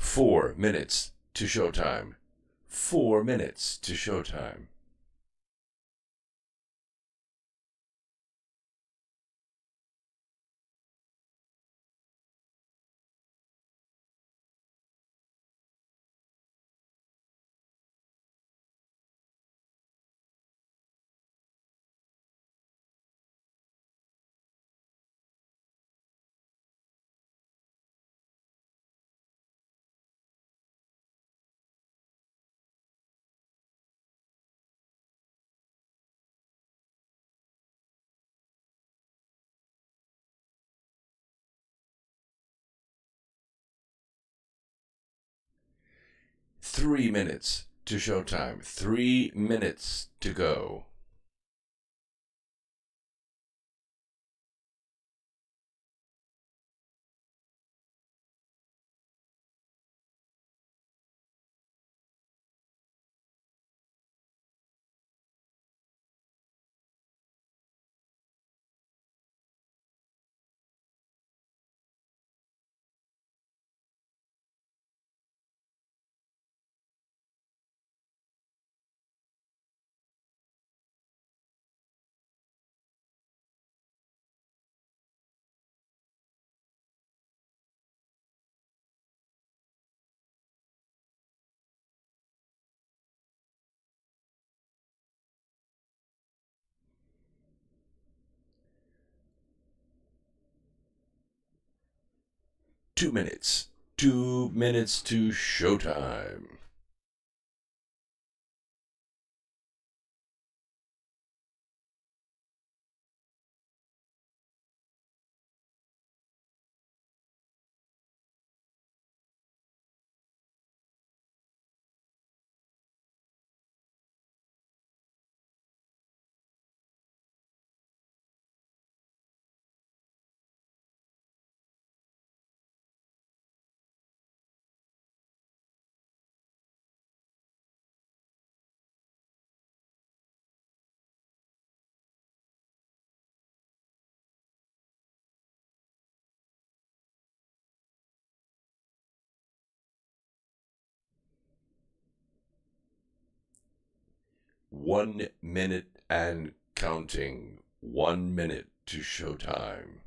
4 minutes to showtime. 4 minutes to showtime. Three minutes to showtime. 3 minutes to go. Two minutes. 2 minutes to showtime. One minute and counting. 1 minute to showtime.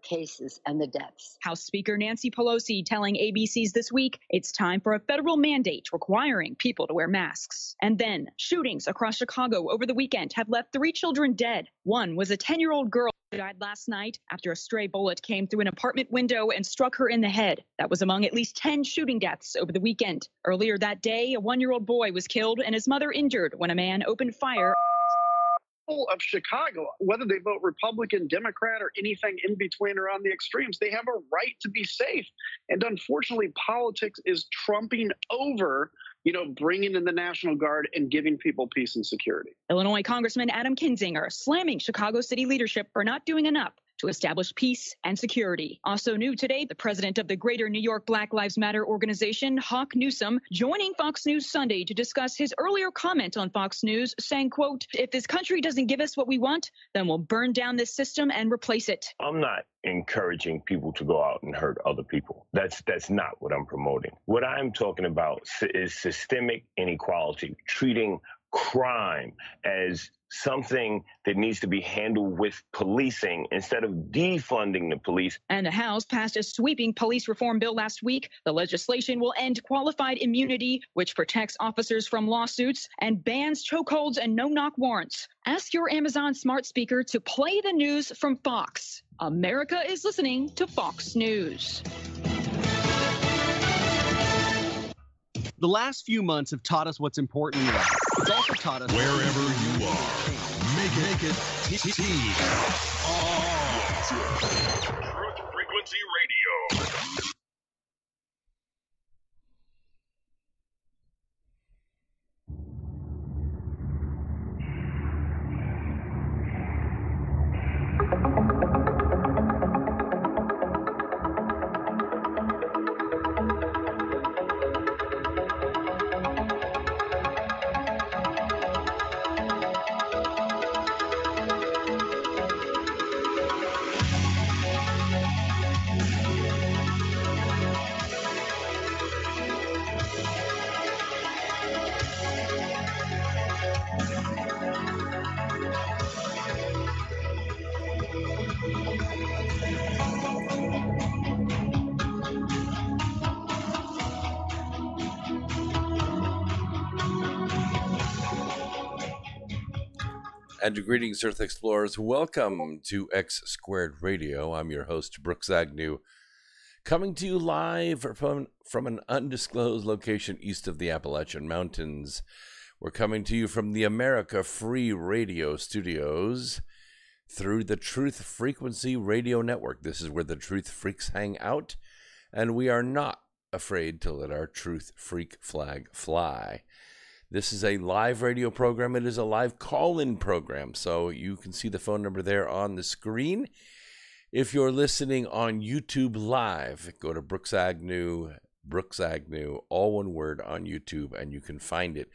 Cases and the deaths. House Speaker Nancy Pelosi telling ABC's This Week it's time for a federal mandate requiring people to wear masks. And then shootings across Chicago over the weekend have left 3 children dead. One was a 10-year-old girl who died last night after a stray bullet came through an apartment window and struck her in the head. That was among at least 10 shooting deaths over the weekend. Earlier that day, a 1-year-old boy was killed and his mother injured when a man opened fire of Chicago, whether they vote Republican, Democrat, or anything in between or on the extremes, they have a right to be safe. And unfortunately, politics is trumping over bringing in the National Guard and giving people peace and security. Illinois Congressman Adam Kinzinger slamming Chicago city leadership for not doing enough to establish peace and security. Also new today, the president of the Greater New York Black Lives Matter organization, Hawk Newsome, joining Fox News Sunday to discuss his earlier comment on Fox News, saying, quote, "If this country doesn't give us what we want, then we'll burn down this system and replace it." I'm not encouraging people to go out and hurt other people. That's not what I'm promoting. What I'm talking about is systemic inequality, treating crime as something that needs to be handled with policing instead of defunding the police. And the House passed a sweeping police reform bill last week. The legislation will end qualified immunity, which protects officers from lawsuits and bans chokeholds and no-knock warrants. Ask your Amazon smart speaker to play the news from Fox. America is listening to Fox News. The last few months have taught us what's important in life. It's also taught us wherever you are, make it Truth Frequency Radio. And greetings, Earth Explorers. Welcome to X Squared Radio. I'm your host, Brooks Agnew, coming to you live from an undisclosed location east of the Appalachian Mountains. We're coming to you from the America Free Radio Studios through the Truth Frequency Radio Network. This is where the Truth Freaks hang out, and we are not afraid to let our Truth Freak flag fly. This is a live radio program. It is a live call-in program, so you can see the phone number there on the screen. If you're listening on YouTube Live, go to Brooks Agnew, all one word on YouTube, and you can find it.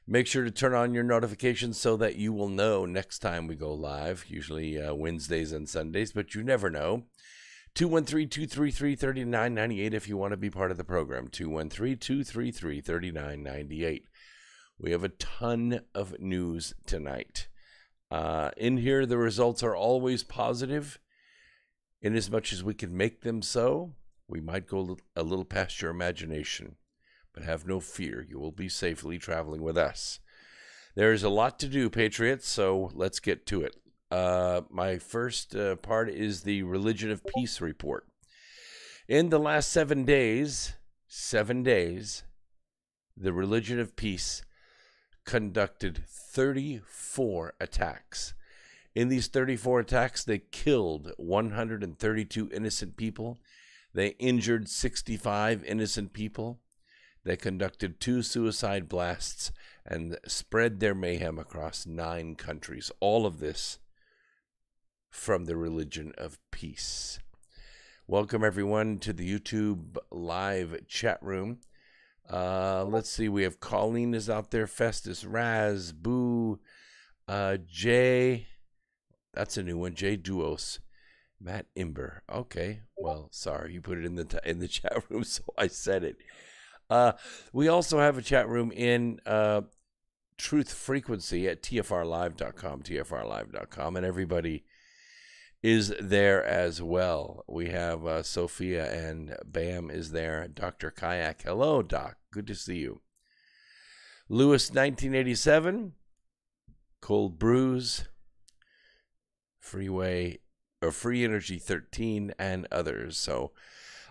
Make sure to turn on your notifications so that you will know next time we go live, usually Wednesdays and Sundays, but you never know. 213-233-3998 if you want to be part of the program, 213-233-3998. We have a ton of news tonight. In here, the results are always positive. In as much as we can make them so, we might go a little past your imagination. But have no fear, you will be safely traveling with us. There is a lot to do, Patriots, so let's get to it. My first part is the Religion of Peace report. In the last 7 days, the Religion of Peace conducted 34 attacks. In these 34 attacks, they killed 132 innocent people. They injured 65 innocent people. They conducted 2 suicide blasts and spread their mayhem across 9 countries. All of this from the Religion of Peace. Welcome, everyone, to the YouTube live chat room. Let's see, we have Colleen is out there, Festus, Raz, Boo, Jay, that's a new one, Jay Duos, Matt Imber. Okay, well, sorry, you put it in the chat room, so I said it. We also have a chat room in Truth Frequency at tfrlive.com, and everybody is there as well. We have Sophia and Bam is there. Dr. Kayak. Hello, Doc. Good to see you. Lewis 1987. Cold Brews. Free Energy 13 and others. So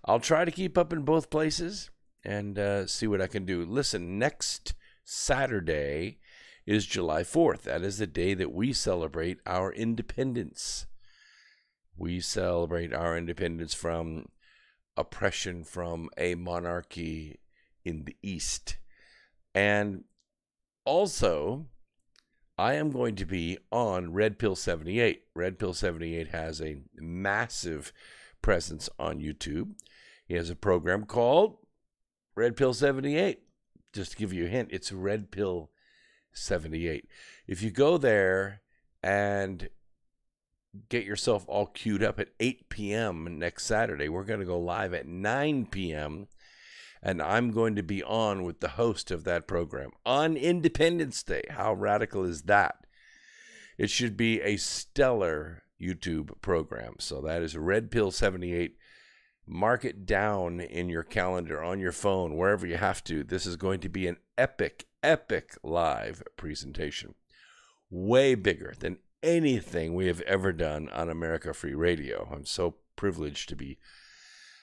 I'll try to keep up in both places and see what I can do. Listen, next Saturday is July 4th. That is the day that we celebrate our independence. We celebrate our independence from oppression from a monarchy in the East. And also, I am going to be on Red Pill 78. Red Pill 78 has a massive presence on YouTube. He has a program called Red Pill 78. Just to give you a hint, it's Red Pill 78. If you go there and get yourself all queued up at 8 p.m. next Saturday, we're going to go live at 9 p.m., and I'm going to be on with the host of that program on Independence Day. How radical is that? It should be a stellar YouTube program. So that is Red Pill 78. Mark it down in your calendar, on your phone, wherever you have to. This is going to be an epic live presentation. Way bigger than anything we have ever done on America Free Radio. I'm so privileged to be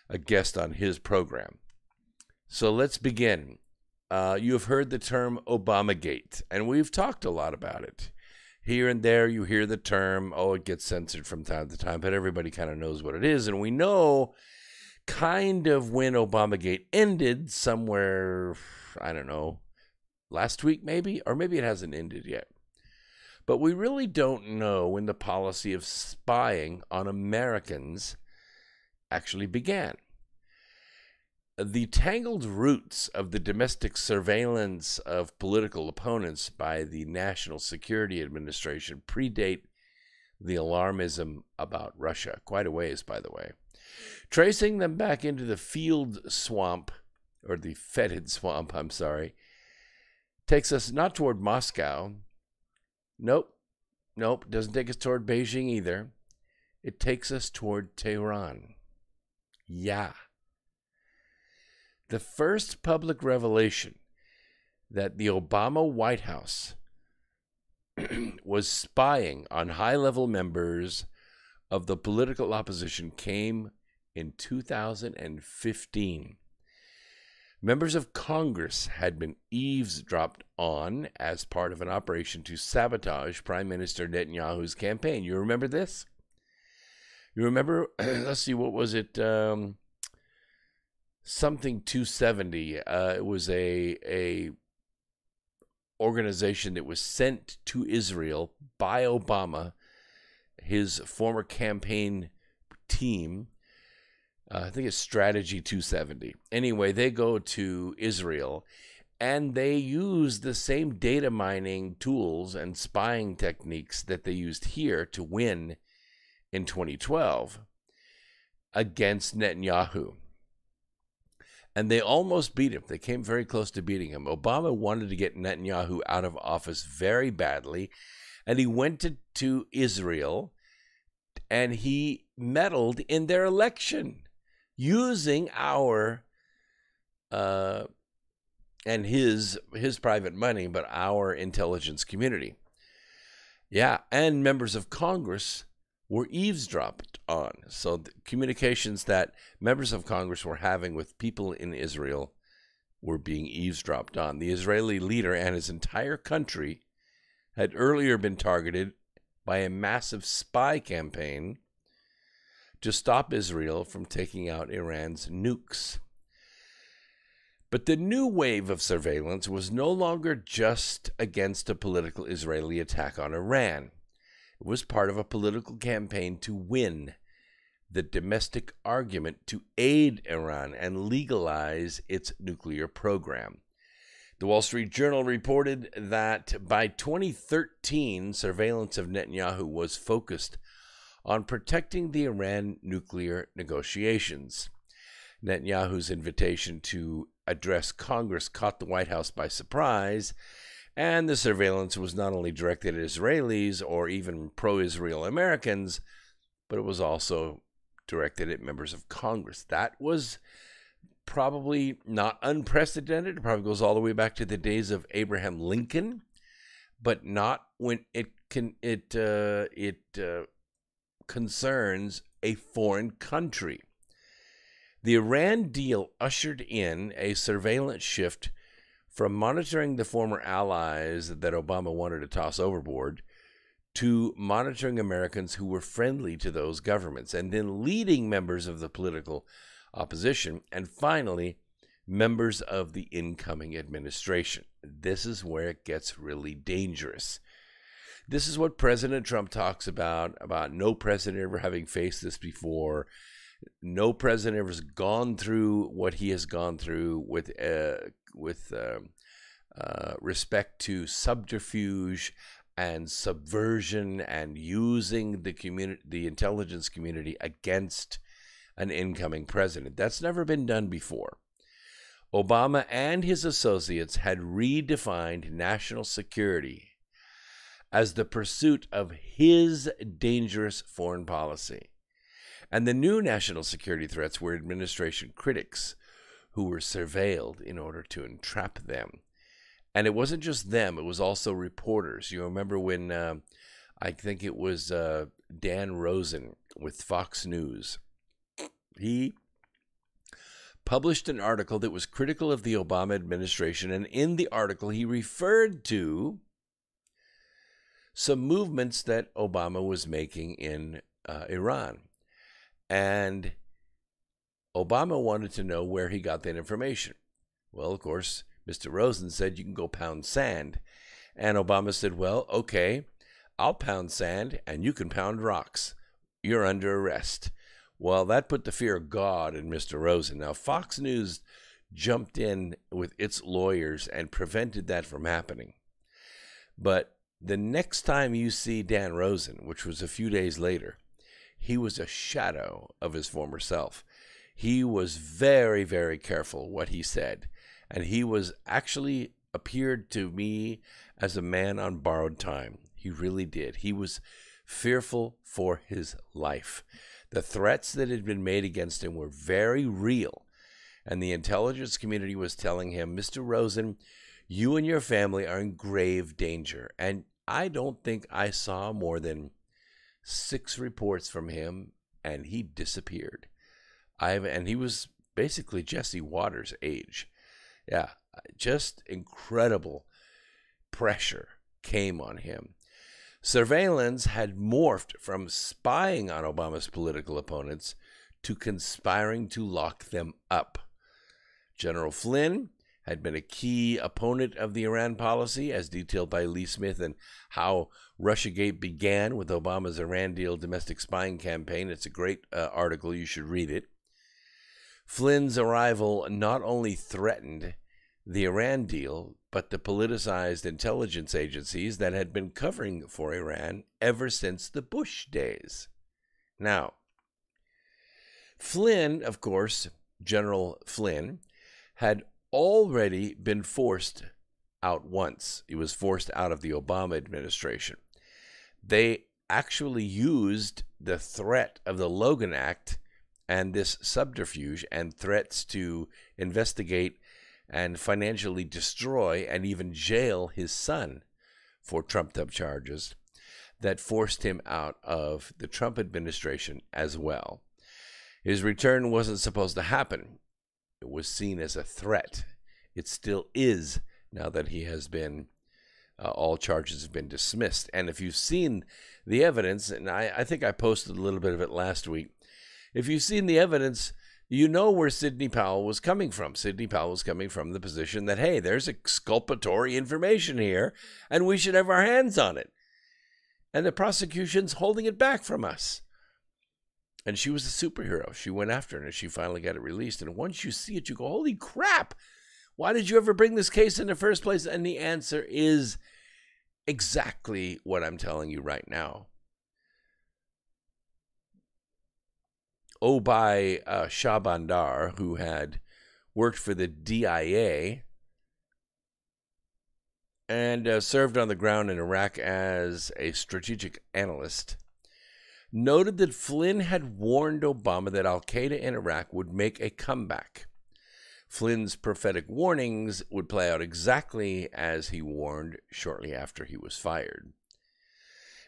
a guest on his program. So let's begin. You have heard the term Obamagate, and we've talked a lot about it. Here and there you hear the term, it gets censored from time to time, but everybody kind of knows what it is. And we know kind of when Obamagate ended somewhere, I don't know, last week maybe, or maybe it hasn't ended yet. But we really don't know when the policy of spying on Americans actually began. The tangled roots of the domestic surveillance of political opponents by the National Security Administration predate the alarmism about Russia, quite a ways, by the way. Tracing them back into the field swamp, or the fetid swamp, takes us not toward Moscow. Nope, doesn't take us toward Beijing either. It takes us toward Tehran. Yeah. The first public revelation that the Obama White House was spying on high-level members of the political opposition came in 2015. Members of Congress had been eavesdropped on as part of an operation to sabotage Prime Minister Netanyahu's campaign. You remember this? You remember, let's see, what was it? Something 270. It was a organization that was sent to Israel by Obama, his former campaign team. I think it's Strategy 270. Anyway, they go to Israel, and they use the same data mining tools and spying techniques that they used here to win in 2012 against Netanyahu. And they almost beat him. They came very close to beating him. Obama wanted to get Netanyahu out of office very badly, and he went to Israel, and he meddled in their election using our and his private money, but our intelligence community. Yeah, and members of Congress were eavesdropped on. So the communications that members of Congress were having with people in Israel were being eavesdropped on. The Israeli leader and his entire country had earlier been targeted by a massive spy campaign to stop Israel from taking out Iran's nukes. But the new wave of surveillance was no longer just against a political Israeli attack on Iran. It was part of a political campaign to win the domestic argument to aid Iran and legalize its nuclear program. The Wall Street Journal reported that by 2013, surveillance of Netanyahu was focused on protecting the Iran nuclear negotiations. Netanyahu's invitation to address Congress caught the White House by surprise, and the surveillance was not only directed at Israelis or even pro-Israel Americans, but it was also directed at members of Congress. That was probably not unprecedented. It probably goes all the way back to the days of Abraham Lincoln, but not when it concerns a foreign country. The Iran deal ushered in a surveillance shift from monitoring the former allies that Obama wanted to toss overboard to monitoring Americans who were friendly to those governments, and then leading members of the political opposition, and finally members of the incoming administration. This is where it gets really dangerous. This is what President Trump talks about no president ever having faced this before. No president ever has gone through what he has gone through with respect to subterfuge and subversion and using the intelligence community against an incoming president. That's never been done before. Obama and his associates had redefined national security as the pursuit of his dangerous foreign policy. And the new national security threats were administration critics who were surveilled in order to entrap them. And it wasn't just them, it was also reporters. You remember when, I think it was Dan Rosen with Fox News. He published an article that was critical of the Obama administration, and in the article he referred to some movements that Obama was making in Iran. And Obama wanted to know where he got that information. Well, of course, Mr. Rosen said, you can go pound sand. And Obama said, well, okay, I'll pound sand and you can pound rocks. You're under arrest. Well, that put the fear of God in Mr. Rosen. Now, Fox News jumped in with its lawyers and prevented that from happening. But the next time you see Dan Rosen, which was a few days later, he was a shadow of his former self. He was very, very careful what he said. And he was actually appeared to me as a man on borrowed time. He really did. He was fearful for his life. The threats that had been made against him were very real. And the intelligence community was telling him, Mr. Rosen, you and your family are in grave danger. And I don't think I saw more than 6 reports from him, and he disappeared. And he was basically Jesse Waters' age. Yeah, just incredible pressure came on him. Surveillance had morphed from spying on Obama's political opponents to conspiring to lock them up. General Flynn had been a key opponent of the Iran policy, as detailed by Lee Smith, and how Russiagate began with Obama's Iran deal domestic spying campaign. It's a great article. You should read it. Flynn's arrival not only threatened the Iran deal, but the politicized intelligence agencies that had been covering for Iran ever since the Bush days. Now, Flynn, of course, General Flynn, had already been forced out once. He was forced out of the Obama administration. They actually used the threat of the Logan Act and this subterfuge and threats to investigate and financially destroy and even jail his son for trumped-up charges that forced him out of the Trump administration as well. His return wasn't supposed to happen. It was seen as a threat. It still is now that he has been, all charges have been dismissed. And if you've seen the evidence, and I think I posted a little bit of it last week, if you've seen the evidence, you know where Sidney Powell was coming from. Sidney Powell was coming from the position that, hey, there's exculpatory information here, and we should have our hands on it. And the prosecution's holding it back from us. And she was a superhero. She went after it, and she finally got it released. And once you see it, you go, holy crap, why did you ever bring this case in the first place? And the answer is exactly what I'm telling you right now. Obai Shabandar, who had worked for the DIA and served on the ground in Iraq as a strategic analyst, noted that Flynn had warned Obama that al-Qaeda in Iraq would make a comeback. Flynn's prophetic warnings would play out exactly as he warned shortly after he was fired.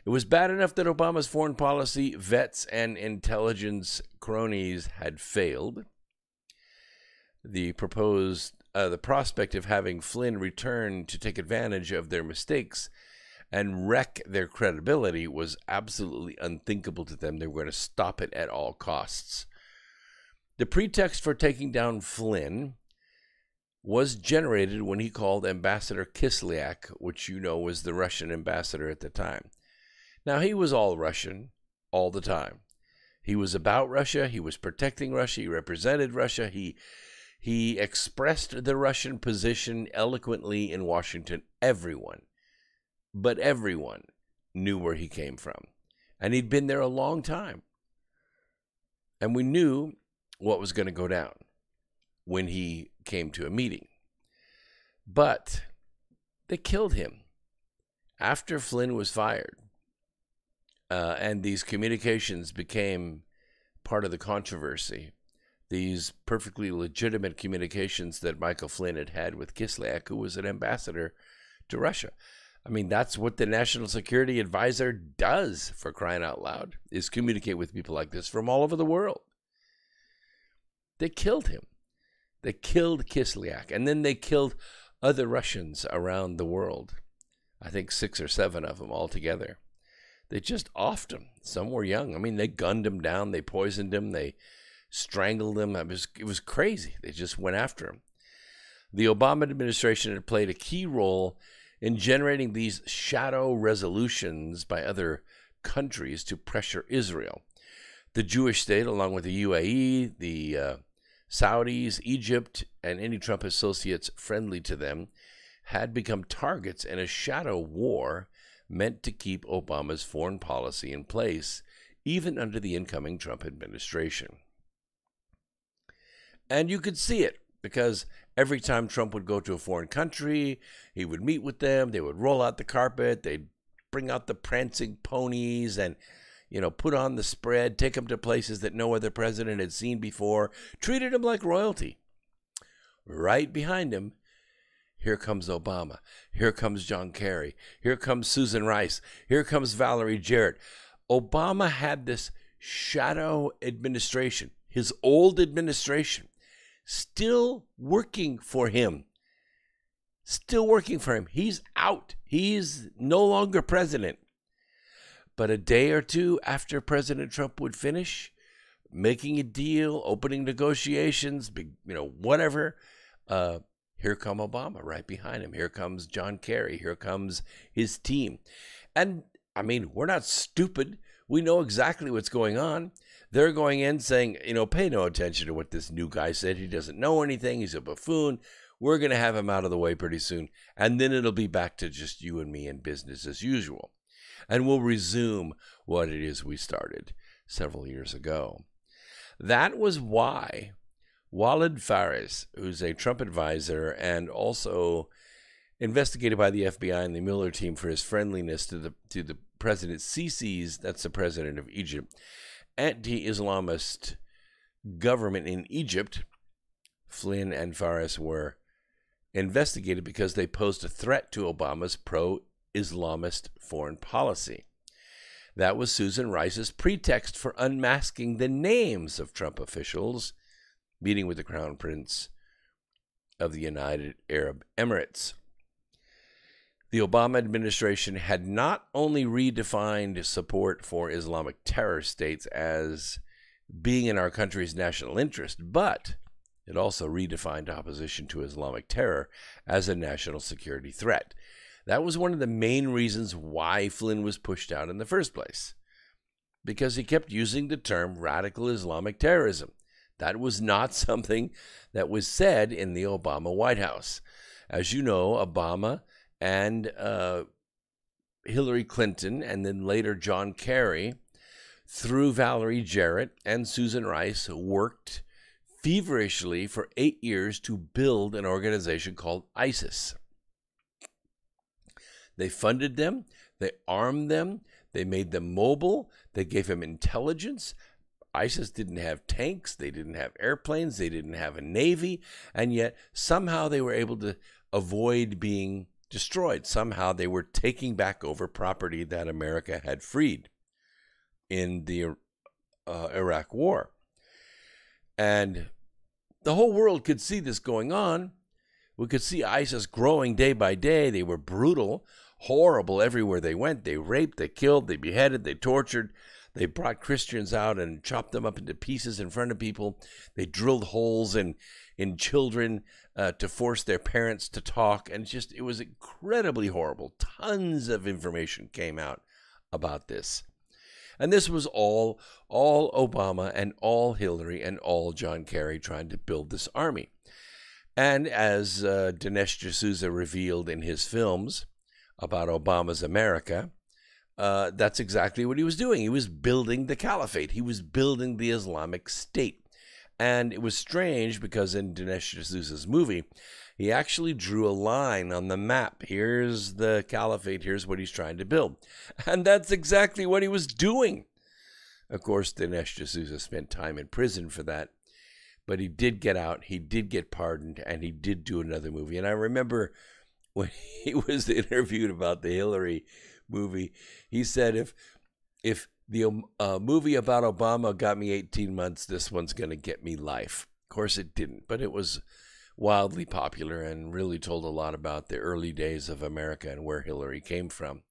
It was bad enough that Obama's foreign policy vets and intelligence cronies had failed. The prospect of having Flynn return to take advantage of their mistakes and wreck their credibility was absolutely unthinkable to them. They were going to stop it at all costs. The pretext for taking down Flynn was generated when he called Ambassador Kislyak, which you know was the Russian ambassador at the time. Now, he was all Russian all the time. He was about Russia. He was protecting Russia. He represented Russia. He expressed the Russian position eloquently in Washington. Everyone knew where he came from. And he'd been there a long time. And we knew what was going to go down when he came to a meeting. But they killed him after Flynn was fired. And these communications became part of the controversy. These perfectly legitimate communications that Michael Flynn had had with Kislyak, who was an ambassador to Russia. I mean, that's what the National Security Advisor does, for crying out loud, is communicate with people like this from all over the world. They killed him. They killed Kislyak, and then they killed other Russians around the world. I think 6 or 7 of them altogether. They just offed him. Some were young. I mean, they gunned him down. They poisoned him. They strangled him. It was crazy. They just went after him. The Obama administration had played a key role in generating these shadow resolutions by other countries to pressure Israel. The Jewish state, along with the UAE, the Saudis, Egypt, and any Trump associates friendly to them, had become targets in a shadow war meant to keep Obama's foreign policy in place, even under the incoming Trump administration. And you could see it, because every time Trump would go to a foreign country, he would meet with them, they would roll out the carpet, they'd bring out the prancing ponies and, put on the spread, take him to places that no other president had seen before, treated him like royalty. Right behind him, here comes Obama. Here comes John Kerry. Here comes Susan Rice. Here comes Valerie Jarrett. Obama had this shadow administration, his old administration, still working for him. Still working for him. He's out. He's no longer president. But a day or two after President Trump would finish making a deal, opening negotiations, whatever, here come Obama right behind him. Here comes John Kerry. Here comes his team. And, we're not stupid. We know exactly what's going on. They're going in saying, pay no attention to what this new guy said. He doesn't know anything. He's a buffoon. We're going to have him out of the way pretty soon. And then it'll be back to just you and me and business as usual. And we'll resume what it is we started several years ago. That was why Walid Fares, who's a Trump advisor and also investigated by the FBI and the Mueller team for his friendliness to the President Sisi's, that's the president of Egypt, anti-Islamist government in Egypt. Flynn and Fares were investigated because they posed a threat to Obama's pro-Islamist foreign policy. That was Susan Rice's pretext for unmasking the names of Trump officials meeting with the Crown Prince of the United Arab Emirates. The Obama administration had not only redefined support for Islamic terror states as being in our country's national interest, but it also redefined opposition to Islamic terror as a national security threat. That was one of the main reasons why Flynn was pushed out in the first place, because he kept using the term radical Islamic terrorism. That was not something that was said in the Obama White House. As you know, Obama and Hillary Clinton, and then later John Kerry, through Valerie Jarrett and Susan Rice, worked feverishly for 8 years to build an organization called ISIS. They funded them, they armed them, they made them mobile, they gave them intelligence. ISIS didn't have tanks, they didn't have airplanes, they didn't have a navy, and yet somehow they were able to avoid being destroyed. Somehow they were taking back over property that America had freed in the Iraq War. And the whole world could see this going on. We could see ISIS growing day by day. They were brutal, horrible everywhere they went. They raped, they killed, they beheaded, they tortured. They brought Christians out and chopped them up into pieces in front of people. They drilled holes in children to force their parents to talk. And it was incredibly horrible. Tons of information came out about this. And this was all Obama and all Hillary and all John Kerry trying to build this army. And as Dinesh D'Souza revealed in his films about Obama's America, that's exactly what he was doing. He was building the caliphate. He was building the Islamic State. And it was strange because in Dinesh D'Souza's movie, he actually drew a line on the map. Here's the caliphate. Here's what he's trying to build. And that's exactly what he was doing. Of course, Dinesh D'Souza spent time in prison for that. But he did get out, he did get pardoned, and he did do another movie. And I remember when he was interviewed about the Hillary movie, he said, if the movie about Obama got me 18 months, this one's going to get me life. Of course it didn't, but it was wildly popular and really told a lot about the early days of America and where Hillary came from.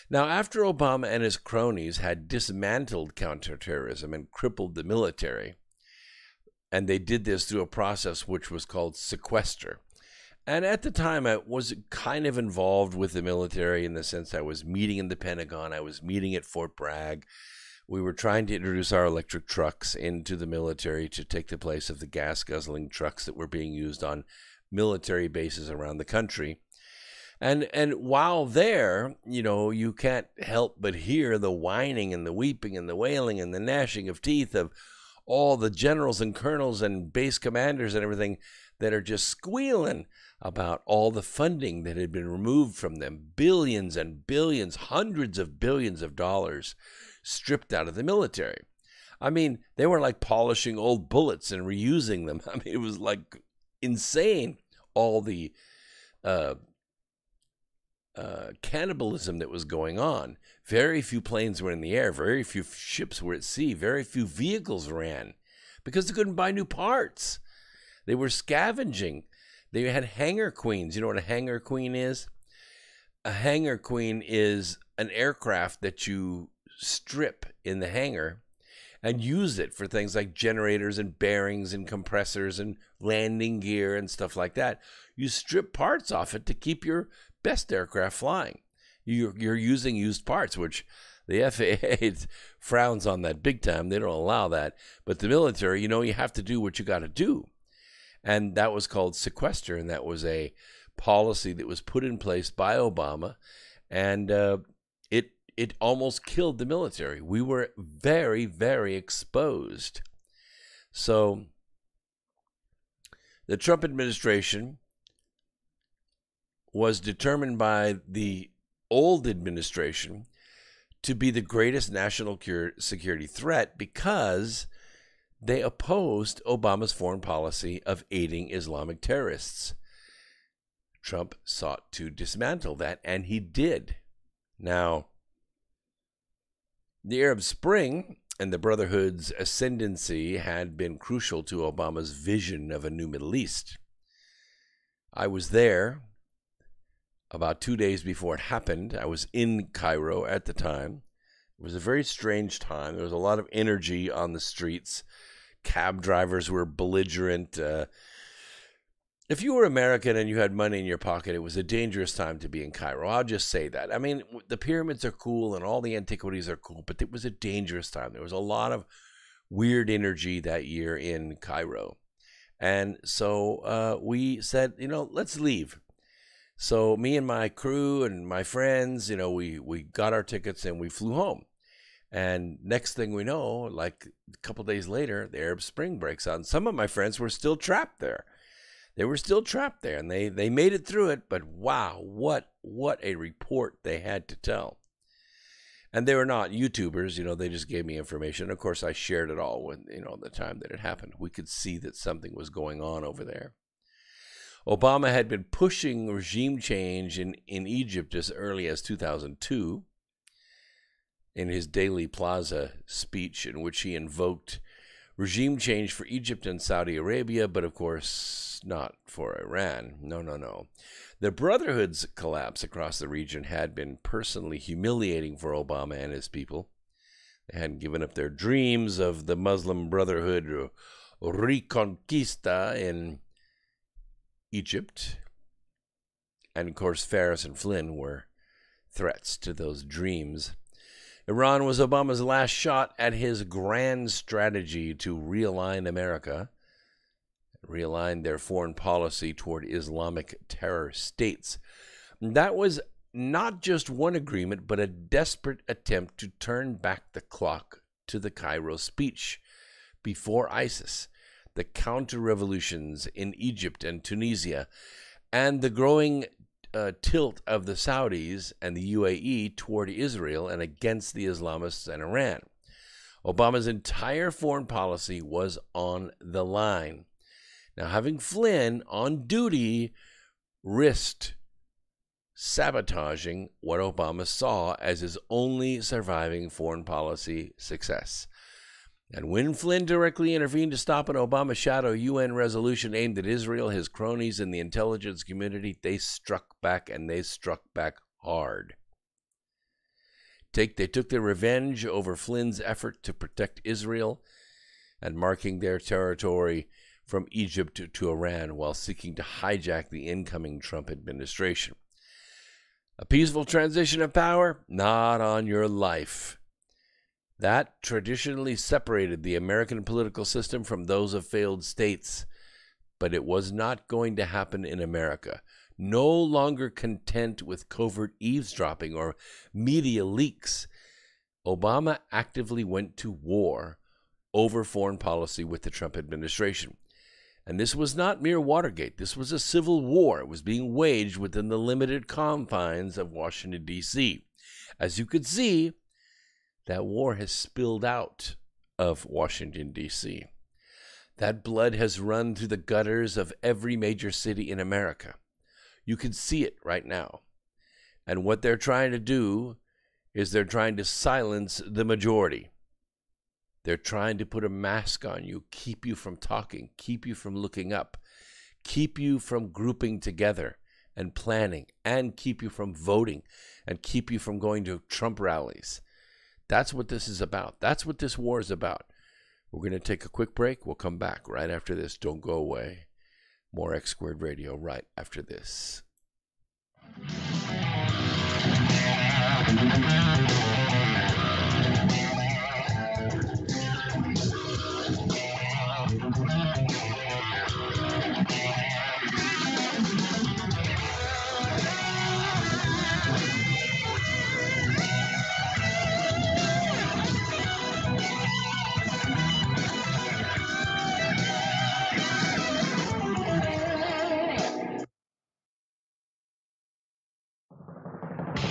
Now, after Obama and his cronies had dismantled counterterrorism and crippled the military, and they did this through a process which was called sequester. And at the time, I was kind of involved with the military in the sense I was meeting in the Pentagon. I was meeting at Fort Bragg. We were trying to introduce our electric trucks into the military to take the place of the gas-guzzling trucks that were being used on military bases around the country. And while there, you can't help but hear the whining and the weeping and the wailing and the gnashing of teeth of all the generals and colonels and base commanders and everything that are just squealing about all the funding that had been removed from them. Billions and billions, hundreds of billions of dollars stripped out of the military. I mean, they were like polishing old bullets and reusing them. I mean, it was like insane, all the cannibalism that was going on. Very few planes were in the air. Very few ships were at sea. Very few vehicles ran because they couldn't buy new parts. They were scavenging. They had hangar queens. You know what a hangar queen is? A hangar queen is an aircraft that you strip in the hangar and use it for things like generators and bearings and compressors and landing gear and stuff like that. You strip parts off it to keep your best aircraft flying. You're using used parts, which the FAA frowns on that big time. They don't allow that. But the military, you have to do what you got to do. And that was called sequester, and that was a policy that was put in place by Obama, and it almost killed the military. We were very, very exposed. So the Trump administration was determined by the old administration to be the greatest national security threat because they opposed Obama's foreign policy of aiding Islamic terrorists. Trump sought to dismantle that, and he did. Now, the Arab Spring and the Brotherhood's ascendancy had been crucial to Obama's vision of a new Middle East. I was there about 2 days before it happened. I was in Cairo at the time. It was a very strange time. There was a lot of energy on the streets. Cab drivers were belligerent. If you were American and you had money in your pocket, it was a dangerous time to be in Cairo. I'll just say that. I mean, the pyramids are cool and all the antiquities are cool, but it was a dangerous time. There was a lot of weird energy that year in Cairo. And so we said, let's leave. So me and my crew and my friends, we got our tickets and we flew home. And next thing we know, like a couple days later, the Arab Spring breaks out. And some of my friends were still trapped there. They were still trapped there, and they made it through it. But wow, what a report they had to tell. And they were not YouTubers, they just gave me information. Of course, I shared it all when, the time that it happened. We could see that something was going on over there. Obama had been pushing regime change in Egypt as early as 2002 in his Daily Plaza speech, in which he invoked regime change for Egypt and Saudi Arabia, but of course not for Iran. No. The Brotherhood's collapse across the region had been personally humiliating for Obama and his people. They hadn't given up their dreams of the Muslim Brotherhood Reconquista in Egypt. And, of course, Farris and Flynn were threats to those dreams. Iran was Obama's last shot at his grand strategy to realign America, realign their foreign policy toward Islamic terror states. That was not just one agreement, but a desperate attempt to turn back the clock to the Cairo speech before ISIS, the counter-revolutions in Egypt and Tunisia, and the growing tilt of the Saudis and the UAE toward Israel and against the Islamists and Iran. Obama's entire foreign policy was on the line. Now, having Flynn on duty risked sabotaging what Obama saw as his only surviving foreign policy success. And when Flynn directly intervened to stop an Obama shadow UN resolution aimed at Israel, his cronies in the intelligence community, they struck back, and they struck back hard. They took their revenge over Flynn's effort to protect Israel and marking their territory from Egypt to Iran while seeking to hijack the incoming Trump administration. A peaceful transition of power? Not on your life. That traditionally separated the American political system from those of failed states, but it was not going to happen in America. No longer content with covert eavesdropping or media leaks, Obama actively went to war over foreign policy with the Trump administration. And this was not mere Watergate. This was a civil war. It was being waged within the limited confines of Washington, D.C. As you could see, that war has spilled out of Washington, D.C. That blood has run through the gutters of every major city in America. You can see it right now. And what they're trying to do is they're trying to silence the majority. They're trying to put a mask on you, keep you from talking, keep you from looking up, keep you from grouping together and planning, and keep you from voting, and keep you from going to Trump rallies. That's what this is about. That's what this war is about. We're going to take a quick break. We'll come back right after this. Don't go away. More X Squared Radio right after this.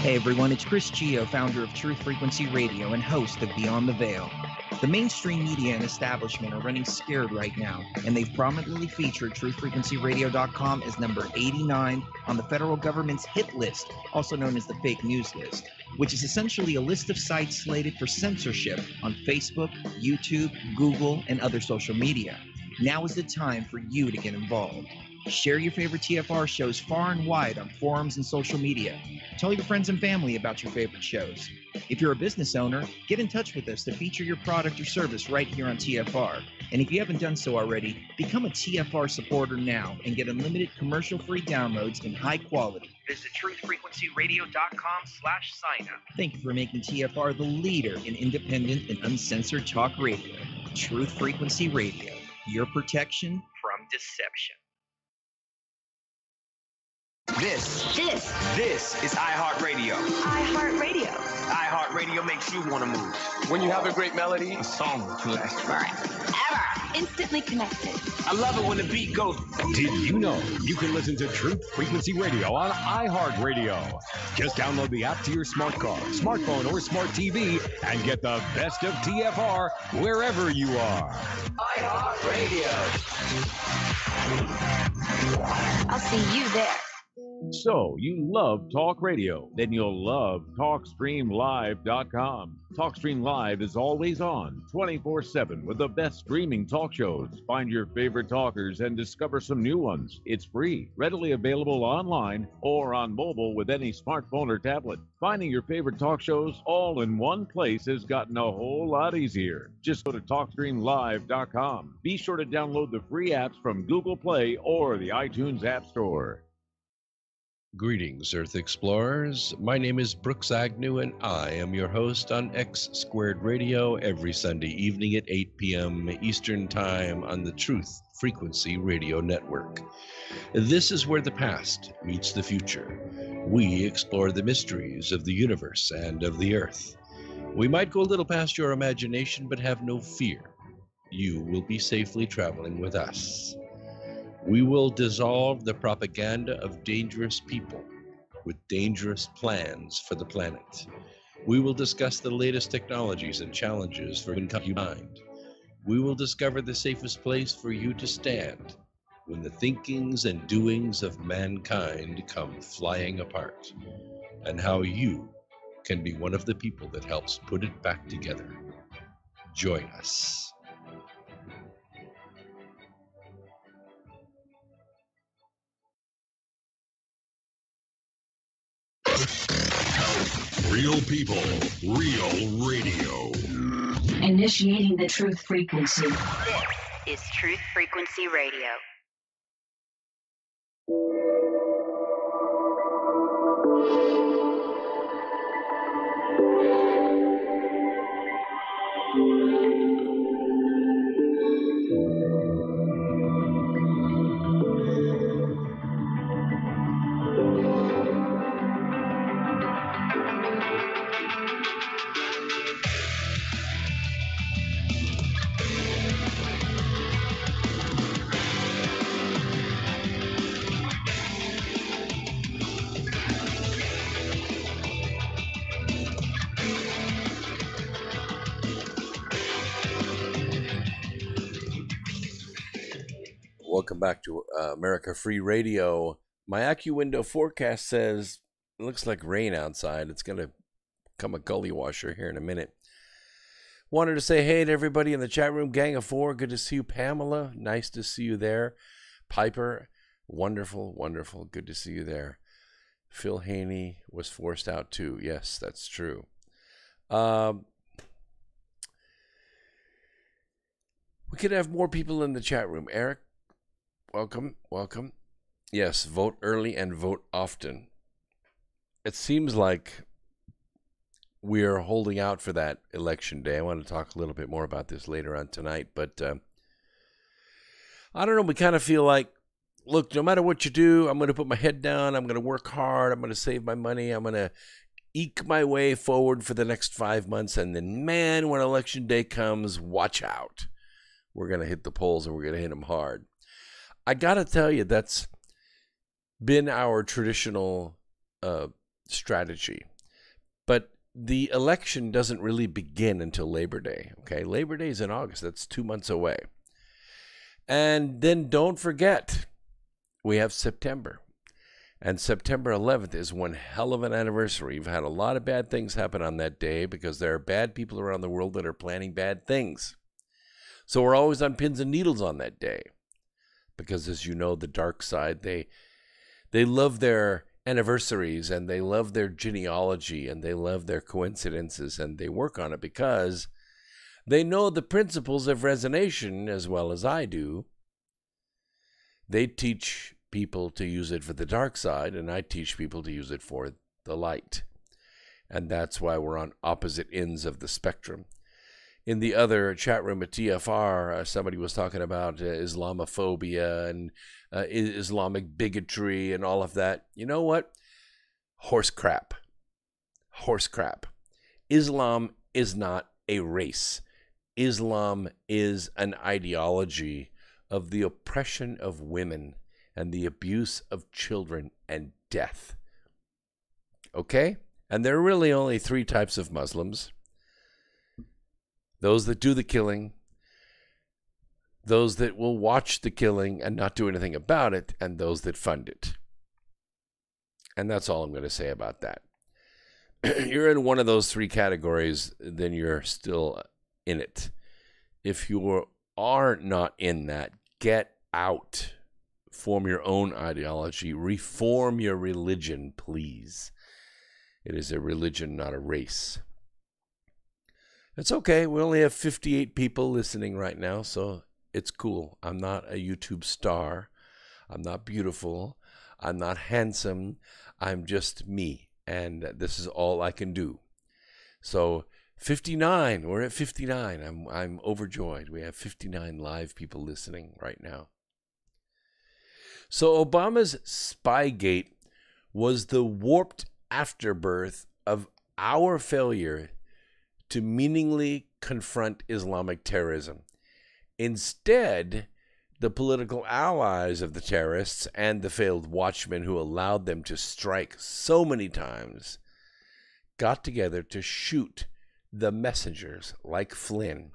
Hey everyone, it's Chris Gio, founder of Truth Frequency Radio and host of Beyond the Veil. The mainstream media and establishment are running scared right now, and they've prominently featured truthfrequencyradio.com as number 89 on the federal government's hit list, also known as the fake news list, which is essentially a list of sites slated for censorship on Facebook, YouTube, Google, and other social media. Now is the time for you to get involved. Share your favorite TFR shows far and wide on forums and social media. Tell your friends and family about your favorite shows. If you're a business owner, get in touch with us to feature your product or service right here on TFR. And if you haven't done so already, become a TFR supporter now and get unlimited commercial-free downloads in high quality. Visit truthfrequencyradio.com/sign-up. Thank you for making TFR the leader in independent and uncensored talk radio. Truth Frequency Radio, your protection from deception. This is iHeartRadio. iHeartRadio. iHeartRadio makes you want to move. When you have a great melody, a song to last forever. Instantly connected. I love it when the beat goes. Did you know you can listen to Truth Frequency Radio on iHeartRadio? Just download the app to your smart car, smartphone, or smart TV and get the best of TFR wherever you are. iHeartRadio. I'll see you there. So, you love talk radio? Then you'll love TalkStreamLive.com. TalkStream Live is always on, 24/7, with the best streaming talk shows. Find your favorite talkers and discover some new ones. It's free, readily available online or on mobile with any smartphone or tablet. Finding your favorite talk shows all in one place has gotten a whole lot easier. Just go to TalkStreamLive.com. Be sure to download the free apps from Google Play or the iTunes App Store. Greetings, Earth Explorers. My name is Brooks Agnew, and I am your host on X Squared Radio every Sunday evening at 8 p.m. Eastern Time on the Truth Frequency Radio Network. This is where the past meets the future. We explore the mysteries of the universe and of the Earth. We might go a little past your imagination, but have no fear. You will be safely traveling with us. We will dissolve the propaganda of dangerous people with dangerous plans for the planet. We will discuss the latest technologies and challenges for humankind. We will discover the safest place for you to stand when the thinkings and doings of mankind come flying apart, and how you can be one of the people that helps put it back together. Join us. Real people, real radio. Initiating the truth frequency. This is Truth Frequency Radio. Welcome back to America Free Radio. My AccuWindow forecast says it looks like rain outside. It's going to come a gully washer here in a minute. Wanted to say hey to everybody in the chat room. Gang of Four, good to see you. Pamela, nice to see you there. Piper, wonderful, wonderful. Good to see you there. Phil Haney was forced out too. Yes, that's true. We could have more people in the chat room. Eric, welcome, welcome. Yes, vote early and vote often. It seems like we are holding out for that election day. I want to talk a little bit more about this later on tonight, but I don't know. We kind of feel like, look, no matter what you do, I'm going to put my head down. I'm going to work hard. I'm going to save my money. I'm going to eke my way forward for the next 5 months. And then, man, when election day comes, watch out. We're going to hit the polls and we're going to hit them hard. I got to tell you, that's been our traditional strategy. But the election doesn't really begin until Labor Day. Okay, Labor Day is in August. That's 2 months away. And then don't forget, we have September. And September 11th is one hell of an anniversary. We've had a lot of bad things happen on that day because there are bad people around the world that are planning bad things. So we're always on pins and needles on that day. Because as you know, the dark side, they love their anniversaries and they love their genealogy and they love their coincidences and they work on it because they know the principles of resonation as well as I do. They teach people to use it for the dark side and I teach people to use it for the light. And that's why we're on opposite ends of the spectrum. In the other chat room at TFR, somebody was talking about Islamophobia and Islamic bigotry and all of that. You know what? Horse crap. Horse crap. Islam is not a race. Islam is an ideology of the oppression of women and the abuse of children and death. Okay? And there are really only three types of Muslims. Those that do the killing, those that will watch the killing and not do anything about it, and those that fund it. And that's all I'm going to say about that. You're in one of those three categories, then you're still in it. If you are not in that, get out. Form your own ideology. Reform your religion, please. It is a religion, not a race. It's okay. We only have 58 people listening right now, so it's cool. I'm not a YouTube star. I'm not beautiful. I'm not handsome. I'm just me. And this is all I can do. So 59, we're at 59. I'm overjoyed. We have 59 live people listening right now. So Obama's Spygate was the warped afterbirth of our failure to meaningfully confront Islamic terrorism. Instead, the political allies of the terrorists and the failed watchmen who allowed them to strike so many times got together to shoot the messengers like Flynn,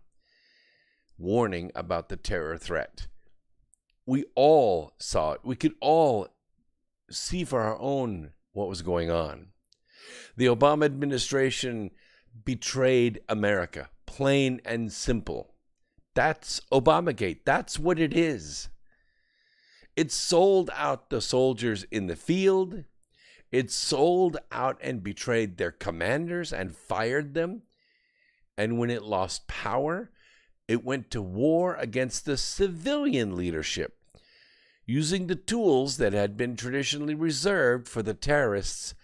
warning about the terror threat. We all saw it. We could all see for our own what was going on. The Obama administration betrayed America, plain and simple. That's Obamagate. That's what it is. It sold out the soldiers in the field. It sold out and betrayed their commanders and fired them. And when it lost power, it went to war against the civilian leadership, using the tools that had been traditionally reserved for the terrorists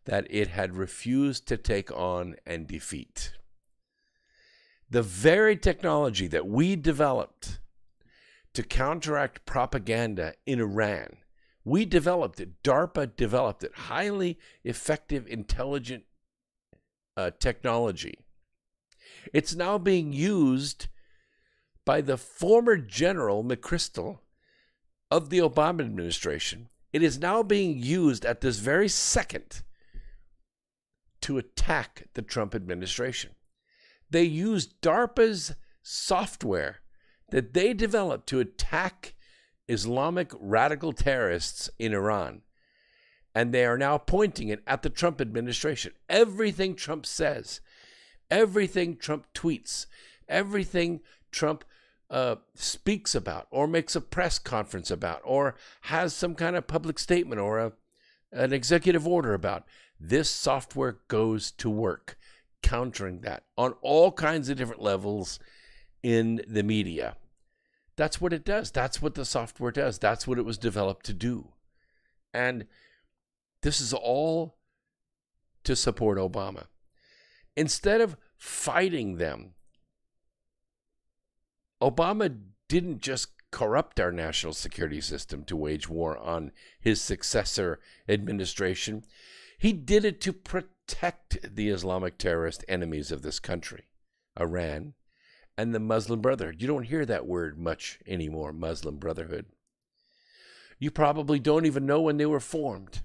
that it had refused to take on and defeat. The very technology that we developed to counteract propaganda in Iran, we developed it. DARPA developed it. Highly effective, intelligent technology. It's now being used by the former General McChrystal of the Obama administration. It is now being used at this very second to attack the Trump administration. They used DARPA's software that they developed to attack Islamic radical terrorists in Iran. And they are now pointing it at the Trump administration. Everything Trump says, everything Trump tweets, everything Trump speaks about or makes a press conference about or has some kind of public statement or an executive order about, this software goes to work countering that on all kinds of different levels in the media. That's what it does. That's what the software does. That's what it was developed to do. And this is all to support Obama. Instead of fighting them, Obama didn't just corrupt our national security system to wage war on his successor administration. He did it to protect the Islamic terrorist enemies of this country, Iran and the Muslim Brotherhood. You don't hear that word much anymore, Muslim Brotherhood. You probably don't even know when they were formed.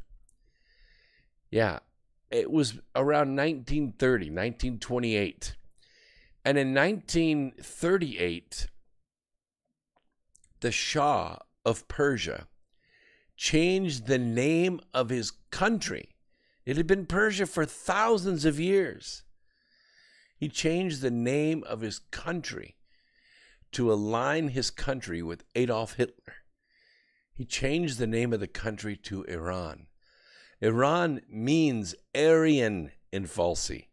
Yeah, it was around 1930, 1928. And in 1938, the Shah of Persia changed the name of his country. It had been Persia for thousands of years. He changed the name of his country to align his country with Adolf Hitler. He changed the name of the country to Iran. Iran means Aryan in Farsi.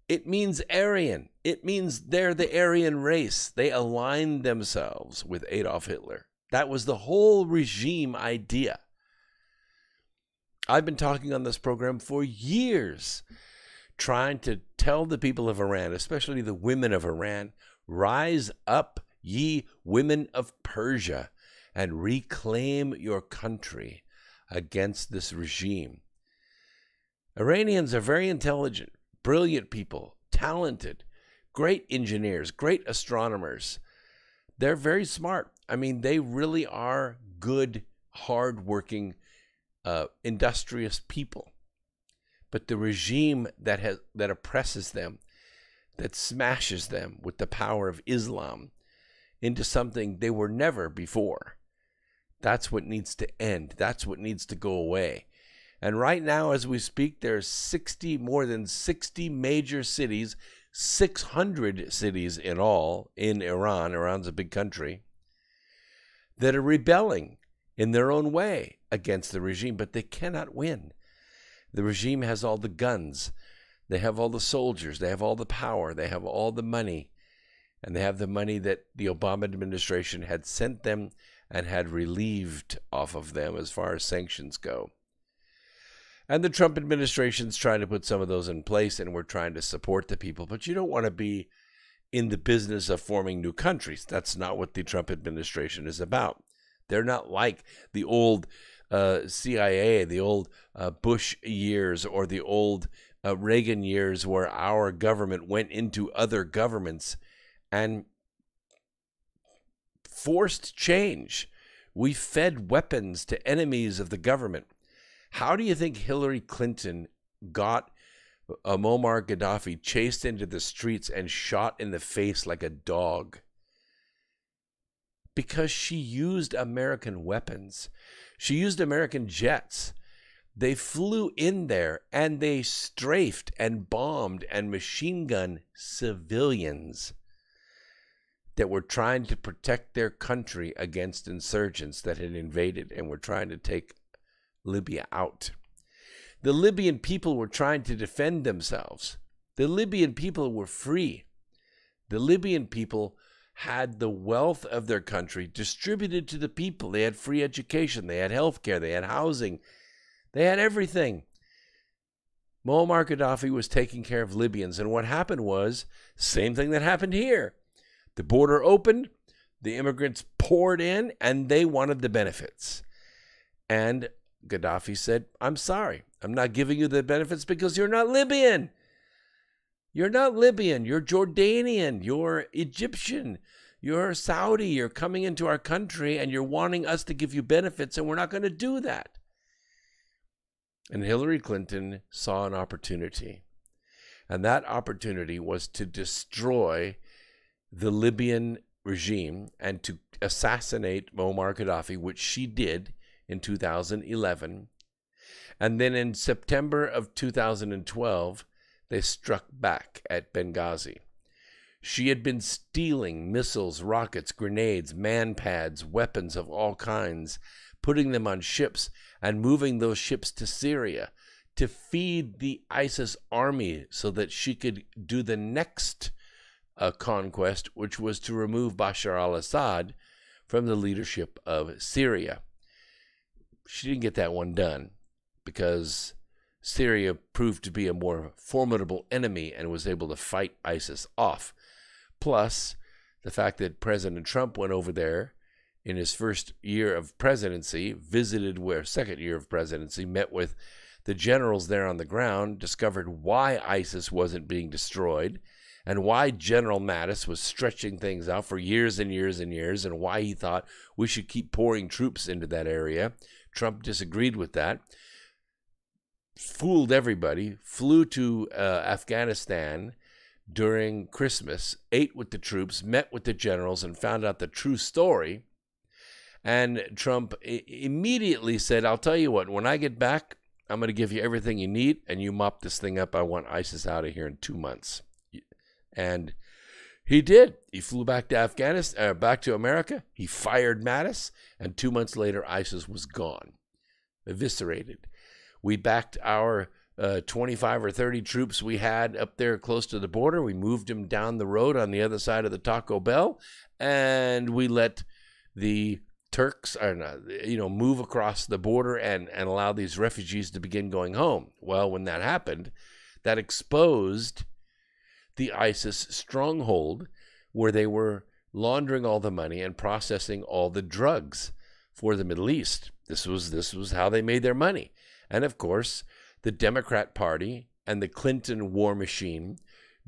It means Aryan. It means they're the Aryan race. They aligned themselves with Adolf Hitler. That was the whole regime idea. I've been talking on this program for years, trying to tell the people of Iran, especially the women of Iran, rise up, ye women of Persia, and reclaim your country against this regime. Iranians are very intelligent, brilliant people, talented, great engineers, great astronomers. They're very smart. I mean, they really are good, hardworking, industrious people. But the regime that oppresses them, that smashes them with the power of Islam into something they were never before, That's what needs to end. That's what needs to go away. And right now, as we speak, there are more than 60 major cities, 600 cities in all in Iran. Iran's a big country, that are rebelling in their own way against the regime, but they cannot win. The regime has all the guns. They have all the soldiers. They have all the power. They have all the money. And they have the money that the Obama administration had sent them and had relieved off of them as far as sanctions go. And the Trump administration's trying to put some of those in place, and we're trying to support the people. But you don't want to be in the business of forming new countries. That's not what the Trump administration is about. They're not like the old CIA, the old Bush years, or the old Reagan years, where our government went into other governments and forced change. We fed weapons to enemies of the government. How do you think Hillary Clinton got Muammar Gaddafi chased into the streets and shot in the face like a dog? Because she used American weapons. She used American jets. They flew in there and they strafed and bombed and machine gunned civilians that were trying to protect their country against insurgents that had invaded and were trying to take Libya out. The Libyan people were trying to defend themselves. The Libyan people were free. The Libyan people had the wealth of their country distributed to the people. They had free education. They had health care. They had housing. They had everything. Muammar Gaddafi was taking care of Libyans. And what happened was, same thing that happened here. The border opened. The immigrants poured in, and they wanted the benefits. And Gaddafi said, I'm sorry. I'm not giving you the benefits because you're not Libyan. You're not Libyan. You're Jordanian. You're Egyptian. You're Saudi. You're coming into our country and you're wanting us to give you benefits, and we're not going to do that. And Hillary Clinton saw an opportunity. And that opportunity was to destroy the Libyan regime and to assassinate Muammar Gaddafi, which she did in 2011. And then in September of 2012, they struck back at Benghazi. She had been stealing missiles, rockets, grenades, man-pads, weapons of all kinds, putting them on ships and moving those ships to Syria to feed the ISIS army so that she could do the next conquest, which was to remove Bashar al-Assad from the leadership of Syria. She didn't get that one done because Syria proved to be a more formidable enemy and was able to fight ISIS off. Plus, the fact that President Trump went over there in his first year of presidency, visited where second year of presidency, met with the generals there on the ground, discovered why ISIS wasn't being destroyed and why General Mattis was stretching things out for years and years and years, and why he thought we should keep pouring troops into that area. Trump disagreed with that, fooled everybody, flew to Afghanistan during Christmas, ate with the troops, met with the generals, and found out the true story. And Trump immediately said, I'll tell you what, when I get back, I'm going to give you everything you need, and you mop this thing up. I want ISIS out of here in 2 months. And he did. He flew back to Afghanistan, back to America. He fired Mattis, and 2 months later, ISIS was gone, eviscerated. We backed our 25 or 30 troops we had up there close to the border. We moved them down the road on the other side of the Taco Bell, and we let the Turks move across the border and allow these refugees to begin going home. Well, when that happened, that exposed the ISIS stronghold where they were laundering all the money and processing all the drugs for the Middle East. This was how they made their money. And of course, the Democrat Party and the Clinton war machine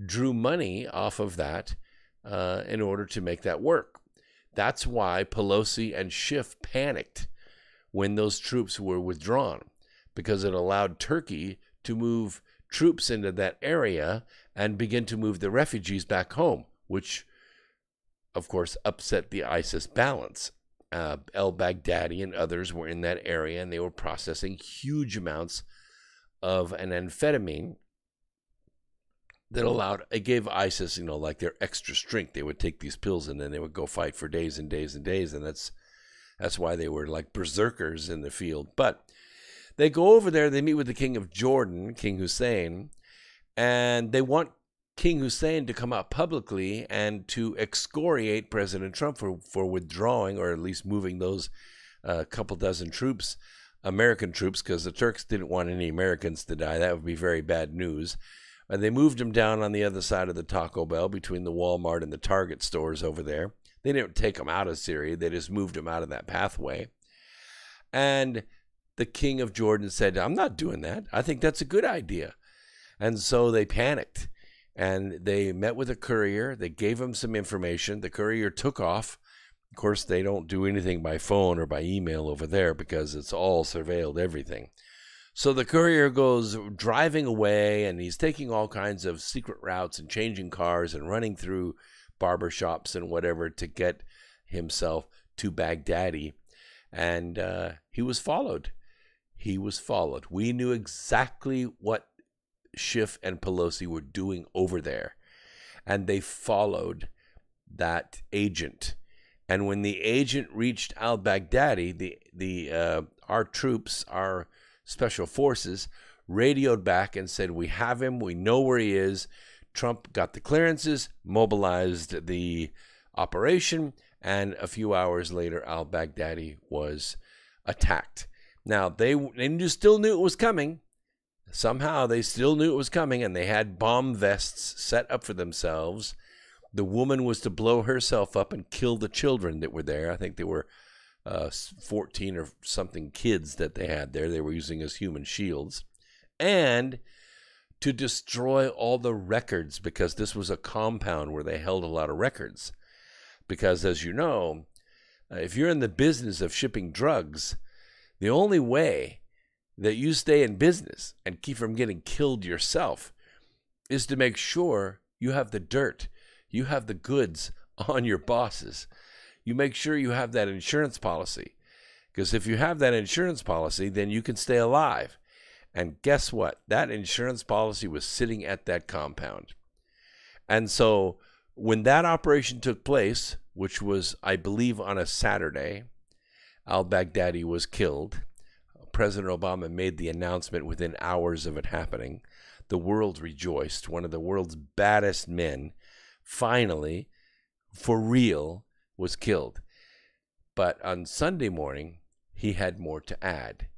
drew money off of that in order to make that work. That's why Pelosi and Schiff panicked when those troops were withdrawn, because it allowed Turkey to move troops into that area and begin to move the refugees back home, which, of course, upset the ISIS balance. al-Baghdadi and others were in that area, and they were processing huge amounts of an amphetamine that it gave ISIS, like their extra strength. They would take these pills and then they would go fight for days and days and days, and that's why they were like berserkers in the field. But they go over there, they meet with the king of Jordan, King Hussein, and they want King Hussein to come out publicly and to excoriate President Trump for withdrawing, or at least moving those couple dozen troops, American troops, because the Turks didn't want any Americans to die. That would be very bad news. They moved them down on the other side of the Taco Bell between the Walmart and the Target stores over there. They didn't take them out of Syria. They just moved them out of that pathway. And the king of Jordan said, I'm not doing that. I think that's a good idea. And so they panicked. And they met with a courier. They gave him some information. The courier took off. Of course, they don't do anything by phone or by email over there because it's all surveilled, everything. So the courier goes driving away, and he's taking all kinds of secret routes and changing cars and running through barbershops and whatever to get himself to Baghdadi. And he was followed. He was followed. We knew exactly what Schiff and Pelosi were doing over there, and they followed that agent. And when the agent reached al-Baghdadi, our troops, our special forces, radioed back and said, we have him, we know where he is. Trump got the clearances, mobilized the operation, and a few hours later, al-Baghdadi was attacked. Now, they still knew it was coming. Somehow they still knew it was coming, and they had bomb vests set up for themselves. The woman was to blow herself up and kill the children that were there. I think they were 14 or something kids that they had there. They were using as human shields. And to destroy all the records, because this was a compound where they held a lot of records. Because, as you know, if you're in the business of shipping drugs, the only way that you stay in business and keep from getting killed yourself is to make sure you have the dirt, you have the goods on your bosses. You make sure you have that insurance policy, because if you have that insurance policy, then you can stay alive. And guess what? That insurance policy was sitting at that compound. And so when that operation took place, which was, I believe, on a Saturday, al-Baghdadi was killed. President Obama made the announcement within hours of it happening. The world rejoiced. One of the world's baddest men, finally, for real, was killed. But on Sunday morning, he had more to add.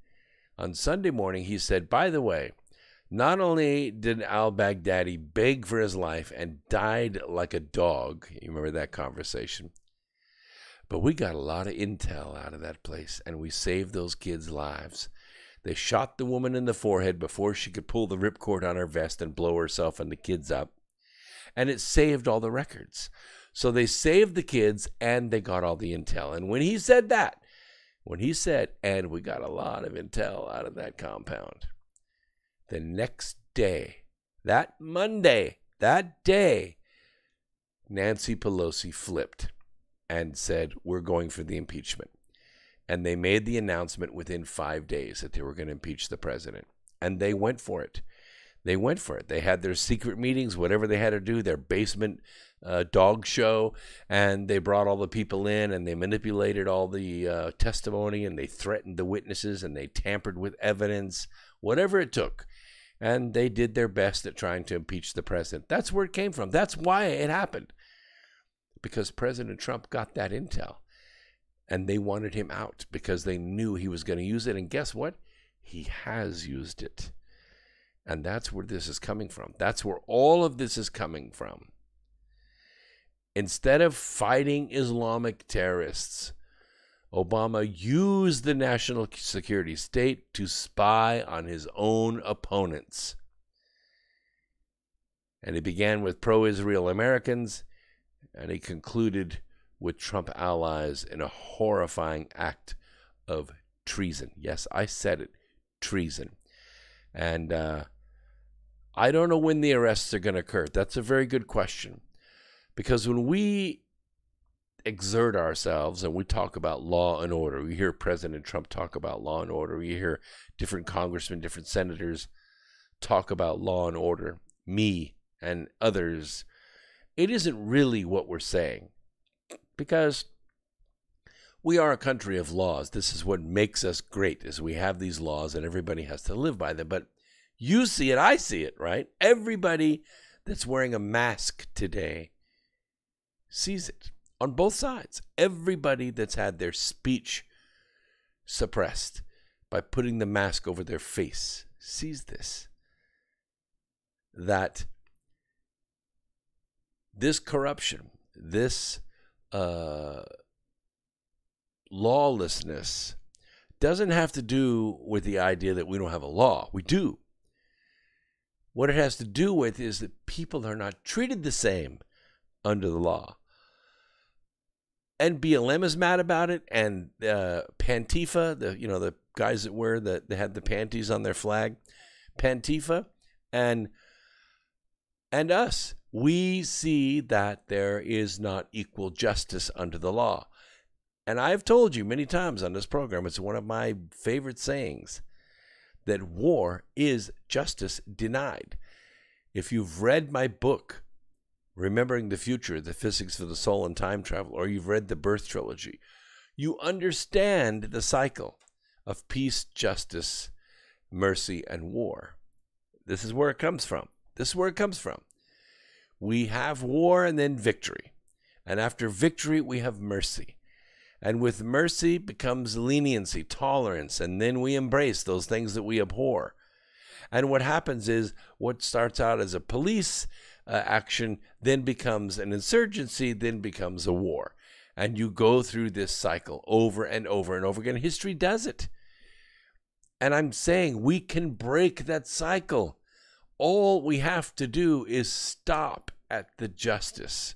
On Sunday morning, he said, by the way, not only did al-Baghdadi beg for his life and died like a dog, you remember that conversation, but we got a lot of intel out of that place, and we saved those kids' lives. They shot the woman in the forehead before she could pull the ripcord on her vest and blow herself and the kids up, and it saved all the records. So they saved the kids, and they got all the intel. And when he said that, and we got a lot of intel out of that compound, the next day, that Monday, that day, Nancy Pelosi flipped and said, we're going for the impeachment. And they made the announcement within 5 days that they were going to impeach the president. And they went for it. They went for it. They had their secret meetings, whatever they had to do, their basement dog show, and they brought all the people in, and they manipulated all the testimony, and they threatened the witnesses, and they tampered with evidence, whatever it took. And they did their best at trying to impeach the president. That's where it came from. That's why it happened. Because President Trump got that intel, and they wanted him out because they knew he was going to use it. And guess what? He has used it. And that's where this is coming from. That's where all of this is coming from. Instead of fighting Islamic terrorists, Obama used the national security state to spy on his own opponents. And he began with pro-Israel Americans, and he concluded with Trump allies in a horrifying act of treason. Yes, I said it, treason. And I don't know when the arrests are going to occur. That's a very good question. Because when we exert ourselves and we talk about law and order. We hear President Trump talk about law and order. We hear different congressmen, different senators talk about law and order, me and others. It isn't really what we're saying, because we are a country of laws. This is what makes us great, is we have these laws and everybody has to live by them. But you see it, I see it, right? Everybody that's wearing a mask today sees it on both sides. Everybody that's had their speech suppressed by putting the mask over their face sees this. That this corruption, this lawlessness doesn't have to do with the idea that we don't have a law. We do. What it has to do with is that people are not treated the same under the law. And BLM is mad about it, and Pantifa, the guys that they had the panties on their flag, Pantifa, and us, we see that there is not equal justice under the law. And I've told you many times on this program, it's one of my favorite sayings, that war is justice denied. If you've read my book, Remembering the Future, The Physics of the Soul and Time Travel, or you've read the Birth Trilogy, you understand the cycle of peace, justice, mercy, and war. This is where it comes from. This is where it comes from. We have war and then victory. And after victory, we have mercy. And with mercy becomes leniency, tolerance, and then we embrace those things that we abhor. And what happens is what starts out as a police action then becomes an insurgency, then becomes a war. And you go through this cycle over and over and over again. History does it. And I'm saying we can break that cycle. All we have to do is stop at the justice.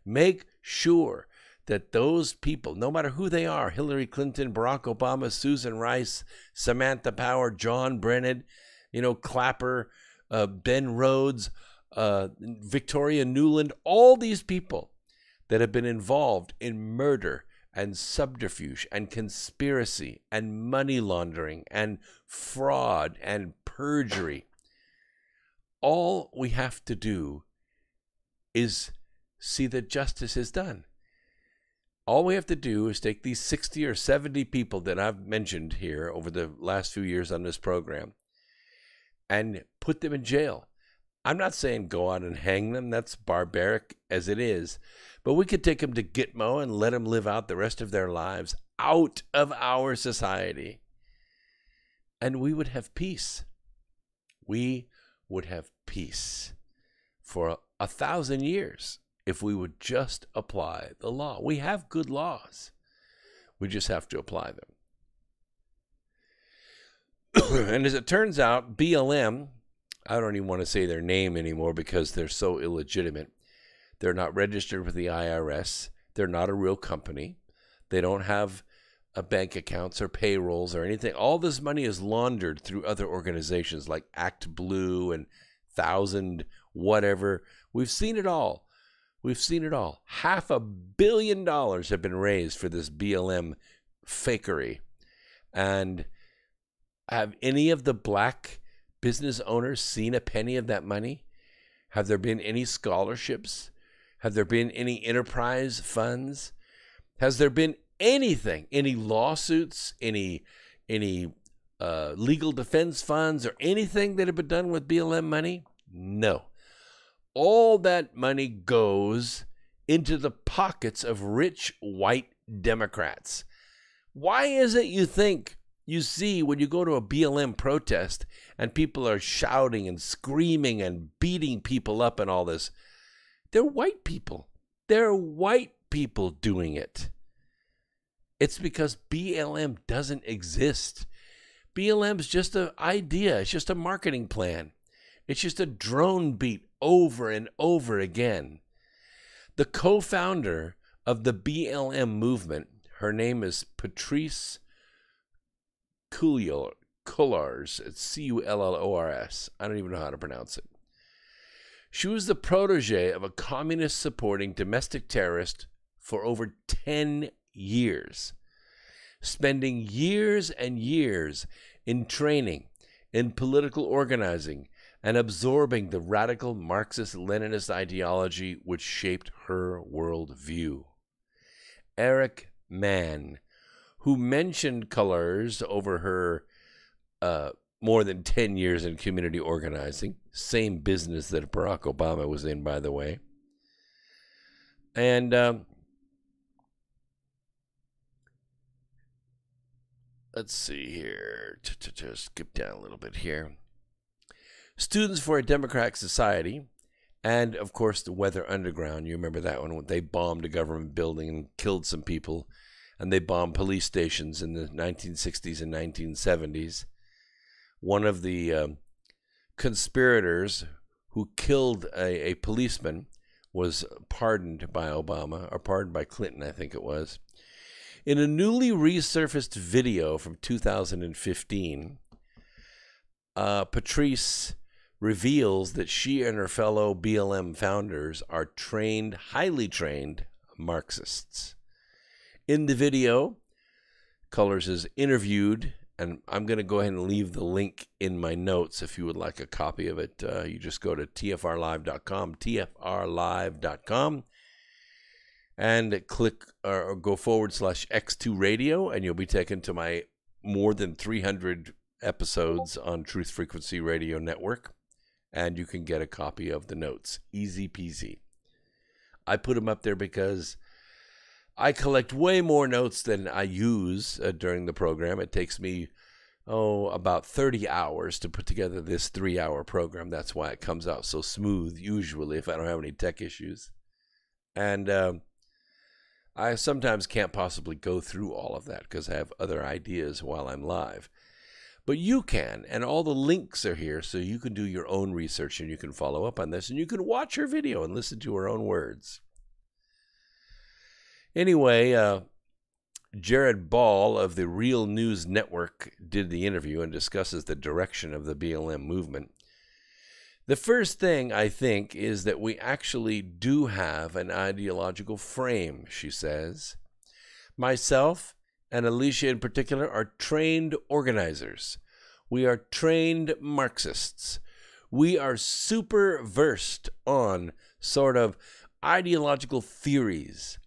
Make sure that those people, no matter who they are, Hillary Clinton, Barack Obama, Susan Rice, Samantha Power, John Brennan, Clapper, Ben Rhodes, Victoria Nuland, all these people that have been involved in murder and subterfuge and conspiracy and money laundering and fraud and perjury, all we have to do is see that justice is done. All we have to do is take these 60 or 70 people that I've mentioned here over the last few years on this program and put them in jail. I'm not saying go out and hang them. That's barbaric as it is. But we could take them to Gitmo and let them live out the rest of their lives out of our society. And we would have peace. We would have peace for 1,000 years. If we would just apply the law. We have good laws. We just have to apply them. And as it turns out, BLM, I don't even want to say their name anymore because they're so illegitimate. They're not registered with the IRS. They're not a real company. They don't have bank accounts or payrolls or anything. All this money is laundered through other organizations like Act Blue and 1,000 whatever. We've seen it all. We've seen it all. $500 million have been raised for this BLM fakery. And have any of the black business owners seen a penny of that money? Have there been any scholarships? Have there been any enterprise funds? Has there been anything, any lawsuits, any legal defense funds or anything that have been done with BLM money? No. All that money goes into the pockets of rich white Democrats. Why is it you think you see when you go to a BLM protest and people are shouting and screaming and beating people up and all this? They're white people. They're white people doing it. It's because BLM doesn't exist. BLM's just an idea. It's just a marketing plan. It's just a drone beat over and over again. The co-founder of the BLM movement, her name is Patrice Cullors. It's Cullors. I don't even know how to pronounce it. She was the protege of a communist-supporting domestic terrorist for over 10 years, spending years and years in training, in political organizing, and absorbing the radical Marxist-Leninist ideology which shaped her worldview. Eric Mann, who mentioned colors over her more than 10 years in community organizing, same business that Barack Obama was in, by the way. And let's see here, just skip down a little bit here. Students for a Democratic Society, and of course the Weather Underground. You remember that one when they bombed a government building and killed some people, and they bombed police stations in the 1960s and 1970s. One of the conspirators who killed a policeman was pardoned by Obama, or pardoned by Clinton, I think it was. In a newly resurfaced video from 2015, Patrice reveals that she and her fellow BLM founders are trained, highly trained Marxists. In the video, Colors is interviewed, and I'm going to go ahead and leave the link in my notes if you would like a copy of it. You just go to tfrlive.com, tfrlive.com, and click or go /X2 Radio, and you'll be taken to my more than 300 episodes on Truth Frequency Radio Network, and you can get a copy of the notes. Easy peasy. I put them up there because I collect way more notes than I use during the program. It takes me, about 30 hours to put together this 3-hour program. That's why it comes out so smooth, usually, if I don't have any tech issues. And I sometimes can't possibly go through all of that because I have other ideas while I'm live. But you can, and all the links are here, so you can do your own research, and you can follow up on this, and you can watch her video and listen to her own words. Anyway, Jared Ball of the Real News Network did the interview and discusses the direction of the BLM movement. The first thing, I think, is that we actually do have an ideological frame, she says. Myself and Alicia in particular are trained organizers. We are trained Marxists. We are super versed on sort of ideological theories.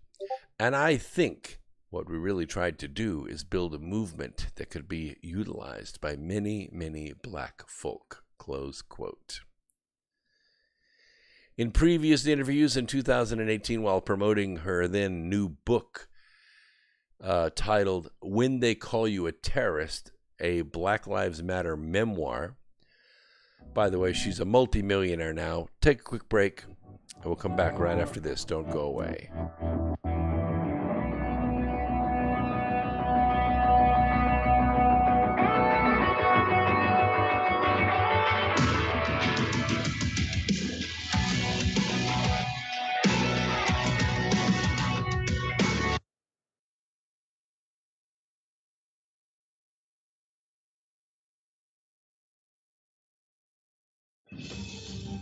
And I think what we really tried to do is build a movement that could be utilized by many, many black folk, close quote. In previous interviews in 2018, while promoting her then new book titled When They Call You a Terrorist, a Black Lives Matter memoir. By the way, she's a multimillionaire now. Take a quick break, and we'll come back right after this. Don't go away.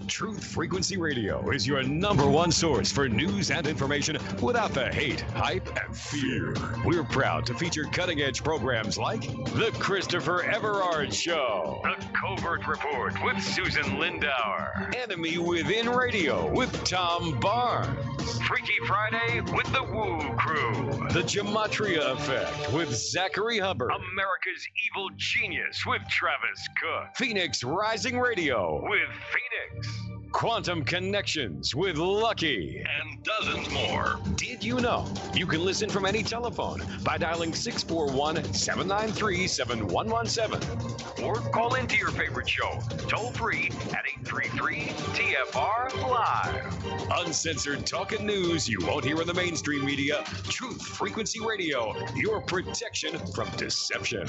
Truth Frequency Radio is your #1 source for news and information without the hate, hype, and fear. We're proud to feature cutting-edge programs like The Christopher Everard Show, The Covert Report with Susan Lindauer, Enemy Within Radio with Tom Barnes, Freaky Friday with The Woo Crew, The Gematria Effect with Zachary Hubbard, America's Evil Genius with Travis Cook, Phoenix Rising Radio with Phoenix, Quantum Connections with Lucky, and dozens more. Did you know you can listen from any telephone by dialing 641-793-7117 or call into your favorite show toll free at 833-TFR-LIVE. Uncensored talk and news you won't hear in the mainstream media. Truth Frequency Radio, your protection from deception.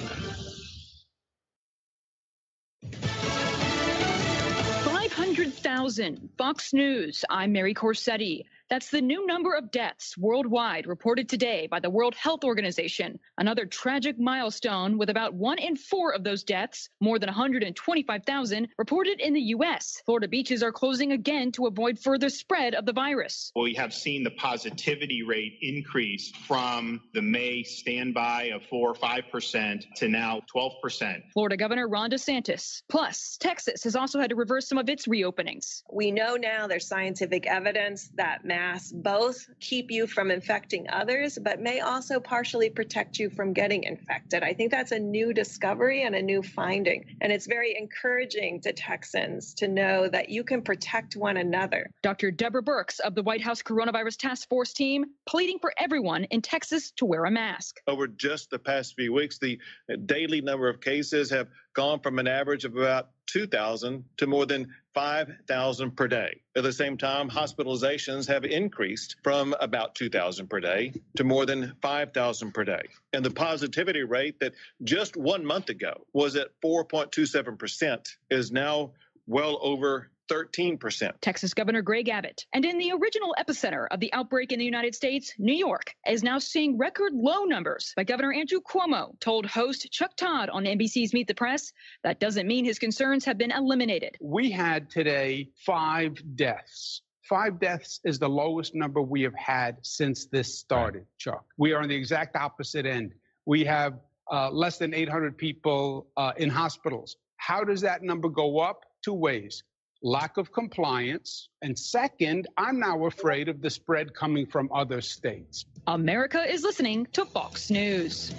500,000. Fox News. I'm Mary Corsetti. That's the new number of deaths worldwide reported today by the World Health Organization. Another tragic milestone with about 1 in 4 of those deaths, more than 125,000, reported in the U.S. Florida beaches are closing again to avoid further spread of the virus. We have seen the positivity rate increase from the May standby of 4 or 5% to now 12%. Florida Governor Ron DeSantis. Plus, Texas has also had to reverse some of its reopenings. We know now there's scientific evidence that masks both keep you from infecting others, but may also partially protect you from getting infected. I think that's a new discovery and a new finding. And it's very encouraging to Texans to know that you can protect one another. Dr. Deborah Birx of the White House Coronavirus Task Force team pleading for everyone in Texas to wear a mask. Over just the past few weeks, the daily number of cases have gone from an average of about 2,000 to more than 5,000 per day. At the same time, hospitalizations have increased from about 2,000 per day to more than 5,000 per day. And the positivity rate that just 1 month ago was at 4.27% is now well over 13%. Texas Governor Greg Abbott. And in the original epicenter of the outbreak in the United States, New York is now seeing record low numbers. But Governor Andrew Cuomo told host Chuck Todd on NBC's Meet the Press that doesn't mean his concerns have been eliminated. We had today 5 deaths. 5 deaths is the lowest number we have had since this started, Chuck. We are on the exact opposite end. We have less than 800 people in hospitals. How does that number go up? 2 ways. Lack of compliance. And second, I'm now afraid of the spread coming from other states. America is listening to Fox News.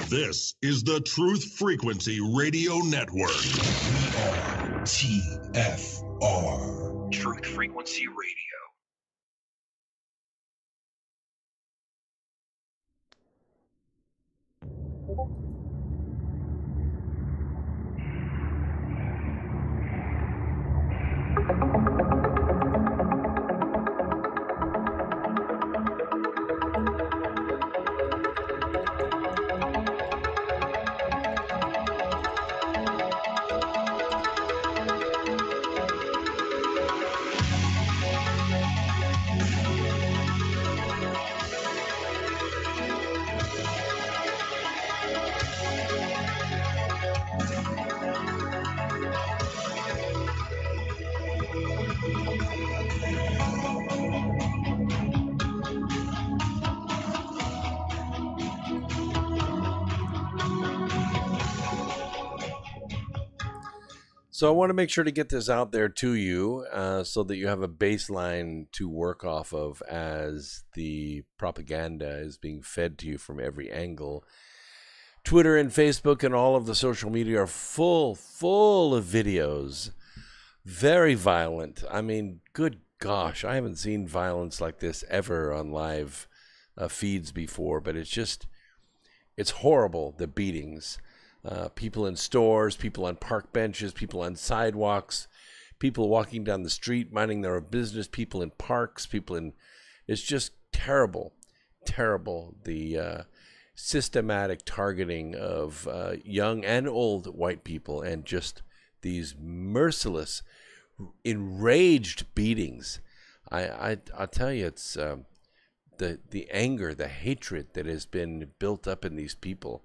This is the Truth Frequency Radio Network. TFR. Truth Frequency Radio. So I want to make sure to get this out there to you so that you have a baseline to work off of as the propaganda is being fed to you from every angle. Twitter and Facebook and all of the social media are full of videos. Very violent. I mean, good gosh, I haven't seen violence like this ever on live feeds before, but it's horrible, the beatings. People in stores, people on park benches, people on sidewalks, people walking down the street, minding their own business, people in parks, it's just terrible, terrible. The systematic targeting of young and old white people and just these merciless, enraged beatings. I'll tell you, it's the anger, the hatred that has been built up in these people.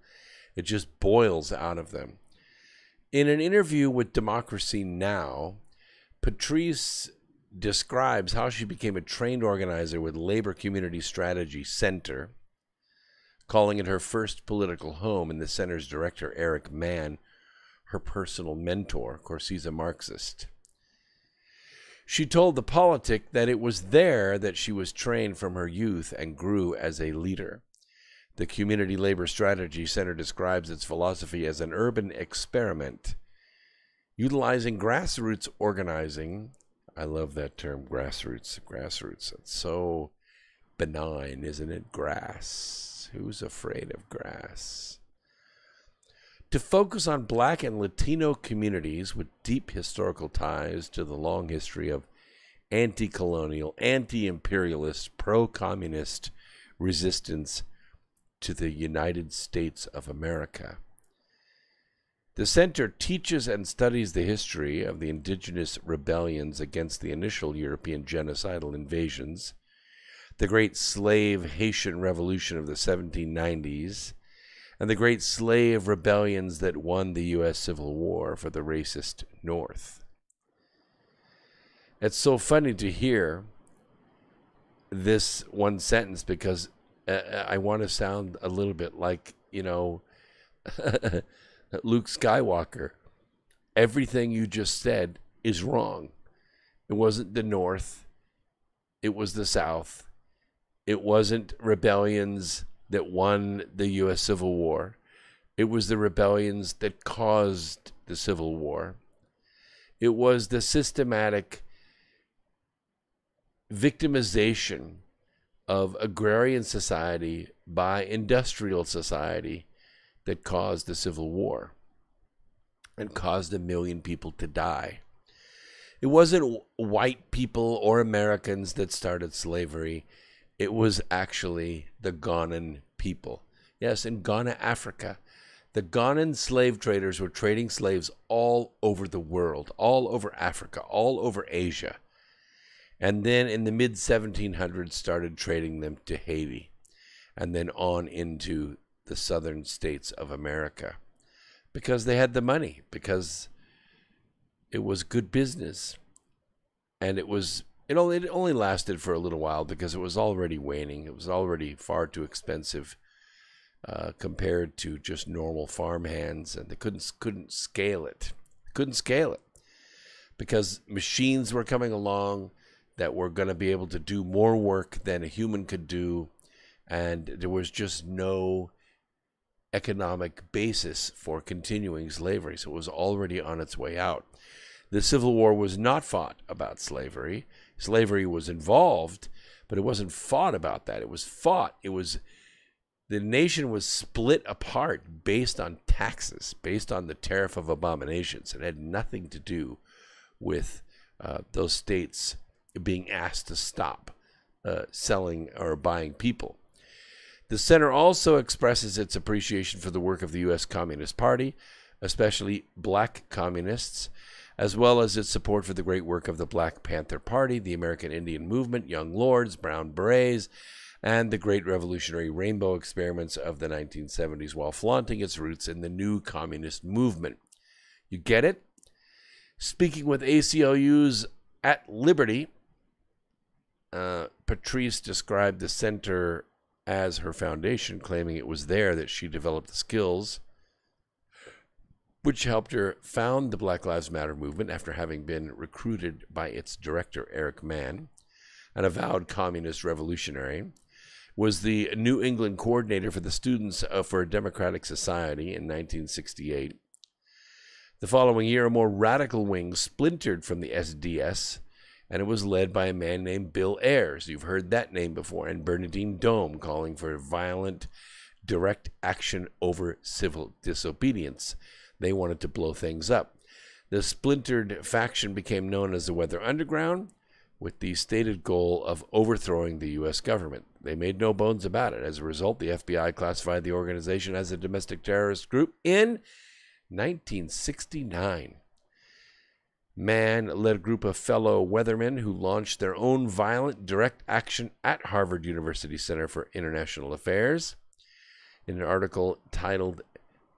It just boils out of them. In an interview with Democracy Now!, Patrice describes how she became a trained organizer with Labor Community Strategy Center, calling it her first political home, and the center's director, Eric Mann, her personal mentor. Of course, he's a Marxist. She told The Politic that it was there that she was trained from her youth and grew as a leader. The Community Labor Strategy Center describes its philosophy as an urban experiment, utilizing grassroots organizing. I love that term, grassroots. Grassroots. It's so benign, isn't it? Grass. Who's afraid of grass? To focus on Black and Latino communities with deep historical ties to the long history of anti-colonial, anti-imperialist, pro-communist resistance to the United States of America. The center teaches and studies the history of the indigenous rebellions against the initial European genocidal invasions, the Great Slave Haitian Revolution of the 1790s, and the Great Slave Rebellions that won the U.S. Civil War for the racist North. It's so funny to hear this one sentence because I want to sound a little bit like, Luke Skywalker. Everything you just said is wrong. It wasn't the North. It was the South. It wasn't rebellions that won the U.S. Civil War. It was the rebellions that caused the Civil War. It was the systematic victimization of agrarian society by industrial society that caused the Civil War and caused 1 million people to die. It wasn't white people or Americans that started slavery. It was actually the Ghanaian people. Yes, in Ghana, Africa. The Ghanaian slave traders were trading slaves all over the world, all over Africa, all over Asia. And then in the mid-1700s started trading them to Haiti and then on into the southern states of America because they had the money, because it was good business. And it only lasted for a little while because it was already waning. It was already far too expensive compared to just normal farm hands, and they couldn't scale it. Couldn't scale it because machines were coming along that were going to be able to do more work than a human could do, and there was just no economic basis for continuing slavery, so it was already on its way out. The Civil War was not fought about slavery. Slavery was involved, but it wasn't fought about that. It was fought. The nation was split apart based on taxes, based on the tariff of abominations. It had nothing to do with those states being asked to stop selling or buying people. The center also expresses its appreciation for the work of the U.S. Communist Party, especially black communists, as well as its support for the great work of the Black Panther Party, the American Indian Movement, Young Lords, Brown Berets, and the great revolutionary rainbow experiments of the 1970s, while flaunting its roots in the new communist movement. You get it? Speaking with ACLU's At Liberty, Patrice described the center as her foundation, claiming it was there that she developed the skills which helped her found the Black Lives Matter movement after having been recruited by its director, Eric Mann, an avowed communist revolutionary, was the New England coordinator for the Students for a Democratic Society in 1968. The following year, a more radical wing splintered from the SDS, and it was led by a man named Bill Ayers. You've heard that name before, and Bernardine Dohm, calling for violent, direct action over civil disobedience. They wanted to blow things up. The splintered faction became known as the Weather Underground, with the stated goal of overthrowing the U.S. government. They made no bones about it. As a result, the FBI classified the organization as a domestic terrorist group in 1969. Mann led a group of fellow weathermen who launched their own violent direct action at Harvard University Center for International Affairs. In an article titled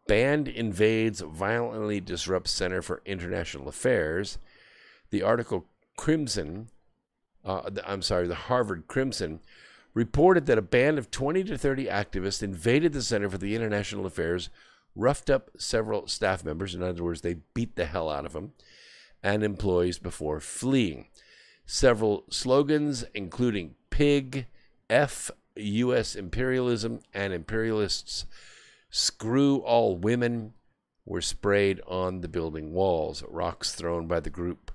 Band Invades Violently Disrupts Center for International Affairs, the article the Harvard Crimson reported that a band of 20 to 30 activists invaded the Center for the International Affairs, roughed up several staff members. In other words, they beat the hell out of them, and employees before fleeing. Several slogans, including Pig, F, U.S. imperialism, and imperialists, Screw all women, were sprayed on the building walls. Rocks thrown by the group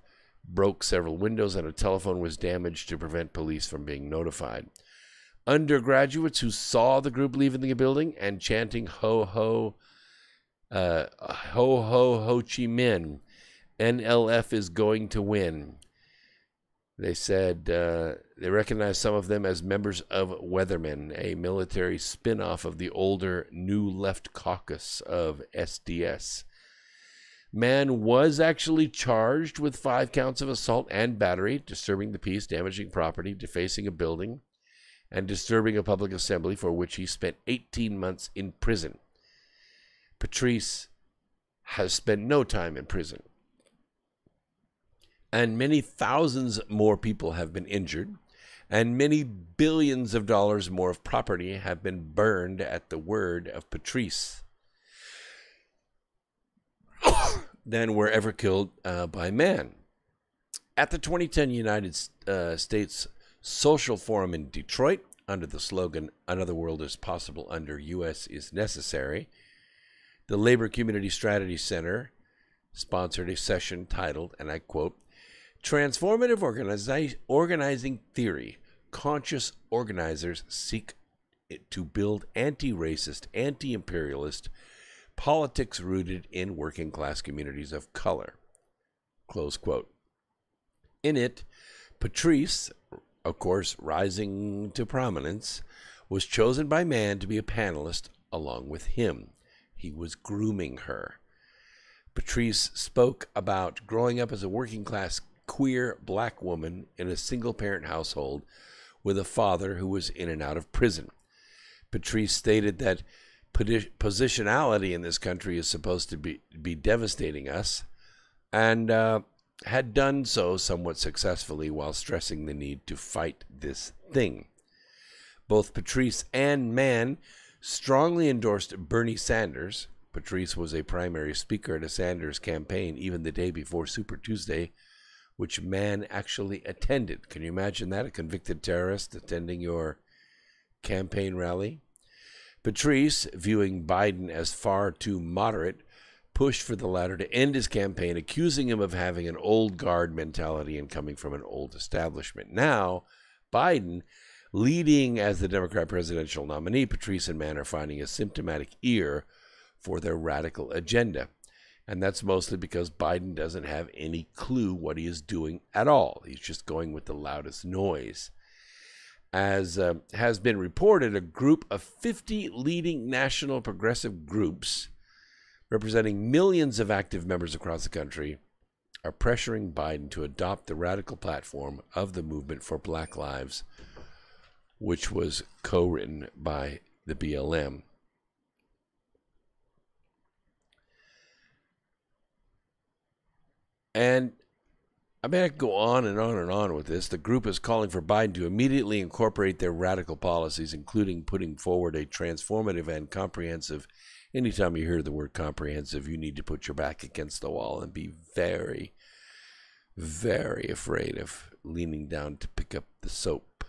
broke several windows, and a telephone was damaged to prevent police from being notified. Undergraduates who saw the group leaving the building and chanting ho ho Ho Chi Minh, NLF is going to win. They said they recognized some of them as members of Weathermen, a military spin-off of the older New Left Caucus of SDS. Man was actually charged with 5 counts of assault and battery, disturbing the peace, damaging property, defacing a building, and disturbing a public assembly, for which he spent 18 months in prison. Patrice has spent no time in prison. And many thousands more people have been injured, and many billions of dollars more of property have been burned at the word of Patrice than were ever killed by man. At the 2010 United States Social Forum in Detroit, under the slogan, "Another world is possible under U.S. is necessary," the Labor Community Strategy Center sponsored a session titled, and I quote, "Transformative Organizing Theory. Conscious organizers seek to build anti-racist, anti-imperialist politics rooted in working class communities of color." Close quote. In it, Patrice, of course, rising to prominence, was chosen by man to be a panelist along with him. He was grooming her. Patrice spoke about growing up as a working class queer black woman in a single parent household with a father who was in and out of prison. Patrice stated that positionality in this country is supposed to be devastating us, and had done so somewhat successfully while stressing the need to fight this thing. Both Patrice and Mann strongly endorsed Bernie Sanders. Patrice was a primary speaker at a Sanders campaign even the day before Super Tuesday, which Mann actually attended. Can you imagine that? A convicted terrorist attending your campaign rally? Patrice, viewing Biden as far too moderate, pushed for the latter to end his campaign, accusing him of having an old guard mentality and coming from an old establishment. Now, Biden, leading as the Democrat presidential nominee, Patrice and Mann are finding a symptomatic ear for their radical agenda. And that's mostly because Biden doesn't have any clue what he is doing at all. He's just going with the loudest noise. As has been reported, a group of 50 leading national progressive groups representing millions of active members across the country are pressuring Biden to adopt the radical platform of the Movement for Black Lives, which was co-written by the BLM. And I mean, I could go on and on and on with this. The group is calling for Biden to immediately incorporate their radical policies, including putting forward a transformative and comprehensive. Anytime you hear the word comprehensive, you need to put your back against the wall and be very, very afraid of leaning down to pick up the soap.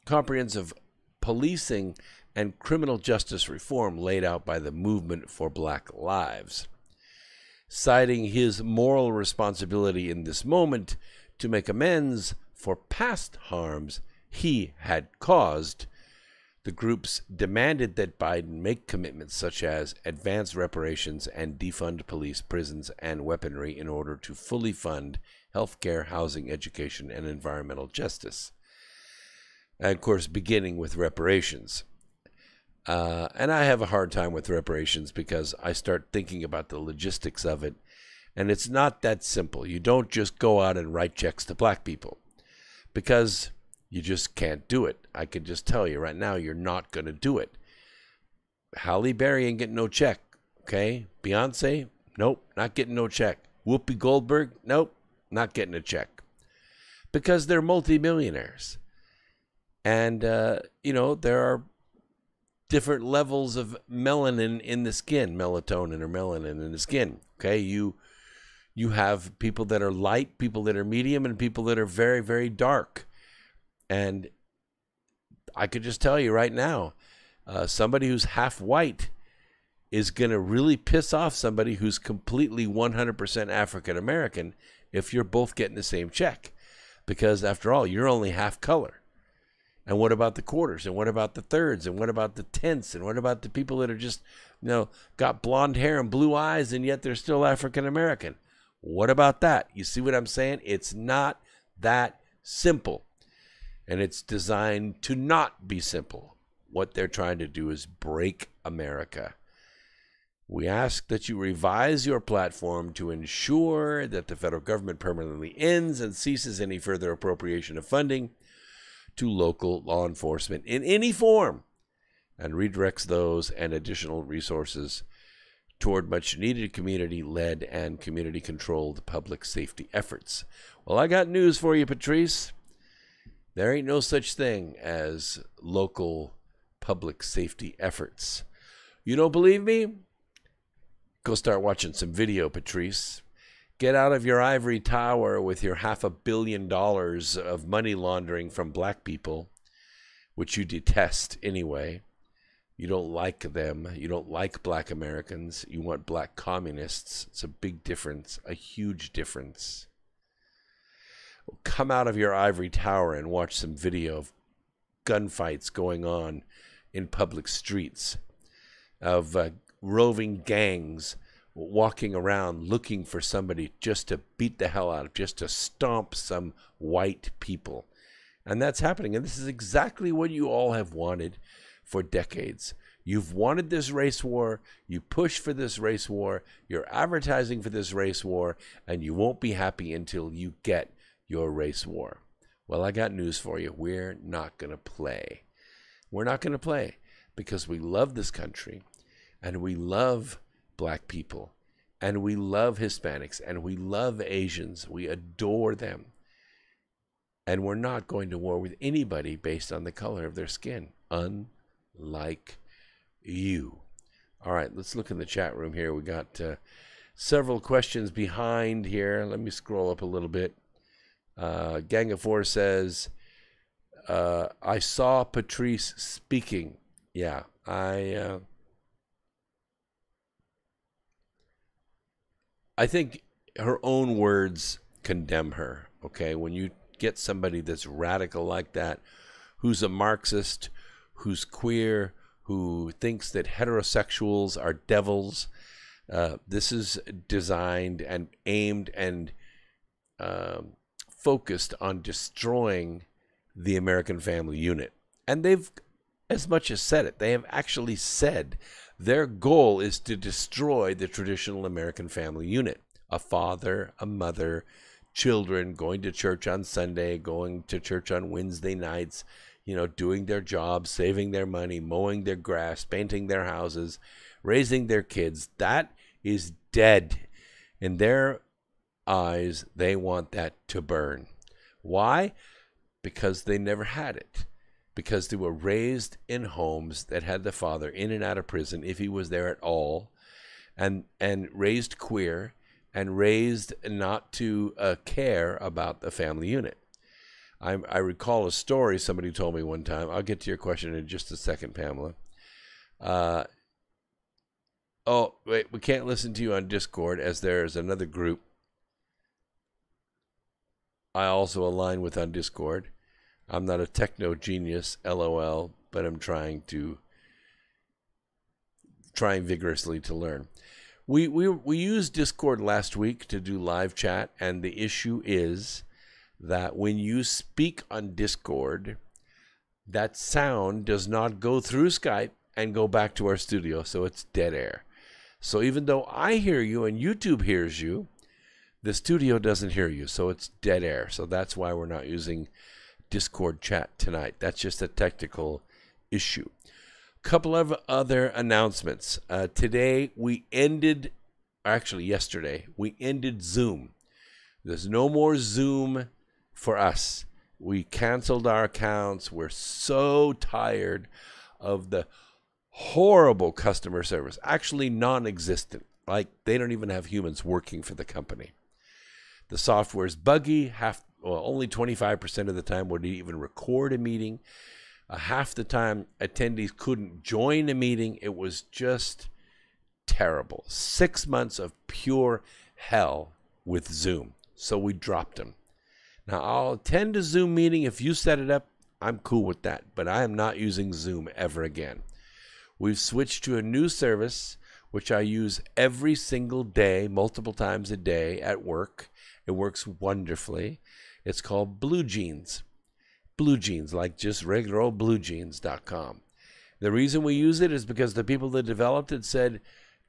Comprehensive policing and criminal justice reform laid out by the Movement for Black Lives. Citing his moral responsibility in this moment to make amends for past harms he had caused, the groups demanded that Biden make commitments such as advance reparations and defund police, prisons, and weaponry in order to fully fund healthcare, housing, education, and environmental justice. And of course, beginning with reparations. And I have a hard time with reparations because I start thinking about the logistics of it, and it's not that simple. You don't just go out and write checks to black people because you just can't do it. I can just tell you right now, you're not going to do it. Halle Berry ain't getting no check, okay? Beyonce, nope, not getting no check. Whoopi Goldberg, nope, not getting a check. Because they're multimillionaires. And, there are different levels of melanin in the skin, melatonin or melanin in the skin, okay? You have people that are light, people that are medium, and people that are very, very dark. And I could just tell you right now, somebody who's half white is going to really piss off somebody who's completely 100% African American if you're both getting the same check. Because after all, you're only half color. And what about the quarters? And what about the thirds? And what about the tenths? And what about the people that are just, got blonde hair and blue eyes and yet they're still African American? What about that? You see what I'm saying? It's not that simple. And it's designed to not be simple. What they're trying to do is break America. We ask that you revise your platform to ensure that the federal government permanently ends and ceases any further appropriation of funding to local law enforcement in any form and redirects those and additional resources toward much-needed community-led and community-controlled public safety efforts. Well, I got news for you, Patrice. There ain't no such thing as local public safety efforts. You don't believe me? Go start watching some video, Patrice. Get out of your ivory tower with your $500 million of money laundering from black people, which you detest anyway. You don't like them. You don't like black Americans. You want black communists. It's a big difference, a huge difference. Come out of your ivory tower and watch some video of gunfights going on in public streets, of roving gangs walking around looking for somebody just to beat the hell out of, just to stomp some white people. And that's happening. And this is exactly what you all have wanted for decades. You've wanted this race war. You push for this race war. You're advertising for this race war. And you won't be happy until you get your race war. Well, I got news for you. We're not going to play. We're not going to play because we love this country and we love black people and we love Hispanics and we love Asians. We adore them. And we're not going to war with anybody based on the color of their skin, unlike you. All right, let's look in the chat room here. We got several questions behind here. Let me scroll up a little bit. Gang of Four says, I saw Patrice speaking. Yeah, I think her own words condemn her, okay? When you get somebody that's radical like that, who's a Marxist, who's queer, who thinks that heterosexuals are devils, this is designed and aimed and focused on destroying the American family unit. And they've as much as said it. They have actually said their goal is to destroy the traditional American family unit. A father, a mother, children going to church on Sunday, going to church on Wednesday nights, you know, doing their jobs, saving their money, mowing their grass, painting their houses, raising their kids. That is dead. In their eyes, they want that to burn. Why? Because they never had it. Because they were raised in homes that had the father in and out of prison, if he was there at all, and raised queer, and raised not to care about the family unit. I recall a story somebody told me one time. I'll get to your question in just a second, Pamela. Oh, wait, we can't listen to you on Discord as there is another group I also align with on Discord. I'm not a techno genius, LOL, but I'm trying vigorously to learn. We used Discord last week to do live chat, and the issue is that when you speak on Discord, that sound does not go through Skype and go back to our studio, so it's dead air. So even though I hear you and YouTube hears you, the studio doesn't hear you, so it's dead air. So that's why we're not using Discord chat tonight. That's just a technical issue. Couple of other announcements. Yesterday, we ended Zoom. There's no more Zoom for us. We canceled our accounts. We're so tired of the horrible customer service, actually non-existent. Like, they don't even have humans working for the company. The software is buggy. Only 25% of the time would even record a meeting. Half the time, attendees couldn't join a meeting. It was just terrible. 6 months of pure hell with Zoom. So we dropped them. Now, I'll attend a Zoom meeting. If you set it up, I'm cool with that. But I am not using Zoom ever again. We've switched to a new service, which I use every single day, multiple times a day at work. It works wonderfully. It's called Blue Jeans. Blue Jeans, like just regular old bluejeans.com. The reason we use it is because the people that developed it said,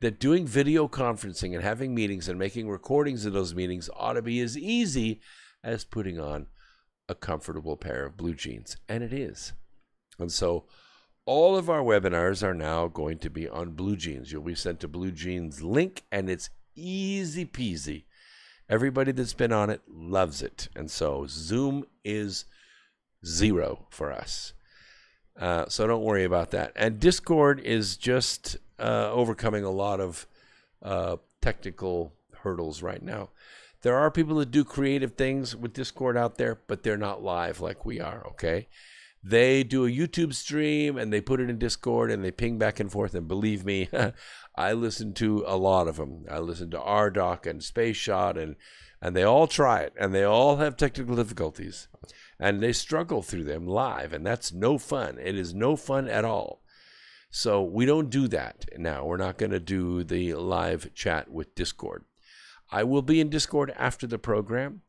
that doing video conferencing and having meetings and making recordings of those meetings ought to be as easy as putting on a comfortable pair of blue jeans. And it is. And so all of our webinars are now going to be on blue jeans. You'll be sent a blue jeans link, and it's easy peasy. Everybody that's been on it loves it. And so Zoom is zero for us. So don't worry about that. And Discord is just overcoming a lot of technical hurdles right now. There are people that do creative things with Discord out there, but they're not live like we are, okay? They do a YouTube stream and they put it in Discord and they ping back and forth. And believe me, I listen to a lot of them. I listen to RDoc and Space Shot, and they all try it, and they all have technical difficulties, and they struggle through them live, and that's no fun. It is no fun at all. So we don't do that now. We're not going to do the live chat with Discord. I will be in Discord after the program,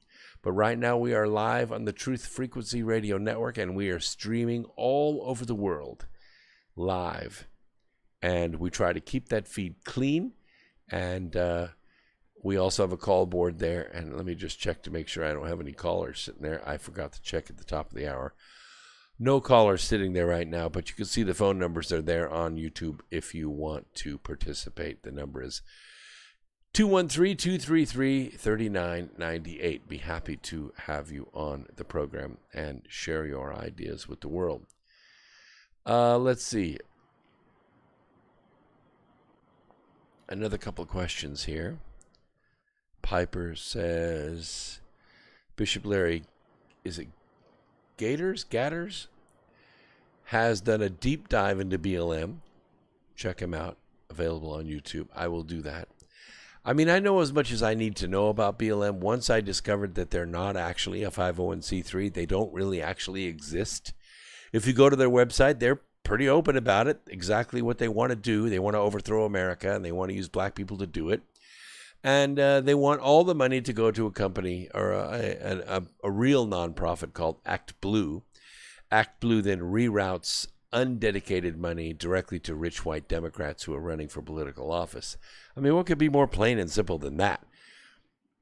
but right now we are live on the Truth Frequency Radio Network, and we are streaming all over the world live. And we try to keep that feed clean, and we also have a call board there. And let me just check to make sure I don't have any callers sitting there. I forgot to check at the top of the hour. No callers sitting there right now, but you can see the phone numbers are there on YouTube if you want to participate. The number is 213-233-3998. Be happy to have you on the program and share your ideas with the world. Let's see. Another couple of questions here. Piper says, Bishop Larry, is it Gatters? Has done a deep dive into BLM. Check him out. Available on YouTube. I will do that. I mean, I know as much as I need to know about BLM. Once I discovered that they're not actually a 501c3, they don't really actually exist. If you go to their website, they're pretty open about it, exactly what they want to do. They want to overthrow America, and they want to use black people to do it. And they want all the money to go to a company or a real nonprofit called Act Blue. Act Blue then reroutes undedicated money directly to rich white Democrats who are running for political office. I mean, what could be more plain and simple than that?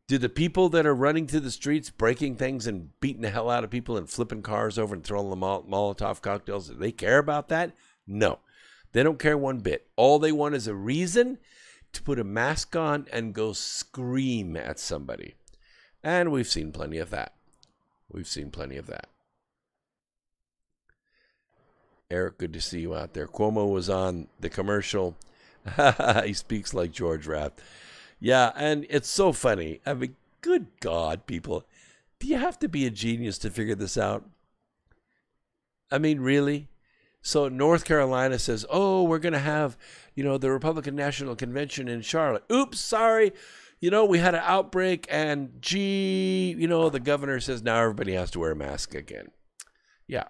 Do the people that are running through the streets, breaking things and beating the hell out of people and flipping cars over and throwing the Molotov cocktails, do they care about that? No. They don't care one bit. All they want is a reason to put a mask on and go scream at somebody. And we've seen plenty of that. Eric, good to see you out there. Cuomo was on the commercial. He speaks like George Raft. Yeah, and it's so funny. I mean, good God, people. Do you have to be a genius to figure this out? I mean, really? So North Carolina says, oh, we're going to have, the Republican National Convention in Charlotte. Oops, sorry. We had an outbreak, and the governor says now everybody has to wear a mask again. Yeah.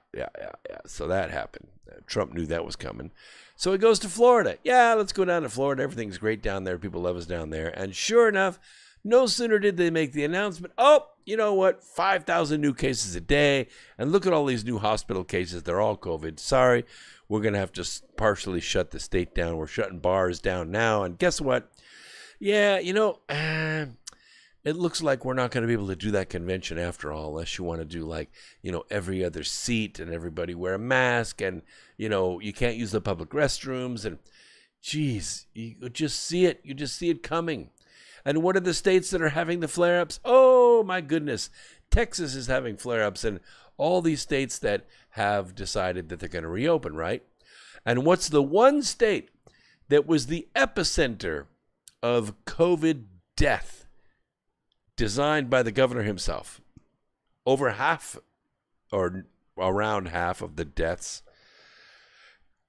So that happened. Trump knew that was coming. So he goes to Florida. Yeah, let's go down to Florida. Everything's great down there. People love us down there. And sure enough, no sooner did they make the announcement, oh, you know what, 5,000 new cases a day. And look at all these new hospital cases. They're all COVID. Sorry, we're going to have to partially shut the state down. We're shutting bars down now. And guess what? Yeah, it looks like we're not going to be able to do that convention after all, unless you want to do every other seat and everybody wear a mask, and, you can't use the public restrooms. And geez, you just see it. You just see it coming. And what are the states that are having the flare-ups? Oh, my goodness. Texas is having flare-ups, and all these states that have decided that they're going to reopen, right? And what's the one state that was the epicenter of COVID death designed by the governor himself? Over half, or around half, of the deaths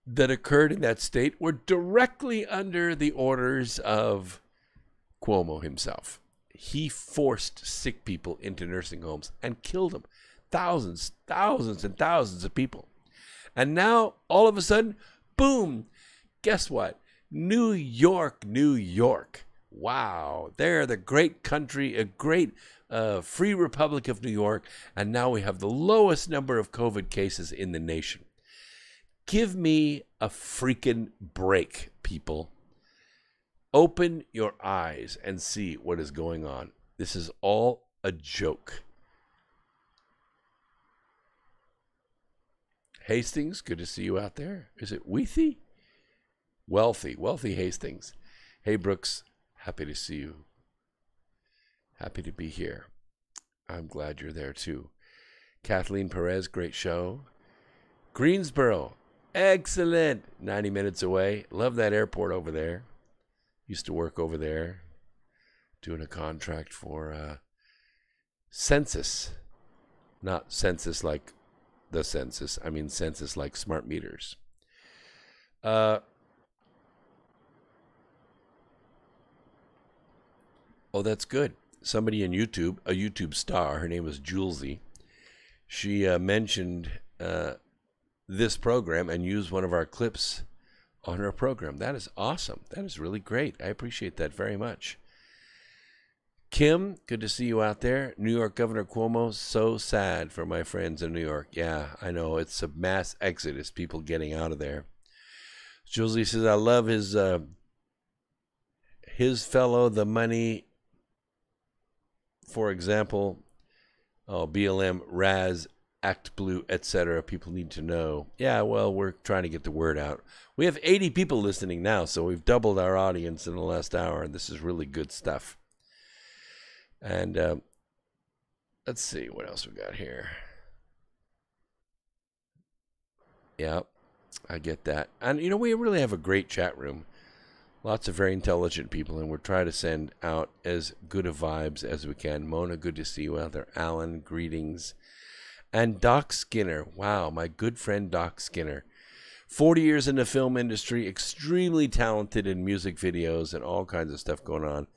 that occurred in that state were directly under the orders of Cuomo himself. He forced sick people into nursing homes and killed them. Thousands and thousands of people. And now, all of a sudden, boom, guess what? New York. Wow, they're the great country, a great free republic of New York, and now we have the lowest number of COVID cases in the nation. Give me a freaking break, people. Open your eyes and see what is going on. This is all a joke. Hastings, good to see you out there. Is it Weethy? Wealthy Hastings. Hey, Brooks, happy to see you. Happy to be here. I'm glad you're there, too. Kathleen Perez, great show. Greensboro, excellent. 90 minutes away. Love that airport over there. Used to work over there, doing a contract for census. Not census like the census. I mean census like smart meters. Oh, that's good. Somebody in YouTube, a YouTube star, her name was Julesy. She mentioned this program and used one of our clips on her program. That is awesome. That is really great. I appreciate that very much. Kim, good to see you out there. New York Governor Cuomo, so sad for my friends in New York. Yeah, I know. It's a mass exodus, people getting out of there. Julesy says, I love his fellow, the money, for example, BLM, Raz, Act Blue, etc. People need to know. Yeah, well, we're trying to get the word out. We have 80 people listening now, so we've doubled our audience in the last hour, and this is really good stuff. And let's see what else we got here. Yeah, I get that. And, you know, we really have a great chat room. Lots of very intelligent people, and we're trying to send out as good of vibes as we can. Mona, good to see you out there. Alan, greetings. And Doc Skinner. Wow, my good friend Doc Skinner. 40 years in the film industry, extremely talented in music videos and all kinds of stuff going on.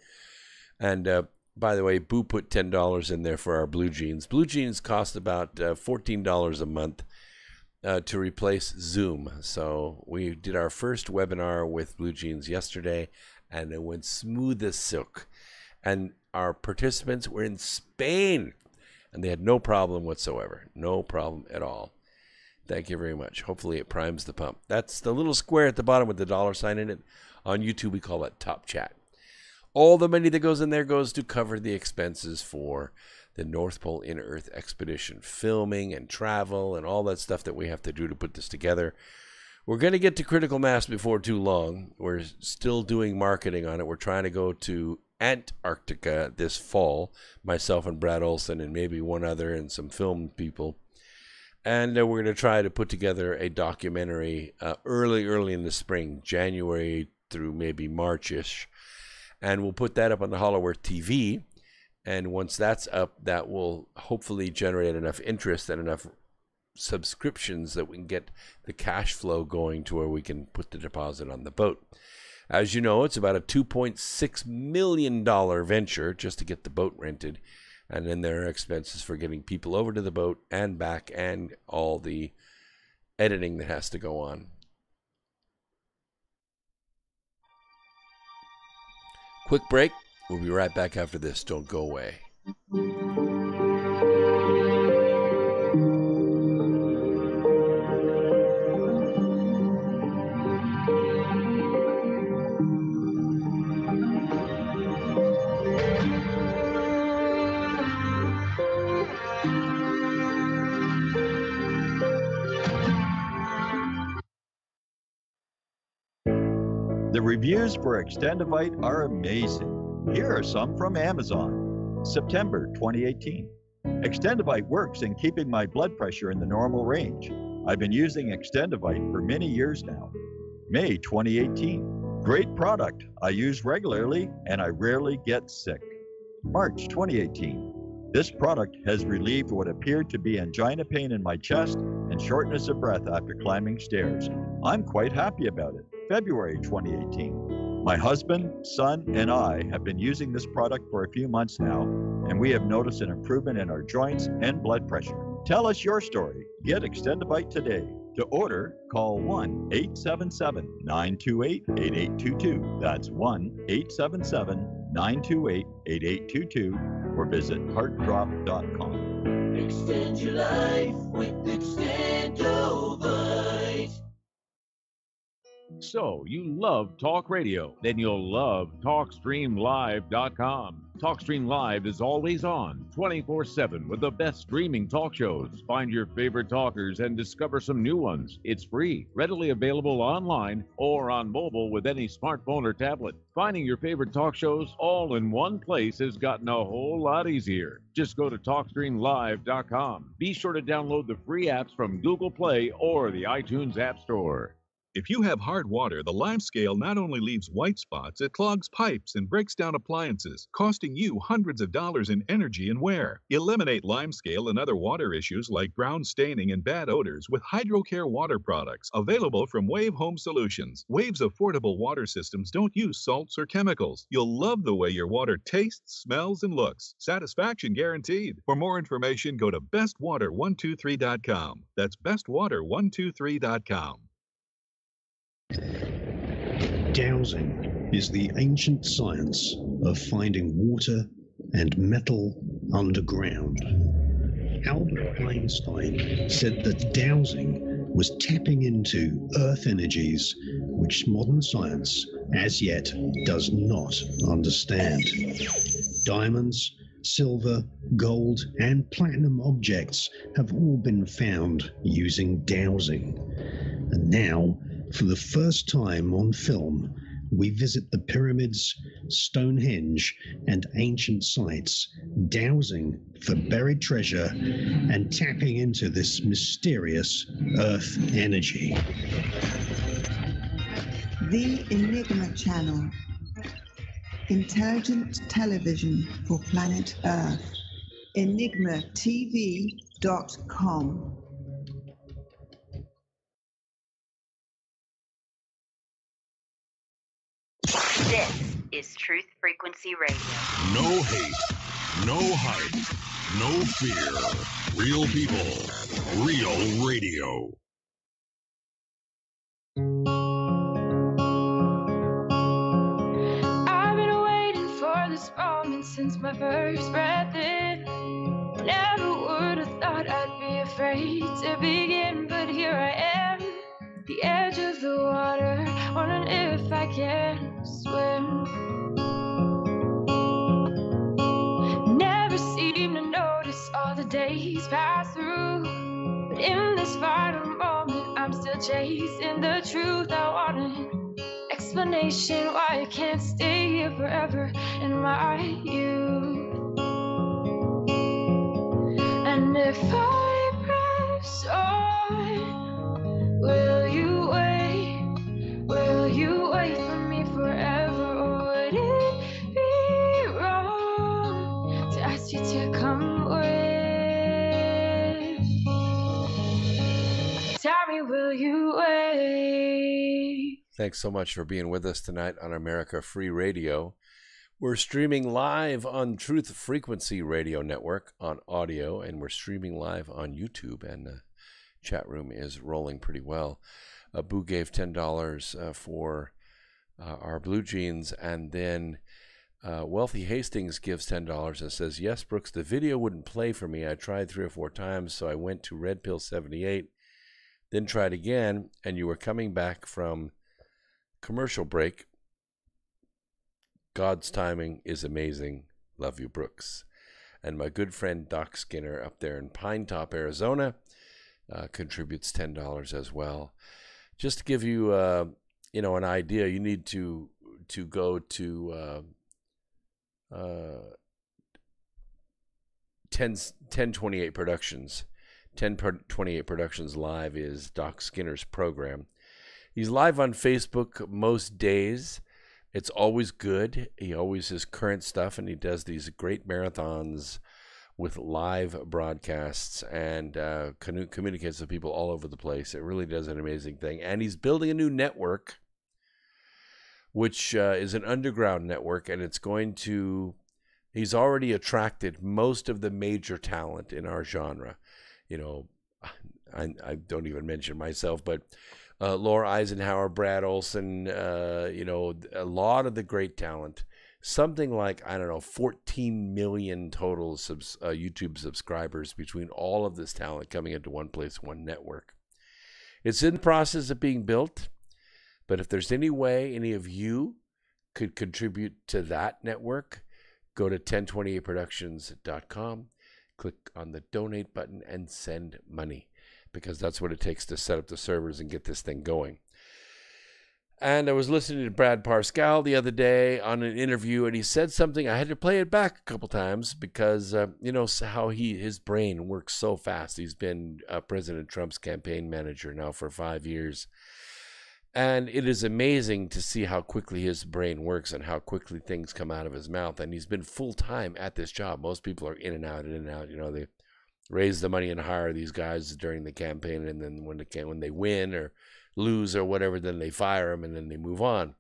And by the way, Boo put $10 in there for our blue jeans. Blue jeans cost about $14 a month to replace Zoom. So we did our first webinar with blue jeans yesterday, and it went smooth as silk. And our participants were in Spain, and they had no problem whatsoever. No problem at all. Thank you very much. Hopefully it primes the pump. That's the little square at the bottom with the $sign in it. On YouTube, we call that Top Chat. All the money that goes in there goes to cover the expenses for the North Pole In-Earth Expedition, filming and travel and all that stuff that we have to do to put this together. We're going to get to critical mass before too long. We're still doing marketing on it. We're trying to go to Antarctica this fall, myself and Brad Olson and maybe one other and some film people. And we're going to try to put together a documentary early in the spring, January through maybe March-ish. And we'll put that up on the Hollow Earth TV. And once that's up, that will hopefully generate enough interest and enough subscriptions that we can get the cash flow going to where we can put the deposit on the boat. As you know, it's about a $2.6 million venture just to get the boat rented. And then there are expenses for getting people over to the boat and back and all the editing that has to go on. Quick break. We'll be right back after this. Don't go away. The reviews for Extendivite are amazing. Here are some from Amazon. September 2018. Extendivite works in keeping my blood pressure in the normal range. I've been using Extendivite for many years now. May 2018. Great product. I use regularly and I rarely get sick. March 2018. This product has relieved what appeared to be angina pain in my chest and shortness of breath after climbing stairs. I'm quite happy about it. February 2018. My husband, son, and I have been using this product for a few months now, and we have noticed an improvement in our joints and blood pressure. Tell us your story. Get Extendivite today. To order, call 1-877-928-8822. That's 1-877-928-8822, or visit heartdrop.com. Extend your life with Extendivite. So you love talk radio? Then you'll love TalkStreamLive.com. TalkStream Live is always on, 24/7, with the best streaming talk shows. Find your favorite talkers and discover some new ones. It's free, readily available online or on mobile with any smartphone or tablet. Finding your favorite talk shows all in one place has gotten a whole lot easier. Just go to TalkStreamLive.com. Be sure to download the free apps from Google Play or the iTunes App Store. If you have hard water, the Lime Scale not only leaves white spots, it clogs pipes and breaks down appliances, costing you hundreds of dollars in energy and wear. Eliminate Lime Scale and other water issues like brown staining and bad odors with HydroCare water products, available from Wave Home Solutions. Wave's affordable water systems don't use salts or chemicals. You'll love the way your water tastes, smells, and looks. Satisfaction guaranteed. For more information, go to bestwater123.com. That's bestwater123.com. Dowsing is the ancient science of finding water and metal underground. Albert Einstein said that dowsing was tapping into earth energies which modern science as yet does not understand. Diamonds, silver, gold, and platinum objects have all been found using dowsing. And now, for the first time on film, we visit the pyramids, Stonehenge, and ancient sites, dowsing for buried treasure and tapping into this mysterious earth energy. The Enigma Channel. Intelligent television for planet Earth. EnigmaTV.com. This is Truth Frequency Radio. No hate, no hype, no fear. Real people, real radio. I've been waiting for this moment since my first breath in. Never would have thought I'd be afraid to begin, but here I am, the edge of the water, wondering if I can swim. Never seem to notice all the days pass through, but in this final moment, I'm still chasing the truth. I want an explanation why I can't stay here forever in my youth. And if I press on, will you wait? Will you wait for me forever? Or would it be wrong to ask you to come with? Tell me, will you wait? Thanks so much for being with us tonight on America Free Radio. We're streaming live on Truth Frequency Radio Network on audio, and we're streaming live on YouTube, and the chat room is rolling pretty well. Boo gave $10 for our blue jeans, and then Wealthy Hastings gives $10 and says, yes, Brooks, the video wouldn't play for me. I tried 3 or 4 times, so I went to Red Pill 78, then tried again, and you were coming back from commercial break. God's timing is amazing. Love you, Brooks. And my good friend Doc Skinner up there in Pine Top, Arizona, contributes $10 as well. Just to give you, an idea, you need to go to 1028 Productions. 1028 Productions Live is Doc Skinner's program. He's live on Facebook most days. It's always good. He always has current stuff, and he does these great marathons with live broadcasts and communicates with people all over the place. It really does an amazing thing. And he's building a new network, which is an underground network, and he's already attracted most of the major talent in our genre. I don't even mention myself, but Laura Eisenhower, Brad Olson, a lot of the great talent. Something like, 14 million total YouTube subscribers between all of this talent coming into one place, one network. It's in the process of being built, But if there's any way any of you could contribute to that network, go to 1028productions.com, click on the donate button, and send money, because that's what it takes to set up the servers and get this thing going. And I was listening to Brad Parscale the other day on an interview, and he said something. I had to play it back a couple times because, how his brain works so fast. He's been President Trump's campaign manager now for 5 years. And it is amazing to see how quickly his brain works and how quickly things come out of his mouth. And he's been full-time at this job. Most people are in and out. They raise the money and hire these guys during the campaign, and then when they win or lose or whatever, then they fire them and then they move on,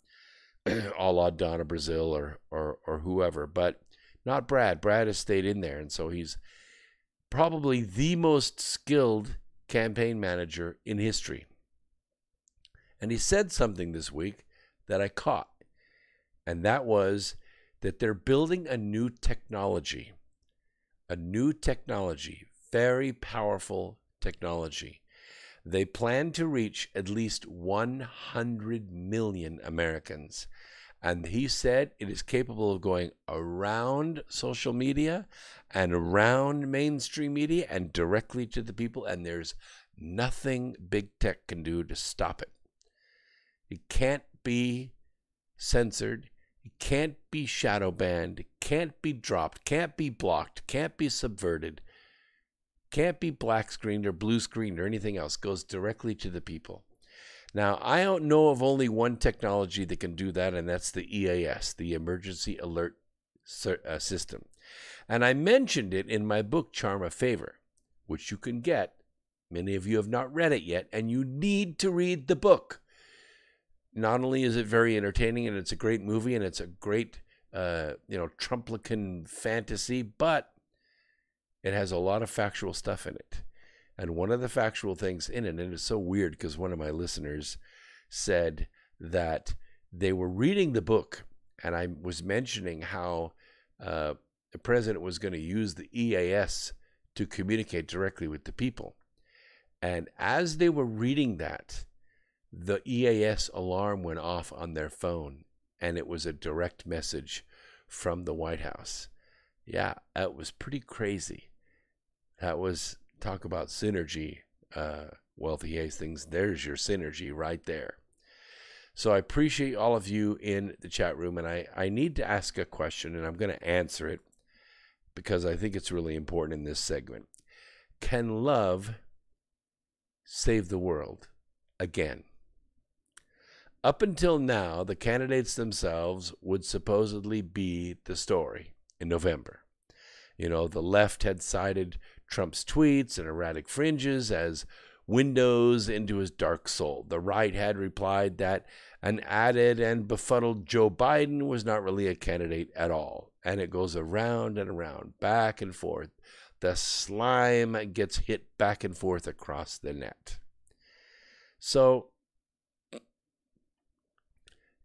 a la Donna Brazil or whoever. But not Brad. Brad has stayed in there, and so he's probably the most skilled campaign manager in history. And he said something this week that I caught, and that was that they're building a new technology, very powerful technology. They plan to reach at least 100 million Americans. And he said it is capable of going around social media and around mainstream media and directly to the people, and there's nothing big tech can do to stop it. It can't be censored. It can't be shadow banned. It can't be dropped. Can't be blocked. Can't be subverted. Can't be black screened or blue screened or anything else. Goes directly to the people. Now, I don't know of only one technology that can do that, and that's the EAS, the Emergency Alert System. And I mentioned it in my book, Charm of Favor, which you can get. Many of you have not read it yet, and you need to read the book. Not only is it very entertaining, and it's a great movie, and it's a great, Trumplican fantasy, but it has a lot of factual stuff in it. And one of the factual things in it, and it's so weird because one of my listeners said that they were reading the book, and I was mentioning how the president was going to use the EAS to communicate directly with the people. And as they were reading that, the EAS alarm went off on their phone, and it was a direct message from the White House. Yeah, that was pretty crazy. That was, talk about synergy, Wealthy Hastings. There's your synergy right there. So I appreciate all of you in the chat room, and I need to ask a question, and I'm going to answer it because I think it's really important in this segment. Can love save the world again? Up until now, the candidates themselves would supposedly be the story in November. The left had cited Trump's tweets and erratic fringes as windows into his dark soul. The right had replied that an added and befuddled Joe Biden was not really a candidate at all. And it goes around and around, back and forth. The slime gets hit back and forth across the net. So,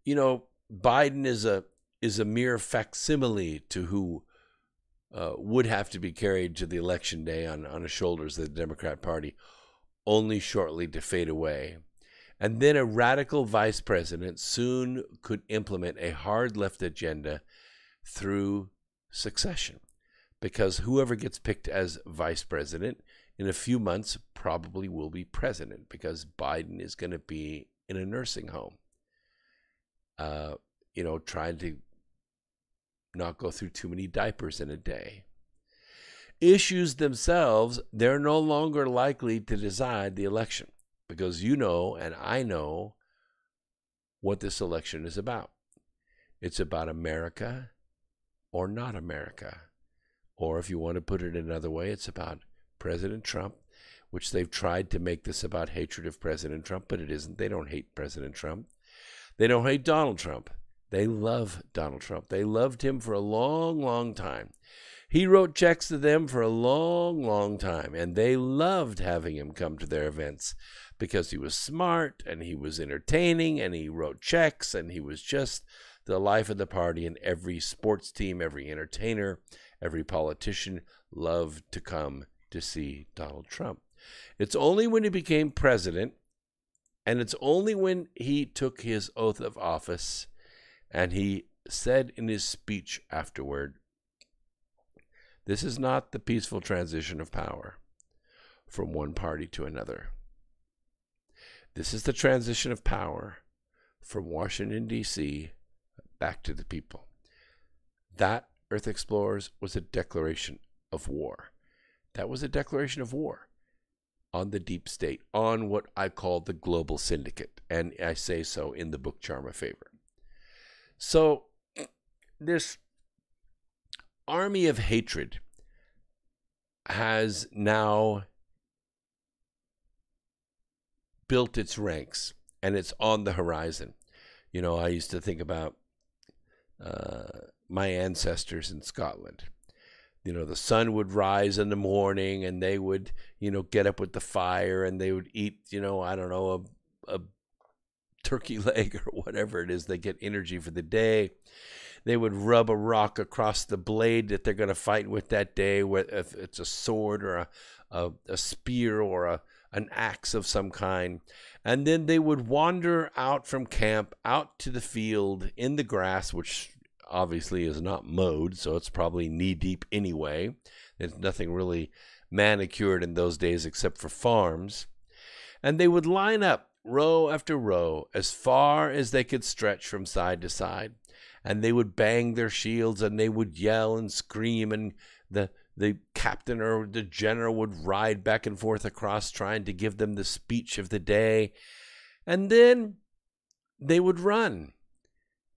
Biden is a mere facsimile to who would have to be carried to the election day on the shoulders of the Democrat Party, only shortly to fade away. And then a radical vice president soon could implement a hard left agenda through succession, because whoever gets picked as vice president in a few months probably will be president, because Biden is going to be in a nursing home. Trying to not go through too many diapers in a day. Issues themselves, they're no longer likely to decide the election, because and I know what this election is about. It's about America or not America. Or if you want to put it another way, it's about President Trump, which they've tried to make this about hatred of President Trump, but it isn't. They don't hate President Trump. They don't hate Donald Trump. They love Donald Trump. They loved him for a long, long time. He wrote checks to them for a long, long time, and they loved having him come to their events because he was smart and he was entertaining and he wrote checks and he was just the life of the party, and every sports team, every entertainer, every politician loved to come to see Donald Trump. It's only when he became president And it's only when he took his oath of office and he said in his speech afterward, this is not the peaceful transition of power from one party to another. This is the transition of power from Washington, D.C. back to the people. That, Earth Explorers, was a declaration of war. That was a declaration of war on the deep state, on what I call the Global Syndicate. And I say so in the book Charm of Favor. So this army of hatred has now built its ranks, and it's on the horizon. You know, I used to think about my ancestors in Scotland. You know, the sun would rise in the morning and they would, you know, get up with the fire and they would eat, you know, I don't know, a turkey leg or whatever it is. They get energy for the day. They would rub a rock across the blade that they're going to fight with that day, if it's a sword or a spear or an axe of some kind. And then they would wander out from camp, out to the field in the grass, which obviously is not mowed, so it's probably knee-deep anyway. There's nothing really manicured in those days except for farms. And they would line up row after row as far as they could stretch from side to side. And they would bang their shields and they would yell and scream, and the captain or the general would ride back and forth across trying to give them the speech of the day. And then they would run.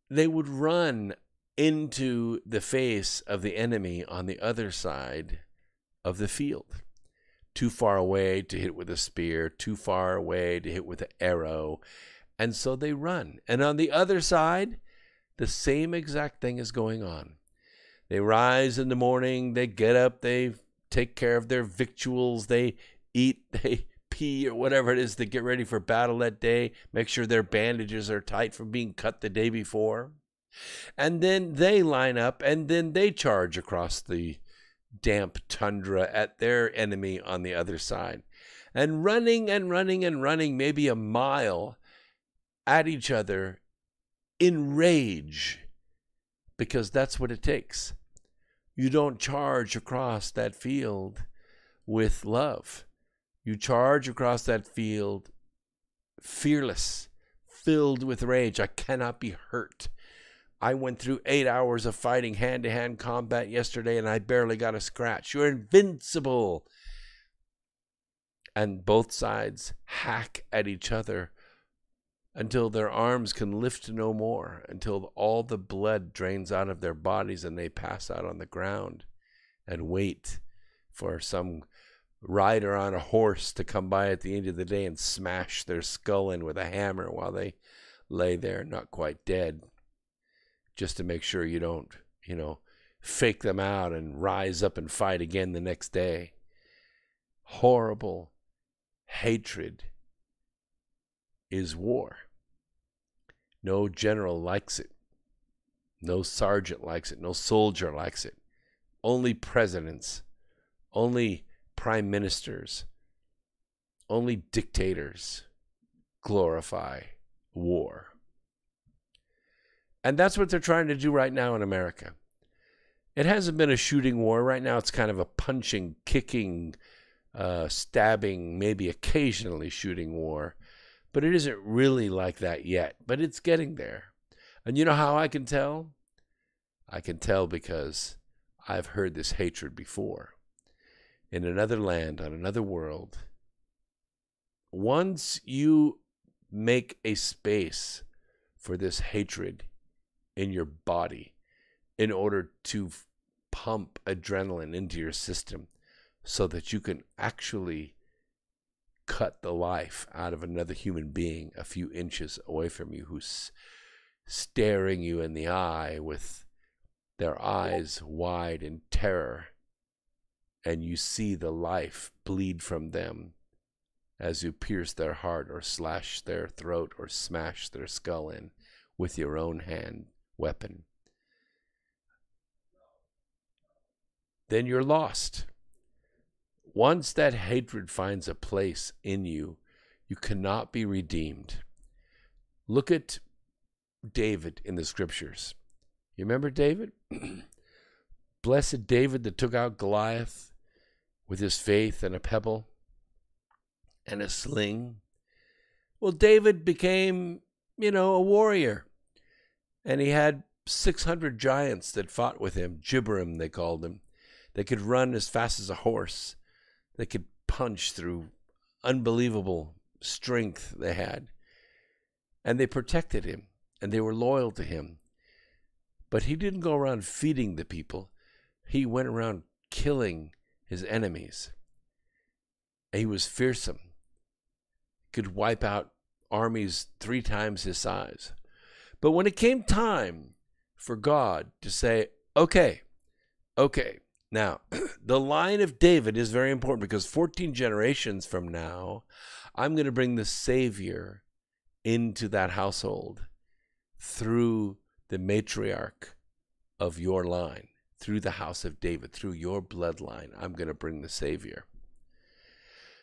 They would run into the face of the enemy on the other side of the field. Too far away to hit with a spear, too far away to hit with an arrow. And so they run. And on the other side, the same exact thing is going on. They rise in the morning, they get up, they take care of their victuals, they eat, they pee or whatever it is to get ready for battle that day, make sure their bandages are tight from being cut the day before. And then they line up and then they charge across the damp tundra at their enemy on the other side. And running and running and running maybe a mile at each other in rage, because that's what it takes. You don't charge across that field with love. You charge across that field fearless, filled with rage. I cannot be hurt. I went through 8 hours of fighting hand-to-hand combat yesterday and I barely got a scratch. You're invincible. And both sides hack at each other until their arms can lift no more, until all the blood drains out of their bodies and they pass out on the ground and wait for some rider on a horse to come by at the end of the day and smash their skull in with a hammer while they lay there not quite dead, just to make sure you don't, fake them out and rise up and fight again the next day. Horrible hatred is war. No general likes it. No sergeant likes it. No soldier likes it. Only presidents, only prime ministers, only dictators glorify war. And that's what they're trying to do right now in America. It hasn't been a shooting war. Right now it's kind of a punching, kicking, stabbing, maybe occasionally shooting war. But it isn't really like that yet. But it's getting there. And you know how I can tell? I can tell because I've heard this hatred before. In another land, on another world. Once you make a space for this hatred in your body in order to pump adrenaline into your system so that you can actually cut the life out of another human being a few inches away from you, who's staring you in the eye with their eyes wide in terror, and you see the life bleed from them as you pierce their heart or slash their throat or smash their skull in with your own hand weapon, then you're lost. Once that hatred finds a place in you, You cannot be redeemed. Look at David in the scriptures. You remember David? Blessed David that took out Goliath with his faith and a pebble and a sling. Well, David became, a warrior. And he had 600 giants that fought with him. Gibberim, they called them. They could run as fast as a horse. They could punch through unbelievable strength they had. And they protected him. And they were loyal to him. But he didn't go around feeding the people. He went around killing his enemies. He was fearsome. Could wipe out armies 3 times his size. But when it came time for God to say, okay, now, the line of David is very important because 14 generations from now, I'm going to bring the Savior into that household through the matriarch of your line, through the house of David, through your bloodline. I'm going to bring the Savior.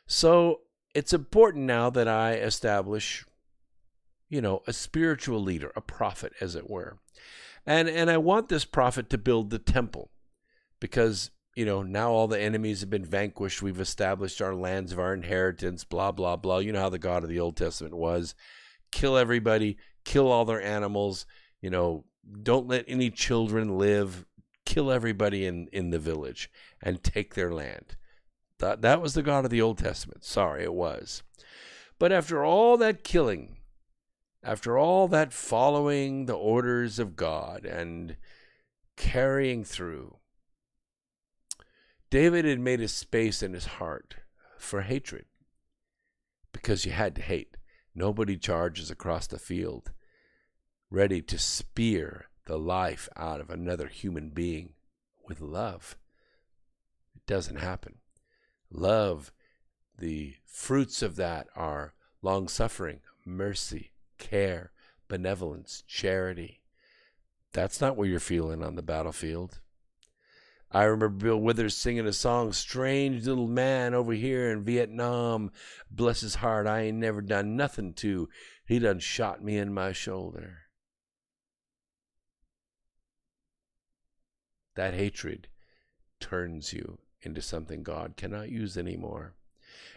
So it's important now that I establish, a spiritual leader, a prophet, as it were. And I want this prophet to build the temple because, now all the enemies have been vanquished. We've established our lands of our inheritance, blah, blah, blah. You know how the God of the Old Testament was. Kill everybody, kill all their animals, don't let any children live, kill everybody in the village and take their land. That was the God of the Old Testament. Sorry, it was. But after all that killing, after all that following the orders of God and carrying through, David had made a space in his heart for hatred because you had to hate. Nobody charges across the field ready to spear the life out of another human being with love. It doesn't happen. Love, the fruits of that are long-suffering, mercy, care, benevolence, charity. That's not what you're feeling on the battlefield. I remember Bill Withers singing a song, strange little man over here in Vietnam, bless his heart, I ain't never done nothing to. He done shot me in my shoulder. That hatred turns you into something God cannot use anymore.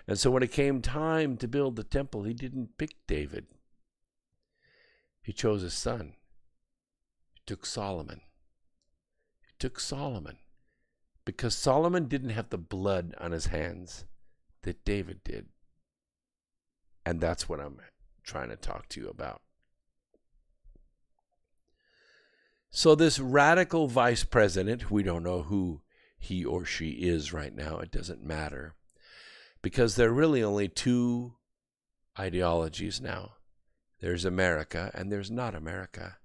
And so when it came time to build the temple, he didn't pick David. He chose his son. He took Solomon. Because Solomon didn't have the blood on his hands that David did. And that's what I'm trying to talk to you about. So this radical vice president, we don't know who he or she is right now. It doesn't matter. Because there are really only 2 ideologies now. There's America and there's not America.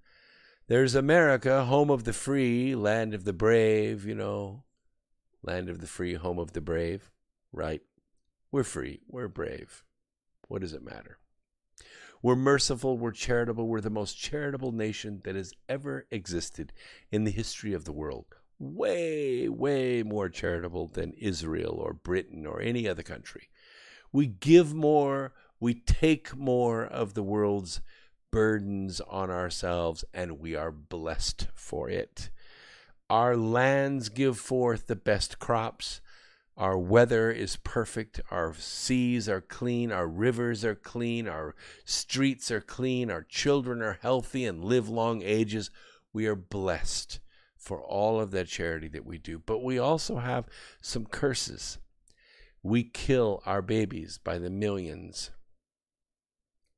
There's America, home of the free, land of the brave, land of the free, home of the brave, right? We're free, we're brave. What does it matter? We're merciful, we're charitable, we're the most charitable nation that has ever existed in the history of the world. Way, way more charitable than Israel or Britain or any other country. We give more, we take more of the world's burdens on ourselves, and we are blessed for it. Our lands give forth the best crops. Our weather is perfect. Our seas are clean. Our rivers are clean. Our streets are clean. Our children are healthy and live long ages. We are blessed for all of that charity that we do. But we also have some curses. We kill our babies by the millions,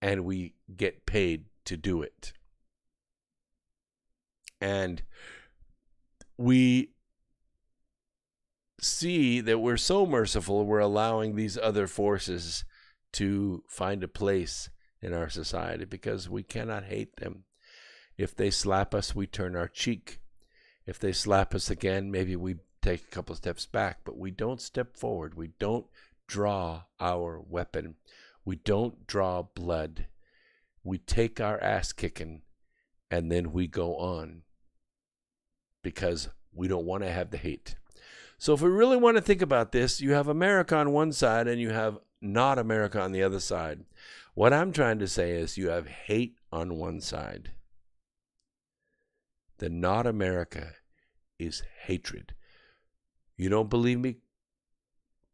and we get paid to do it. And we see that we're so merciful, we're allowing these other forces to find a place in our society because we cannot hate them. If they slap us, we turn our cheek. If they slap us again, maybe we take a couple steps back, but we don't step forward. We don't draw our weapon. We don't draw blood. We take our ass kicking and then we go on because we don't want to have the hate. So if we really want to think about this, you have America on one side and you have not America on the other side. What I'm trying to say is you have hate on one side. The not America is hatred. You don't believe me?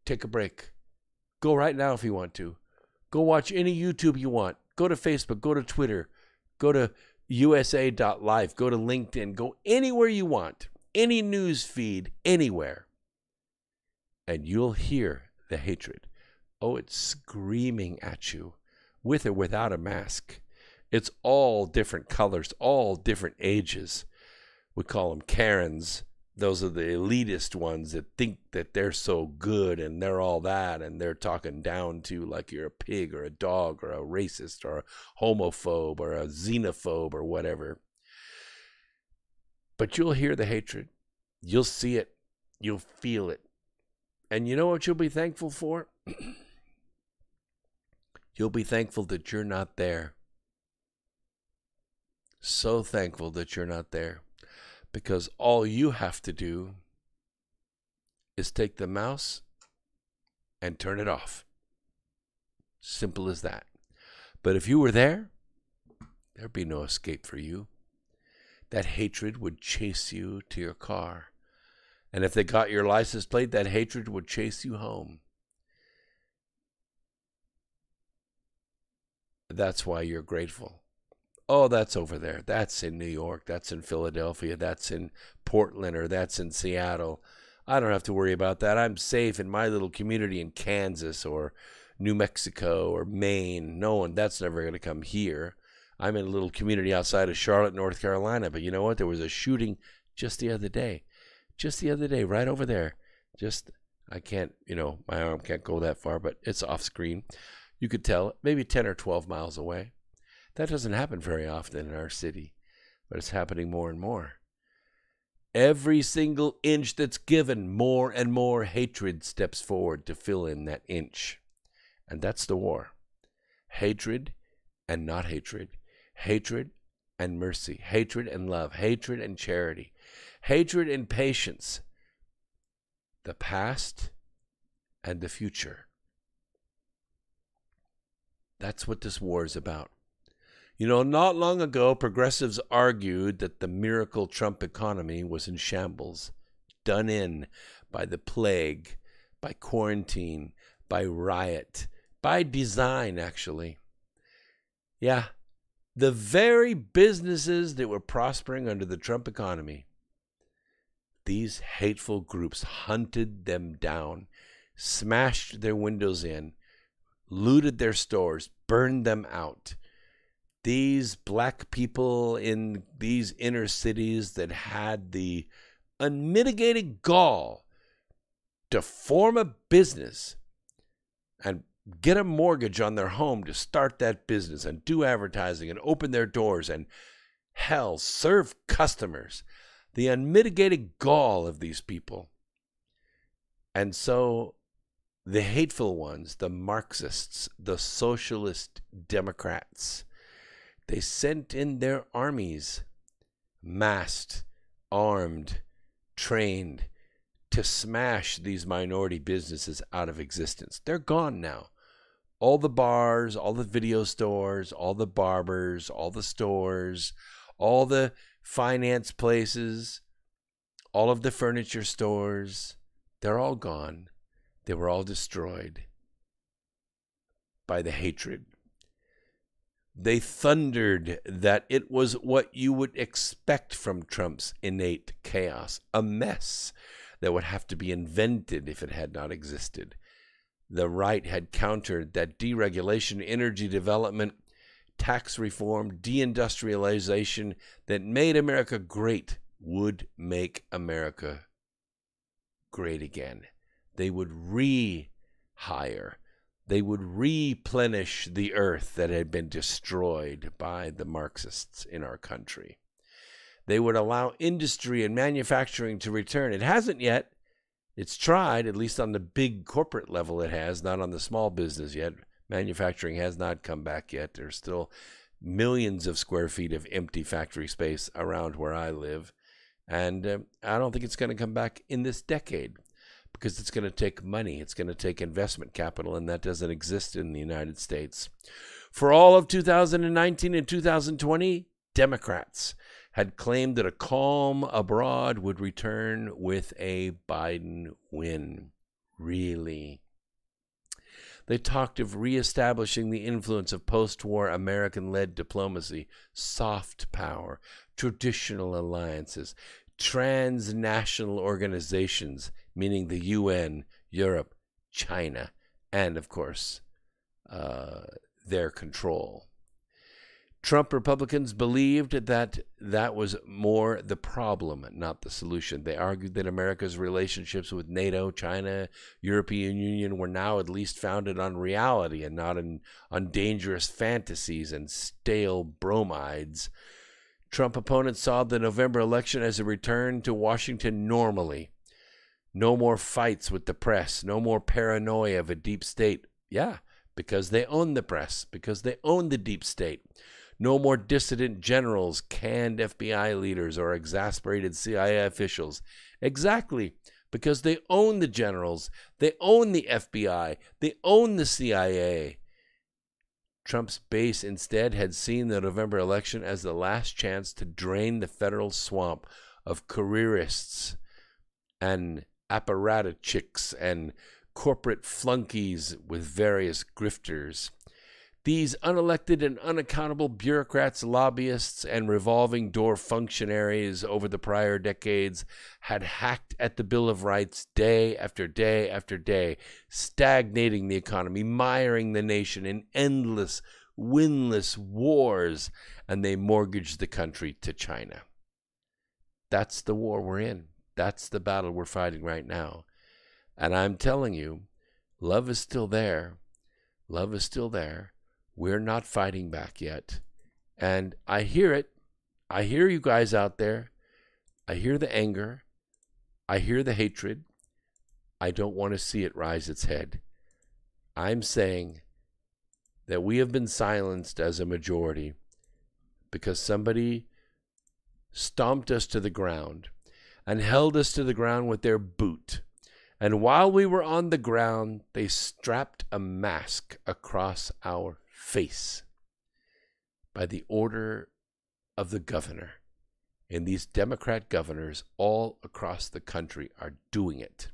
Take a break. Go right now if you want to. Go watch any YouTube you want. Go to Facebook, go to Twitter, go to USA.life, go to LinkedIn, go anywhere you want, any news feed, anywhere. And you'll hear the hatred. Oh, it's screaming at you, with or without a mask. It's all different colors, all different ages. We call them Karens. Those are the elitist ones that think that they're so good and they're all that, and they're talking down to like you're a pig or a dog or a racist or a homophobe or a xenophobe or whatever. But you'll hear the hatred. You'll see it. You'll feel it. And you know what you'll be thankful for? You'll be thankful that you're not there. So thankful that you're not there. Because all you have to do is take the mouse and turn it off. Simple as that. But if you were there, there'd be no escape for you. That hatred would chase you to your car. And if they got your license plate, that hatred would chase you home. That's why you're grateful. Oh, that's over there. That's in New York. That's in Philadelphia. That's in Portland, or that's in Seattle. I don't have to worry about that. I'm safe in my little community in Kansas or New Mexico or Maine. No one, that's never going to come here. I'm in a little community outside of Charlotte, North Carolina. But you know what? There was a shooting just the other day. Just the other day, right over there. I can't, my arm can't go that far, but it's off screen. You could tell, maybe 10 or 12 miles away. That doesn't happen very often in our city, but it's happening more and more. Every single inch that's given, more and more hatred steps forward to fill in that inch. And that's the war. Hatred and not hatred. Hatred and mercy. Hatred and love. Hatred and charity. Hatred and patience. The past and the future. That's what this war is about. Not long ago, progressives argued that the miracle Trump economy was in shambles, done in by the plague, by quarantine, by riot, by design, actually. Yeah, the very businesses that were prospering under the Trump economy, these hateful groups hunted them down, smashed their windows in, looted their stores, burned them out. These black people in these inner cities that had the unmitigated gall to form a business and get a mortgage on their home to start that business and do advertising and open their doors and, hell, serve customers. The unmitigated gall of these people. And so the hateful ones, the Marxists, the socialist Democrats, they sent in their armies, masked, armed, trained, to smash these minority businesses out of existence. They're gone now. All the bars, all the video stores, all the barbers, all the stores, all the finance places, all of the furniture stores, they're all gone. They were all destroyed by the hatred. They thundered that it was what you would expect from Trump's innate chaos, a mess that would have to be invented if it had not existed. The right had countered that deregulation, energy development, tax reform, deindustrialization that made America great would make America great again. They would rehire. They would replenish the earth that had been destroyed by the Marxists in our country. They would allow industry and manufacturing to return. It hasn't yet. It's tried, at least on the big corporate level it has, not on the small business yet. Manufacturing has not come back yet. There's still millions of square feet of empty factory space around where I live. And I don't think it's going to come back in this decade. because it's going to take money. It's going to take investment capital, and that doesn't exist in the United States. For all of 2019 and 2020, Democrats had claimed that a calm abroad would return with a Biden win. Really? They talked of reestablishing the influence of post-war American-led diplomacy, soft power, traditional alliances, transnational organizations, meaning the UN, Europe, China, and, of course, their control. Trump Republicans believed that that was more the problem, not the solution. They argued that America's relationships with NATO, China, European Union were now at least founded on reality and not on dangerous fantasies and stale bromides. Trump opponents saw the November election as a return to Washington normally. No more fights with the press, no more paranoia of a deep state. Yeah, because they own the press, because they own the deep state. No more dissident generals, canned FBI leaders, or exasperated CIA officials. Exactly, because they own the generals, they own the FBI, they own the CIA. Trump's base instead had seen the November election as the last chance to drain the federal swamp of careerists and apparatchiks and corporate flunkies with various grifters. These unelected and unaccountable bureaucrats, lobbyists, and revolving door functionaries over the prior decades had hacked at the Bill of Rights day after day after day, stagnating the economy, miring the nation in endless, windless wars, and they mortgaged the country to China. That's the war we're in. That's the battle we're fighting right now. And I'm telling you, love is still there. Love is still there. We're not fighting back yet. And I hear it. I hear you guys out there. I hear the anger. I hear the hatred. I don't want to see it rise its head. I'm saying that we have been silenced as a majority because somebody stomped us to the ground and held us to the ground with their boot. And while we were on the ground, they strapped a mask across our face by the order of the governor. And these Democrat governors all across the country are doing it.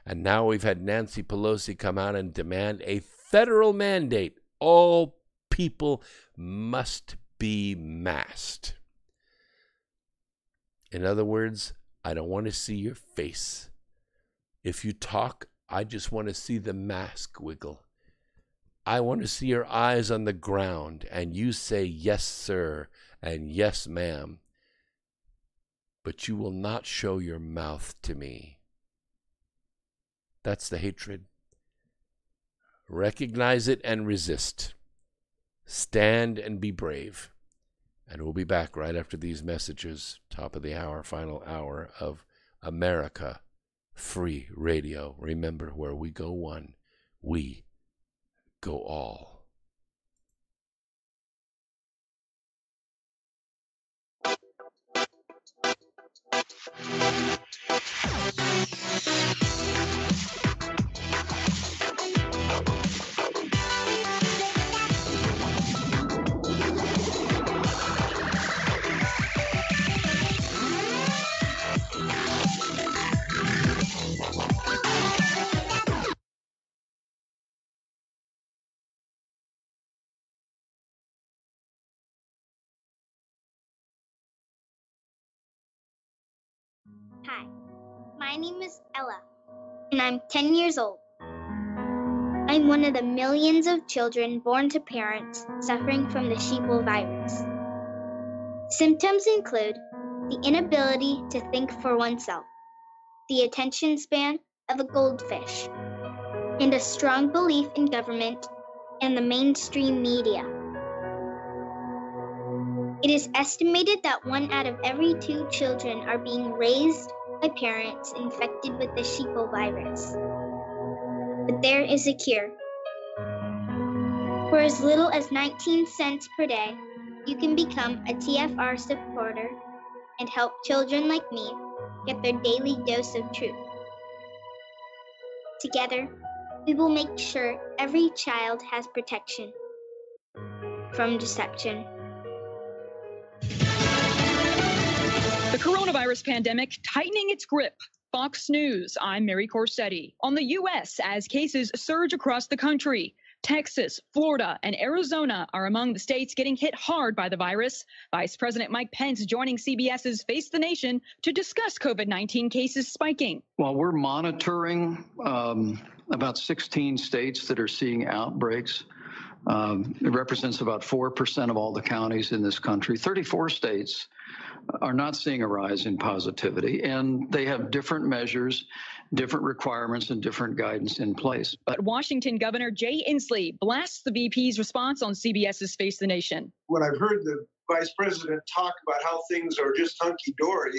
And now we've had Nancy Pelosi come out and demand a federal mandate. All people must be masked. In other words, I don't want to see your face. If you talk, I just want to see the mask wiggle. I want to see your eyes on the ground and you say yes, sir, and yes, ma'am. But you will not show your mouth to me. That's the hatred. Recognize it and resist. Stand and be brave. And we'll be back right after these messages, top of the hour, final hour of America Free Radio. Remember, where we go one, we go all. Hi, my name is Ella, and I'm 10 years old. I'm one of the millions of children born to parents suffering from the sheeple virus. Symptoms include the inability to think for oneself, the attention span of a goldfish, and a strong belief in government and the mainstream media. It is estimated that 1 out of every 2 children are being raised by parents infected with the sheeple virus. But there is a cure. For as little as 19 cents per day, you can become a TFR supporter and help children like me get their daily dose of truth. Together, we will make sure every child has protection from deception. The coronavirus pandemic tightening its grip. Fox News, I'm Mary Corsetti. On the U.S., as cases surge across the country, Texas, Florida, and Arizona are among the states getting hit hard by the virus. Vice President Mike Pence joining CBS's Face the Nation to discuss COVID-19 cases spiking. Well, we're monitoring about 16 states that are seeing outbreaks. It represents about 4% of all the counties in this country. 34 states are not seeing a rise in positivity, and they have different measures, different requirements, and different guidance in place. But Washington Governor Jay Inslee blasts the VP's response on CBS's Face the Nation. When I've heard the vice president talk about how things are just hunky-dory,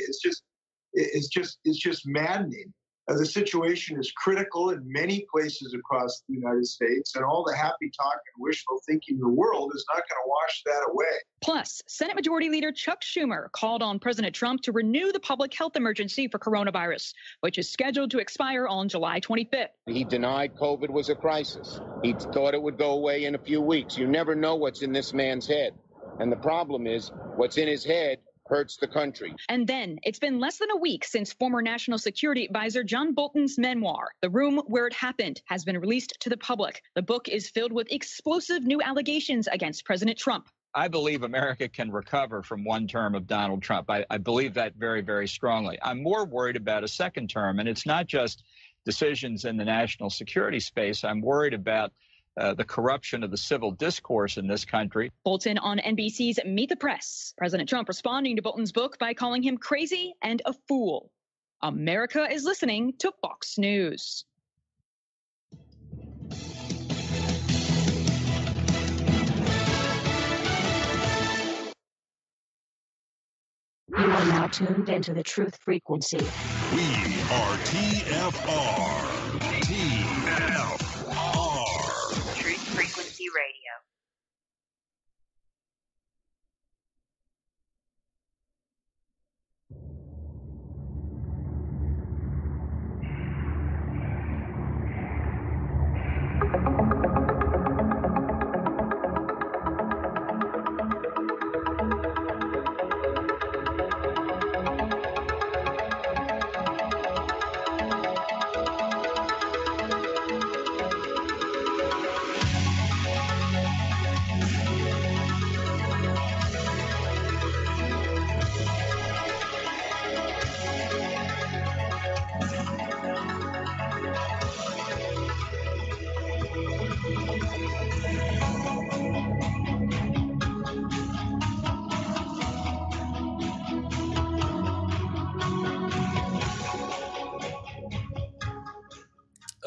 it's just maddening. The situation is critical in many places across the United States, and all the happy talk and wishful thinking in the world is not going to wash that away. Plus, Senate Majority Leader Chuck Schumer called on President Trump to renew the public health emergency for coronavirus, which is scheduled to expire on July 25th. He denied COVID was a crisis. He thought it would go away in a few weeks. You never know what's in this man's head. And the problem is, what's in his head hurts the country. And then it's been less than a week since former National Security Advisor John Bolton's memoir, The Room Where It Happened, has been released to the public. The book is filled with explosive new allegations against President Trump. I believe America can recover from one term of Donald Trump. I believe that very, very strongly. I'm more worried about a second term, and it's not just decisions in the national security space. I'm worried about the corruption of the civil discourse in this country. Bolton on NBC's Meet the Press. President Trump responding to Bolton's book by calling him crazy and a fool. America is listening to Fox News. You are now tuned into the truth frequency. We are TFR. TFR. Truth Frequency Radio.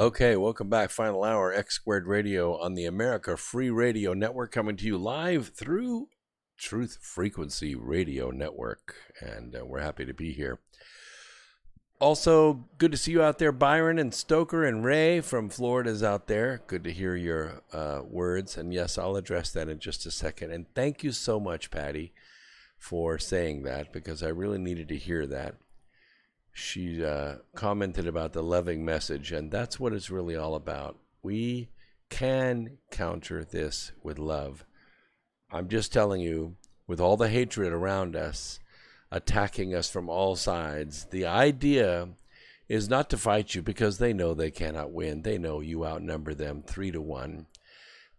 Okay, welcome back. Final hour, X Squared Radio on the America Free Radio Network, coming to you live through Truth Frequency Radio Network, and we're happy to be here. Also, good to see you out there, Byron and Stoker and Ray from Florida's out there. Good to hear your words, and yes, I'll address that in just a second. And thank you so much, Patty, for saying that, because I really needed to hear that. She commented about the loving message, and that's what it's really all about. We can counter this with love. I'm just telling you, with all the hatred around us, attacking us from all sides, the idea is not to fight you, because they know they cannot win. They know you outnumber them 3-1.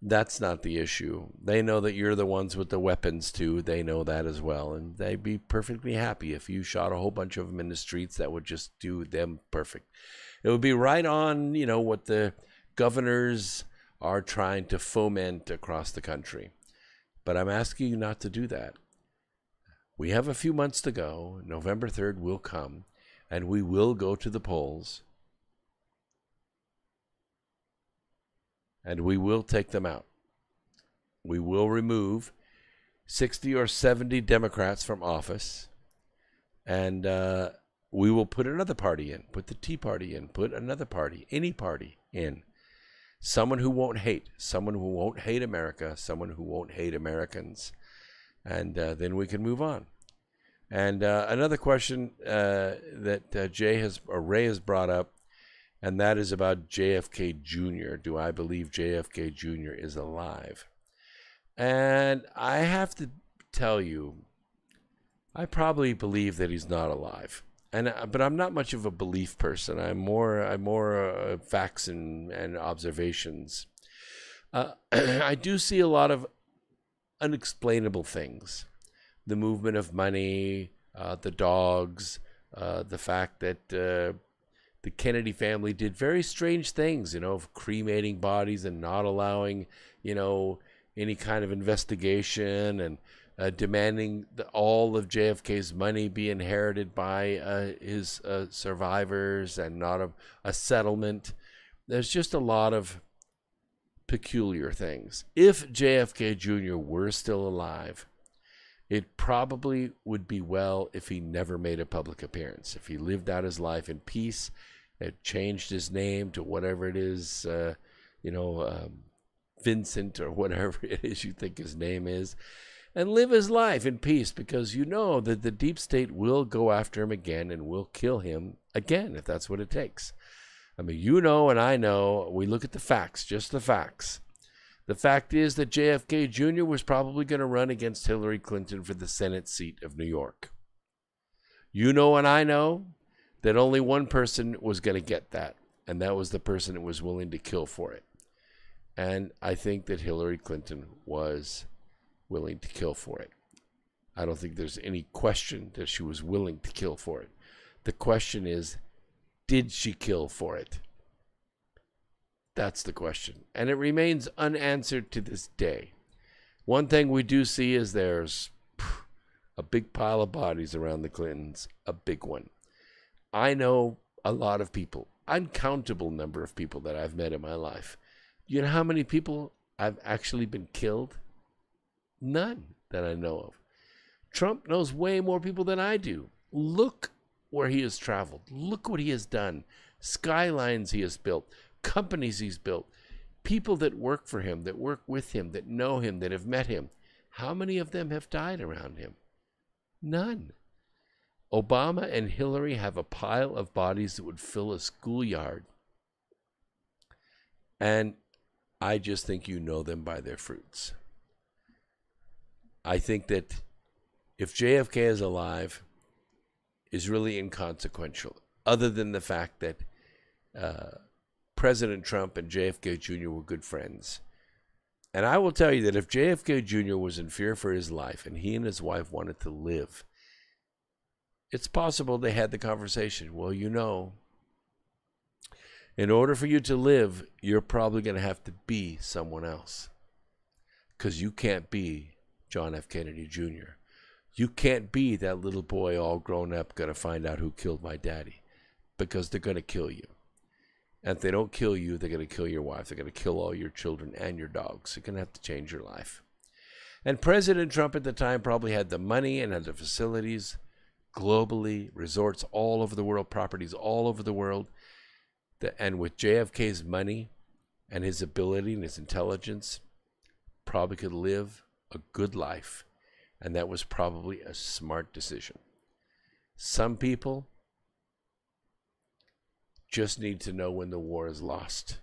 That's not the issue. They know that you're the ones with the weapons too. They know that as well. And they'd be perfectly happy if you shot a whole bunch of them in the streets. That would just do them perfect. It would be right on, what the governors are trying to foment across the country. But I'm asking you not to do that. We have a few months to go. November 3rd will come, and we will go to the polls. And we will take them out. We will remove 60 or 70 Democrats from office. And we will put another party in. Put the Tea Party in. Put another party. Any party in. Someone who won't hate. Someone who won't hate America. Someone who won't hate Americans. And then we can move on. And another question that Ray has brought up. and that is about JFK Jr. Do I believe JFK Jr. is alive? And I have to tell you, I probably believe that he's not alive. But I'm not much of a belief person. I'm more facts and observations. I do see a lot of unexplainable things. The movement of money, the dogs, the fact that the Kennedy family did very strange things, of cremating bodies and not allowing, any kind of investigation, and demanding that all of JFK's money be inherited by his survivors and not a settlement. There's just a lot of peculiar things. If JFK Jr. were still alive, it probably would be well if he never made a public appearance. If he lived out his life in peace, had changed his name to whatever it is, Vincent or whatever it is you think his name is, and live his life in peace, because that the deep state will go after him again and will kill him again if that's what it takes. I mean, and I know, we look at the facts, just the facts. The fact is that JFK Jr. was probably going to run against Hillary Clinton for the Senate seat of New York. And I know that only one person was going to get that, and that was the person that was willing to kill for it. And I think that Hillary Clinton was willing to kill for it. I don't think there's any question that she was willing to kill for it. The question is, did she kill for it? That's the question. And it remains unanswered to this day. One thing we do see is there's a big pile of bodies around the Clintons, a big one. I know a lot of people, uncountable number of people that I've met in my life. You know how many people have actually been killed? None that I know of. Trump knows way more people than I do. Look where he has traveled. Look what he has done. Skylines he has built. Companies he's built. People that work for him, that work with him, that know him, that have met him. How many of them have died around him? None. Obama and Hillary have a pile of bodies that would fill a schoolyard. And I just think you know them by their fruits. I think that if JFK is alive, is really inconsequential, other than the fact that President Trump and JFK Jr. were good friends. And I will tell you that if JFK Jr. was in fear for his life and he and his wife wanted to live, it's possible they had the conversation. Well, in order for you to live, you're probably going to have to be someone else, because you can't be John F. Kennedy Jr. You can't be that little boy all grown up going to find out who killed my daddy, because they're going to kill you. And if they don't kill you, they're going to kill your wife. They're going to kill all your children and your dogs. You're going to have to change your life. And President Trump at the time probably had the money and had the facilities globally, resorts all over the world, properties all over the world. And with JFK's money and his ability and his intelligence, probably could live a good life. And that was probably a smart decision. Some people just need to know when the war is lost.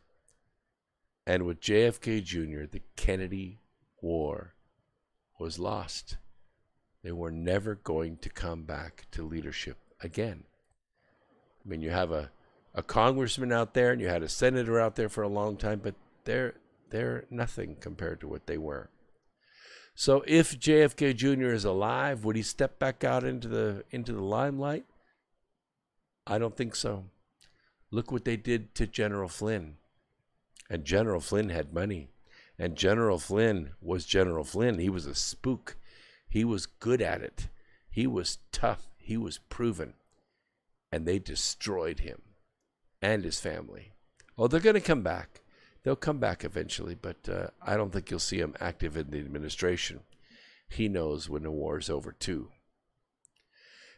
And with JFK Jr., the Kennedy War was lost. They were never going to come back to leadership again. I mean, you have a congressman out there and you had a senator out there for a long time, but they're nothing compared to what they were. So if JFK Jr. is alive, would he step back out into the limelight? I don't think so. Look what they did to General Flynn. And General Flynn had money. And General Flynn was General Flynn. He was a spook. He was good at it. He was tough. He was proven. And they destroyed him and his family. Oh, they're going to come back. They'll come back eventually, but I don't think you'll see him active in the administration. He knows when the war is over, too.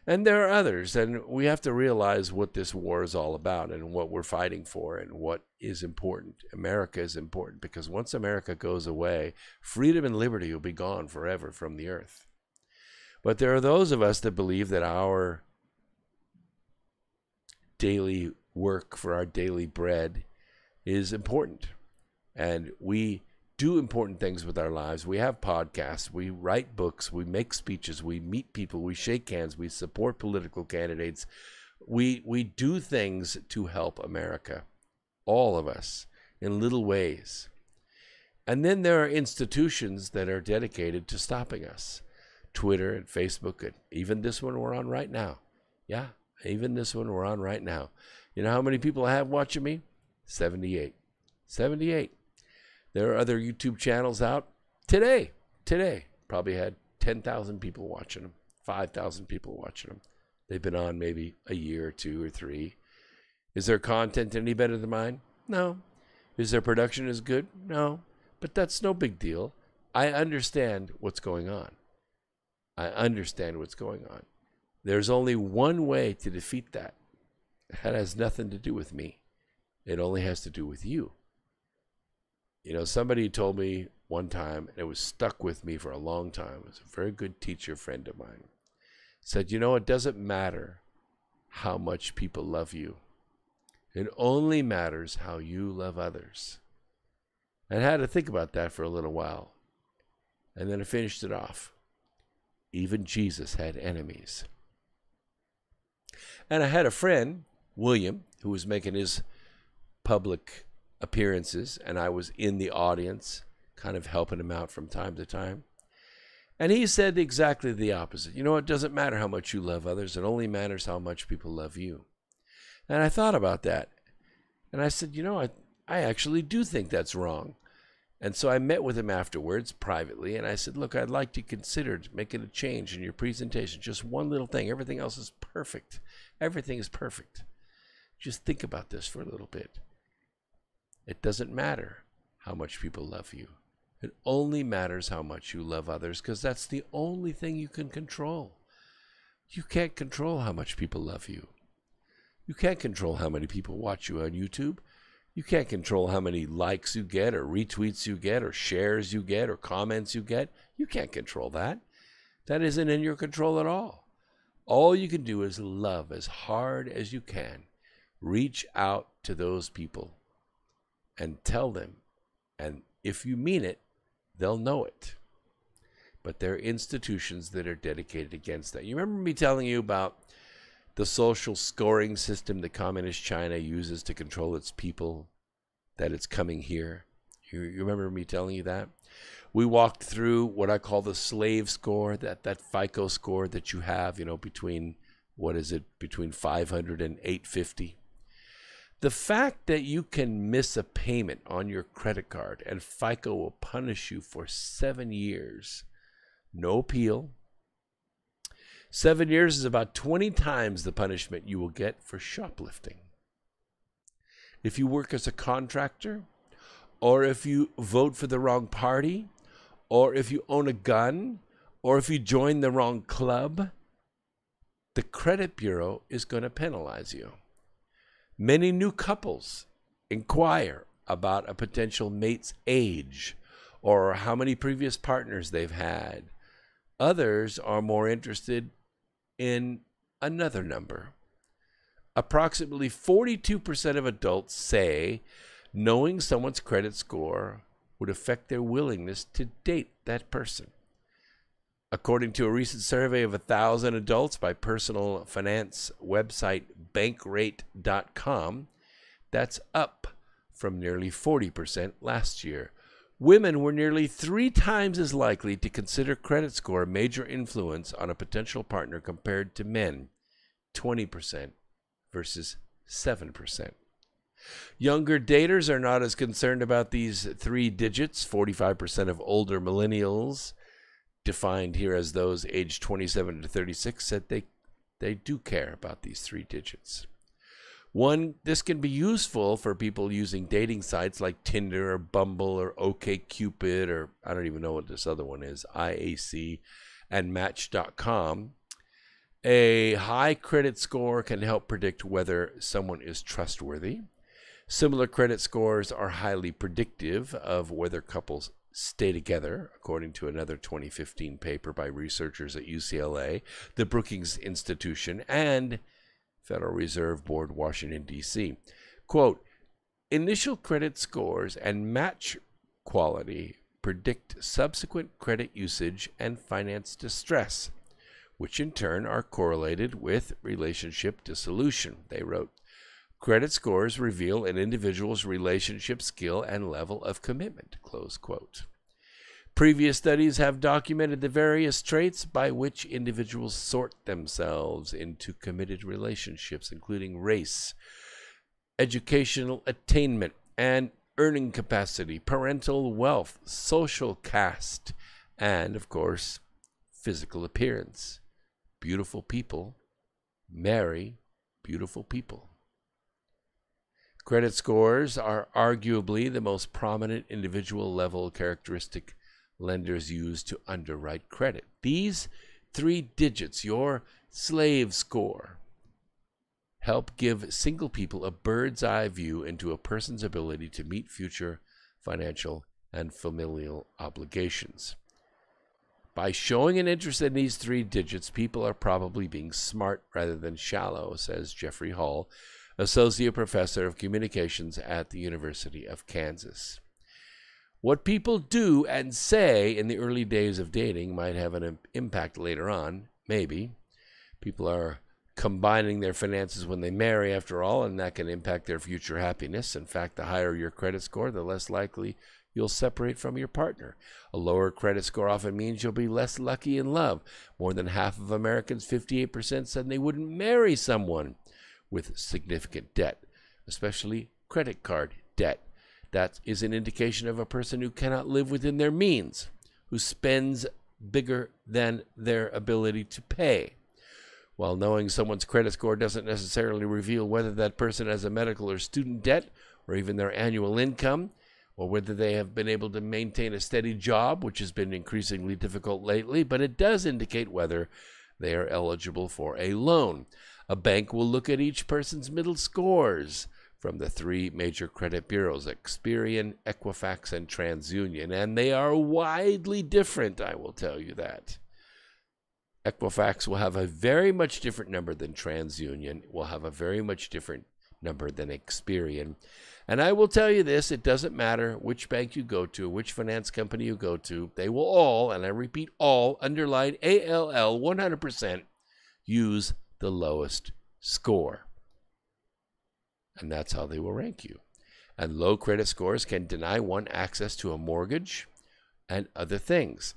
And there are others, and we have to realize what this war is all about and what we're fighting for and what is important. America is important, because once America goes away, freedom and liberty will be gone forever from the earth. But there are those of us that believe that our daily work for our daily bread is important. And we do important things with our lives. We have podcasts, we write books, we make speeches, we meet people, we shake hands, we support political candidates. We do things to help America, all of us, in little ways. And then there are institutions that are dedicated to stopping us. Twitter and Facebook, and even this one we're on right now. Yeah, even this one we're on right now. You know how many people I have watching me? 78. 78. There are other YouTube channels out. Today, probably had 10,000 people watching them, 5,000 people watching them. They've been on maybe a year or 2 or 3. Is their content any better than mine? No. Is their production as good? No. But that's no big deal. I understand what's going on. I understand what's going on. There's only one way to defeat that. That has nothing to do with me. It only has to do with you. You know, somebody told me one time, and it was stuck with me for a long time. It was a very good teacher friend of mine. Said, you know, it doesn't matter how much people love you. It only matters how you love others. And I had to think about that for a little while. And then I finished it off. Even Jesus had enemies. And I had a friend, William, who was making his public appearances, and I was in the audience, kind of helping him out from time to time. And he said exactly the opposite. You know, it doesn't matter how much you love others. It only matters how much people love you. And I thought about that. And I said, you know, I actually do think that's wrong. And so I met with him afterwards privately, and I said, look, I'd like to consider making a change in your presentation. Just one little thing. Everything else is perfect. Everything is perfect. Just think about this for a little bit. It doesn't matter how much people love you. It only matters how much you love others, because that's the only thing you can control. You can't control how much people love you. You can't control how many people watch you on YouTube. You can't control how many likes you get or retweets you get or shares you get or comments you get. You can't control that. That isn't in your control at all. All you can do is love as hard as you can. Reach out to those people and tell them. And if you mean it, they'll know it. But there are institutions that are dedicated against that. You remember me telling you about the social scoring system that Communist China uses to control its people, that it's coming here? You remember me telling you that? We walked through what I call the slave score, that FICO score that you have, you know, between, what is it, between 500 and 850. The fact that you can miss a payment on your credit card and FICO will punish you for 7 years, no appeal. 7 years is about 20 times the punishment you will get for shoplifting. If you work as a contractor, or if you vote for the wrong party, or if you own a gun, or if you join the wrong club, the credit bureau is going to penalize you. Many new couples inquire about a potential mate's age or how many previous partners they've had. Others are more interested in another number. Approximately 42% of adults say knowing someone's credit score would affect their willingness to date that person. According to a recent survey of 1,000 adults by personal finance website bankrate.com, that's up from nearly 40% last year. Women were nearly 3 times as likely to consider credit score a major influence on a potential partner compared to men, 20% versus 7%. Younger daters are not as concerned about these 3 digits. 45% of older millennials, defined here as those aged 27 to 36, said they do care about these 3 digits. This can be useful for people using dating sites like Tinder or Bumble or OkCupid, or I don't even know what this other one is, IAC, and Match.com. A high credit score can help predict whether someone is trustworthy. Similar credit scores are highly predictive of whether couples stay together, according to another 2015 paper by researchers at UCLA, the Brookings Institution, and Federal Reserve Board, Washington, D.C. Quote, initial credit scores and match quality predict subsequent credit usage and finance distress, which in turn are correlated with relationship dissolution, they wrote. Credit scores reveal an individual's relationship skill and level of commitment, close quote. Previous studies have documented the various traits by which individuals sort themselves into committed relationships, including race, educational attainment, and earning capacity, parental wealth, social caste, and, of course, physical appearance. Beautiful people marry beautiful people. Credit scores are arguably the most prominent individual level characteristic lenders use to underwrite credit. These 3 digits, your slave score, help give single people a bird's eye view into a person's ability to meet future financial and familial obligations. By showing an interest in these 3 digits, people are probably being smart rather than shallow, says Jeffrey Hall, Associate Professor of Communications at the University of Kansas. What people do and say in the early days of dating might have an impact later on, maybe. People are combining their finances when they marry, after all, and that can impact their future happiness. In fact, the higher your credit score, the less likely you'll separate from your partner. A lower credit score often means you'll be less lucky in love. More than half of Americans, 58%, said they wouldn't marry someone with significant debt, especially credit card debt. That is an indication of a person who cannot live within their means, who spends bigger than their ability to pay. While knowing someone's credit score doesn't necessarily reveal whether that person has a medical or student debt, or even their annual income, or whether they have been able to maintain a steady job, which has been increasingly difficult lately, but it does indicate whether they are eligible for a loan. A bank will look at each person's middle scores from the 3 major credit bureaus, Experian, Equifax, and TransUnion, and they are widely different, I will tell you that. Equifax will have a very much different number than TransUnion, will have a very much different number than Experian. And I will tell you this, it doesn't matter which bank you go to, which finance company you go to, they will all, and I repeat all, underline ALL 100%, use the lowest score. And that's how they will rank you. And low credit scores can deny one access to a mortgage and other things.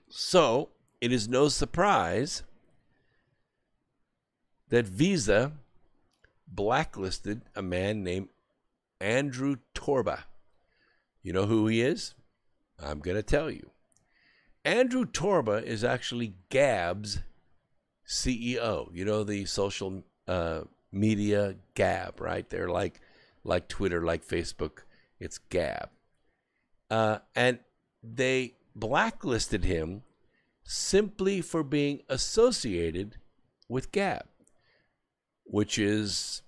So, it is no surprise that Visa blacklisted a man named Andrew Torba. You know who he is? I'm going to tell you. Andrew Torba is actually Gab's CEO. You know, the social media Gab, right? They're like Twitter, like Facebook. It's Gab. And they blacklisted him simply for being associated with Gab, which is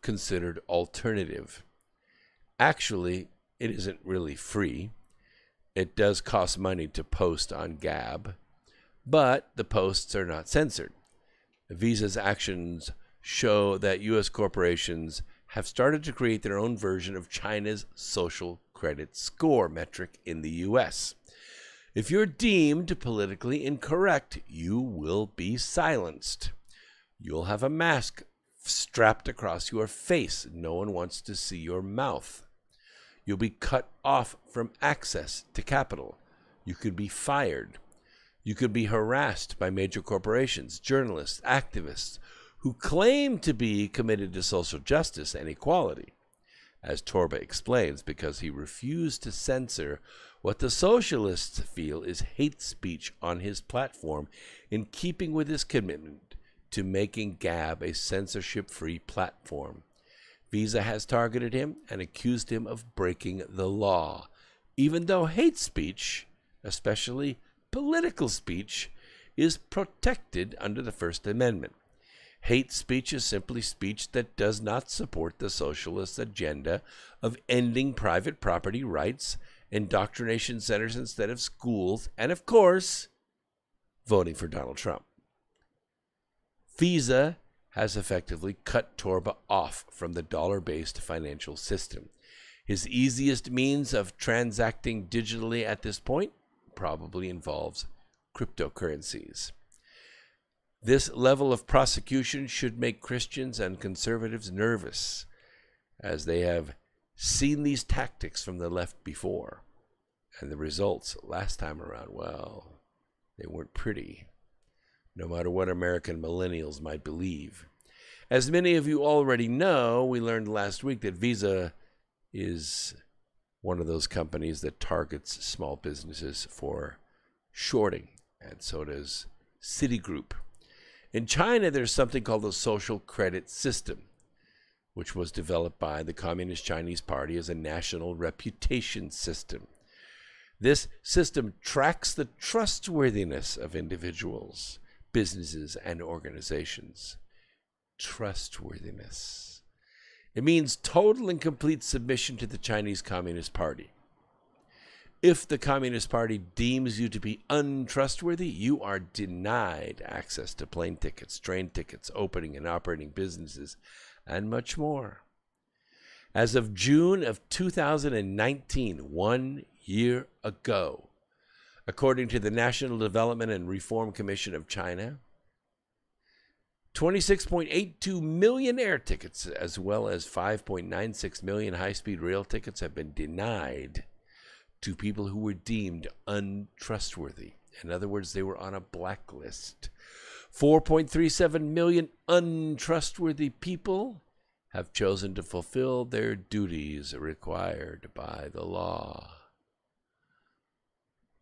considered alternative. Actually, it isn't really free. It does cost money to post on Gab, but the posts are not censored. Visa's actions show that U.S. corporations have started to create their own version of China's social credit score metric in the U.S. If you're deemed politically incorrect, you will be silenced. You'll have a mask strapped across your face. No one wants to see your mouth. You'll be cut off from access to capital. You could be fired. You could be harassed by major corporations, journalists, activists who claim to be committed to social justice and equality. As Torba explains, because he refused to censor what the socialists feel is hate speech on his platform, in keeping with his commitment to making Gab a censorship-free platform. Visa has targeted him and accused him of breaking the law, even though hate speech, especially political speech, is protected under the First Amendment. Hate speech is simply speech that does not support the socialist agenda of ending private property rights, indoctrination centers instead of schools, and of course, voting for Donald Trump. Visa has effectively cut Torba off from the dollar-based financial system. His easiest means of transacting digitally at this point probably involves cryptocurrencies. This level of prosecution should make Christians and conservatives nervous, as they have seen these tactics from the left before. And the results last time around, well, they weren't pretty, no matter what American millennials might believe. As many of you already know, we learned last week that Visa is one of those companies that targets small businesses for shorting, and so does Citigroup. In China, there's something called the social credit system, which was developed by the Communist Chinese Party as a national reputation system. This system tracks the trustworthiness of individuals, businesses, and organizations. Trustworthiness. It means total and complete submission to the Chinese Communist Party. If the Communist Party deems you to be untrustworthy, you are denied access to plane tickets, train tickets, opening and operating businesses, and much more. As of June of 2019, 1 year ago, according to the National Development and Reform Commission of China, 26.82 million air tickets, as well as 5.96 million high-speed rail tickets, have been denied to people who were deemed untrustworthy. In other words, they were on a blacklist. 4.37 million untrustworthy people have chosen to fulfill their duties required by the law.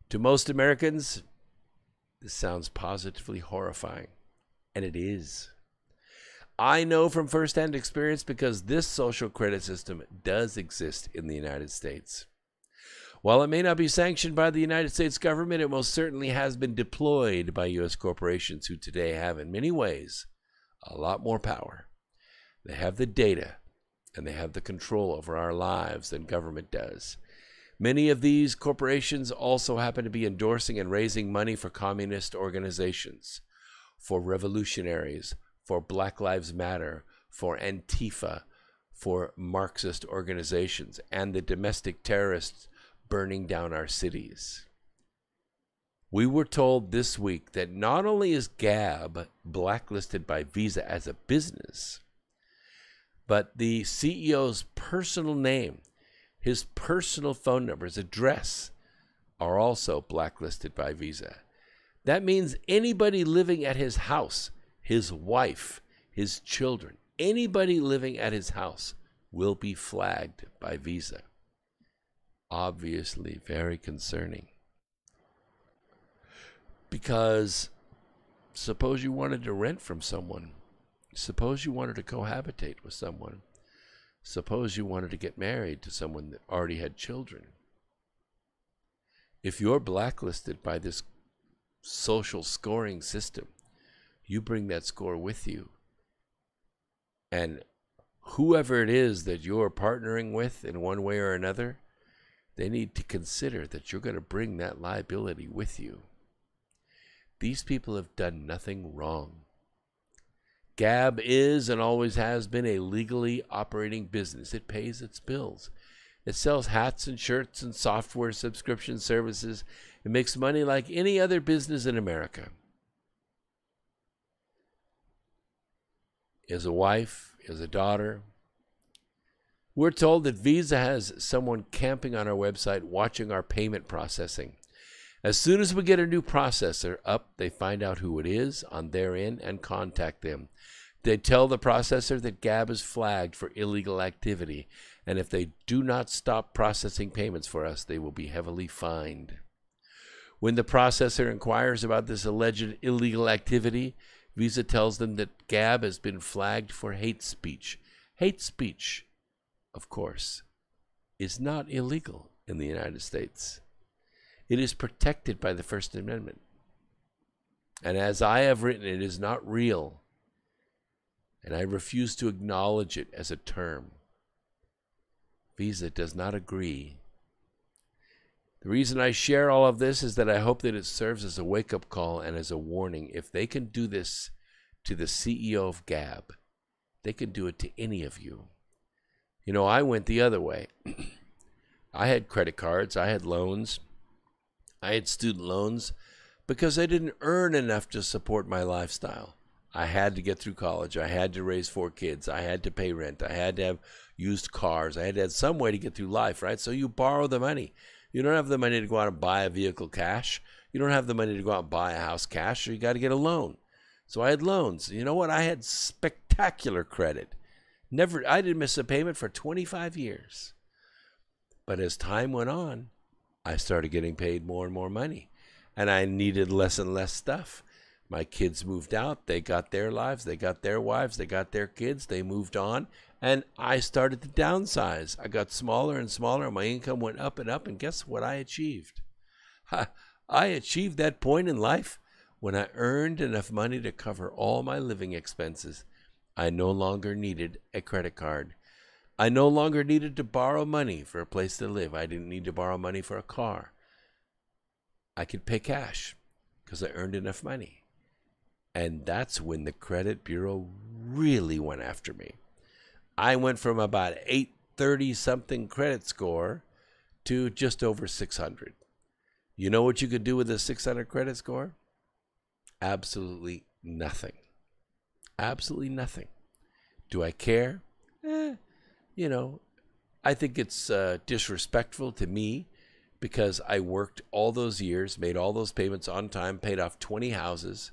To most Americans, this sounds positively horrifying, and it is. I know from firsthand experience because this social credit system does exist in the United States. While it may not be sanctioned by the United States government, it most certainly has been deployed by U.S. corporations who today have, in many ways, a lot more power. They have the data, and they have the control over our lives than government does. Many of these corporations also happen to be endorsing and raising money for communist organizations, for revolutionaries, for Black Lives Matter, for Antifa, for Marxist organizations, and the domestic terrorists burning down our cities. We were told this week that not only is Gab blacklisted by Visa as a business, but the CEO's personal name, his personal phone number, his address, are also blacklisted by Visa. That means anybody living at his house, his wife, his children, anybody living at his house will be flagged by Visa. Obviously very concerning. Because suppose you wanted to rent from someone. Suppose you wanted to cohabitate with someone. Suppose you wanted to get married to someone that already had children. If you're blacklisted by this social scoring system, you bring that score with you. And whoever it is that you're partnering with in one way or another, they need to consider that you're going to bring that liability with you. These people have done nothing wrong. Gab is and always has been a legally operating business. It pays its bills. It sells hats and shirts and software subscription services. It makes money like any other business in America. He has a wife, he has a daughter. We're told that Visa has someone camping on our website watching our payment processing. As soon as we get a new processor up, they find out who it is on their end and contact them. They tell the processor that Gab is flagged for illegal activity, and if they do not stop processing payments for us, they will be heavily fined. When the processor inquires about this alleged illegal activity, Visa tells them that Gab has been flagged for hate speech. Hate speech, of course, is not illegal in the United States. It is protected by the First Amendment. And as I have written, it is not real. And I refuse to acknowledge it as a term. Visa does not agree. The reason I share all of this is that I hope that it serves as a wake-up call and as a warning. If they can do this to the CEO of Gab. They could do it to any of you. You know, I went the other way. I had credit cards, I had loans, I had student loans because I didn't earn enough to support my lifestyle. I had to get through college. I had to raise 4 kids. I had to pay rent. I had to have used cars. I had to have some way to get through life, right? So you borrow the money. You don't have the money to go out and buy a vehicle cash. You don't have the money to go out and buy a house cash, so you got to get a loan. So I had loans. You know what? I had spectacular credit. I didn't miss a payment for 25 years. But as time went on, I started getting paid more and more money. And I needed less and less stuff. My kids moved out. They got their lives. They got their wives. They got their kids. They moved on. And I started to downsize. I got smaller and smaller. My income went up and up. And guess what I achieved? I achieved that point in life when I earned enough money to cover all my living expenses. I no longer needed a credit card. I no longer needed to borrow money for a place to live. I didn't need to borrow money for a car. I could pay cash because I earned enough money. And that's when the credit bureau really went after me. I went from about 830-something credit score to just over 600. You know what you could do with a 600 credit score? Absolutely nothing. Absolutely nothing. Do I care? You know, I think it's disrespectful to me because I worked all those years, made all those payments on time, paid off 20 houses,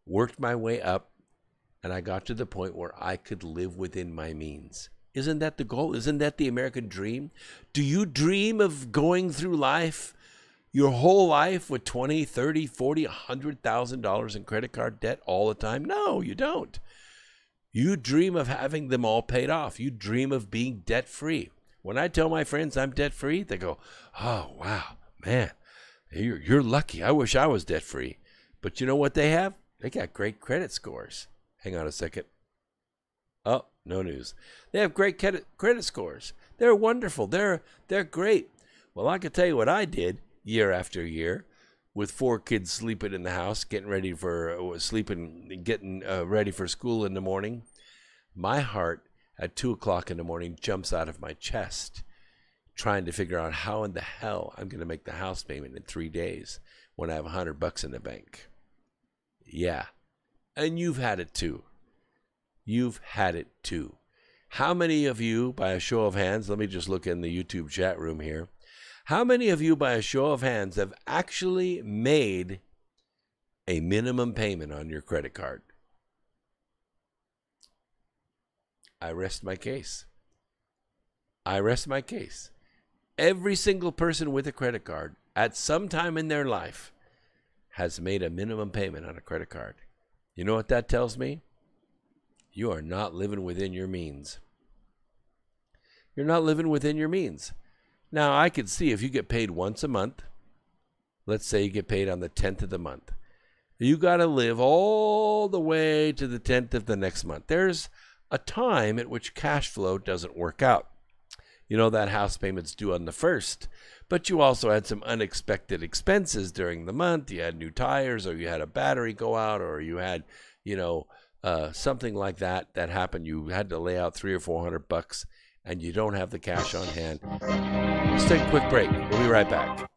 worked my way up, and I got to the point where I could live within my means. Isn't that the goal? Isn't that the American dream? Do you dream of going through life, your whole life, with $20,000, $30,000, $40,000, $100,000 in credit card debt all the time? No, you don't. You dream of having them all paid off. You dream of being debt-free. When I tell my friends I'm debt-free, they go, oh, wow, man, you're lucky. I wish I was debt-free. But you know what they have? They got great credit scores. Hang on a second. Oh, no news. They have great credit scores. They're wonderful. They're great. Well, I can tell you what I did year after year with 4 kids sleeping in the house, getting ready for school in the morning. My heart at 2 o'clock in the morning jumps out of my chest, trying to figure out how in the hell I'm going to make the house payment in 3 days when I have $100 in the bank. Yeah. And you've had it too. You've had it too. How many of you, by a show of hands, let me just look in the YouTube chat room here. How many of you, by a show of hands, have actually made a minimum payment on your credit card? I rest my case. I rest my case. Every single person with a credit card at some time in their life has made a minimum payment on a credit card. You know what that tells me? You are not living within your means. You're not living within your means. Now, I could see if you get paid once a month, let's say you get paid on the 10th of the month, you got to live all the way to the 10th of the next month. There's a time at which cash flow doesn't work out. You know, that house payment's due on the 1st, but you also had some unexpected expenses during the month. You had new tires, or you had a battery go out, or you had, something like that happened. You had to lay out $300 or $400 and you don't have the cash on hand. Let's take a quick break. We'll be right back.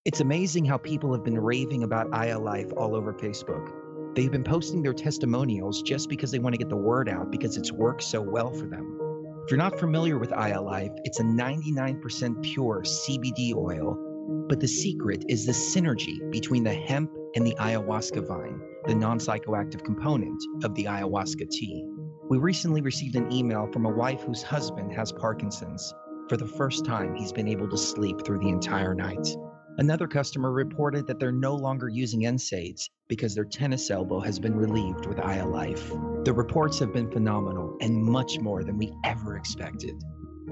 It's amazing how people have been raving about Aya Life all over Facebook. They've been posting their testimonials just because they want to get the word out because it's worked so well for them. If you're not familiar with Aya Life, it's a 99% pure CBD oil, but the secret is the synergy between the hemp and the ayahuasca vine, the non-psychoactive component of the ayahuasca tea. We recently received an email from a wife whose husband has Parkinson's. For the first time, he's been able to sleep through the entire night. Another customer reported that they're no longer using NSAIDs because their tennis elbow has been relieved with Aya Life. The reports have been phenomenal and much more than we ever expected.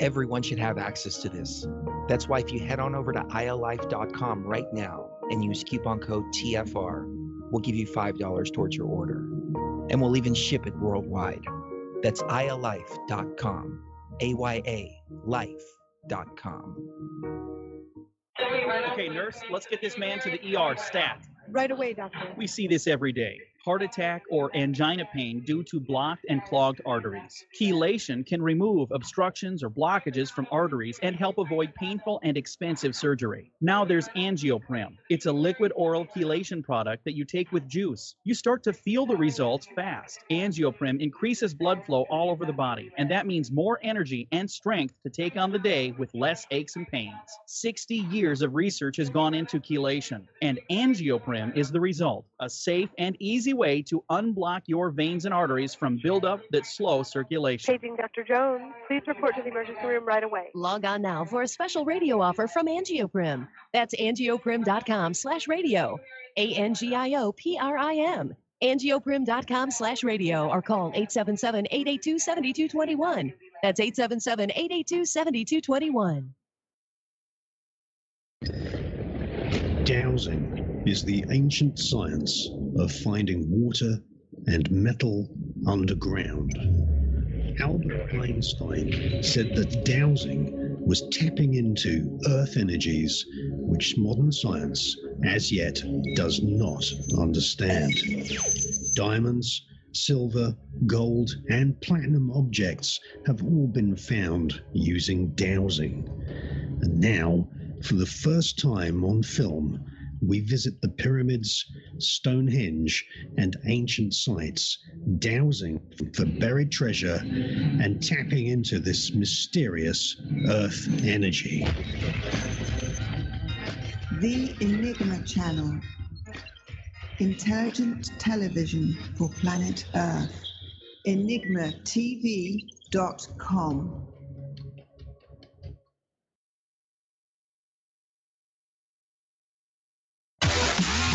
Everyone should have access to this. That's why if you head on over to ialife.com right now and use coupon code TFR, we'll give you $5 towards your order. And we'll even ship it worldwide. That's ialife.com, AYA-life.com. Okay, nurse, let's get this man to the ER stat. Right away, doctor. We see this every day. Heart attack or angina pain due to blocked and clogged arteries. Chelation can remove obstructions or blockages from arteries and help avoid painful and expensive surgery. Now there's Angioprim. It's a liquid oral chelation product that you take with juice. You start to feel the results fast. Angioprim increases blood flow all over the body, and that means more energy and strength to take on the day with less aches and pains. 60 years of research has gone into chelation, and Angioprim is the result. A safe and easy way to unblock your veins and arteries from buildup that slow circulation. Paging Dr. Jones. Please report to the emergency room right away. Log on now for a special radio offer from Angioprim. That's angioprim.com/radio. ANGIOPRIM. Angioprim.com/radio or call 877-882-7221. That's 877-882-7221. Dowsing is the ancient science of finding water and metal underground. Albert Einstein said that dowsing was tapping into earth energies which modern science as yet does not understand. Diamonds, silver, gold, and platinum objects have all been found using dowsing. And now, for the first time on film, we visit the pyramids, Stonehenge, and ancient sites, dowsing for buried treasure and tapping into this mysterious earth energy. The Enigma Channel. Intelligent television for planet Earth. EnigmaTV.com.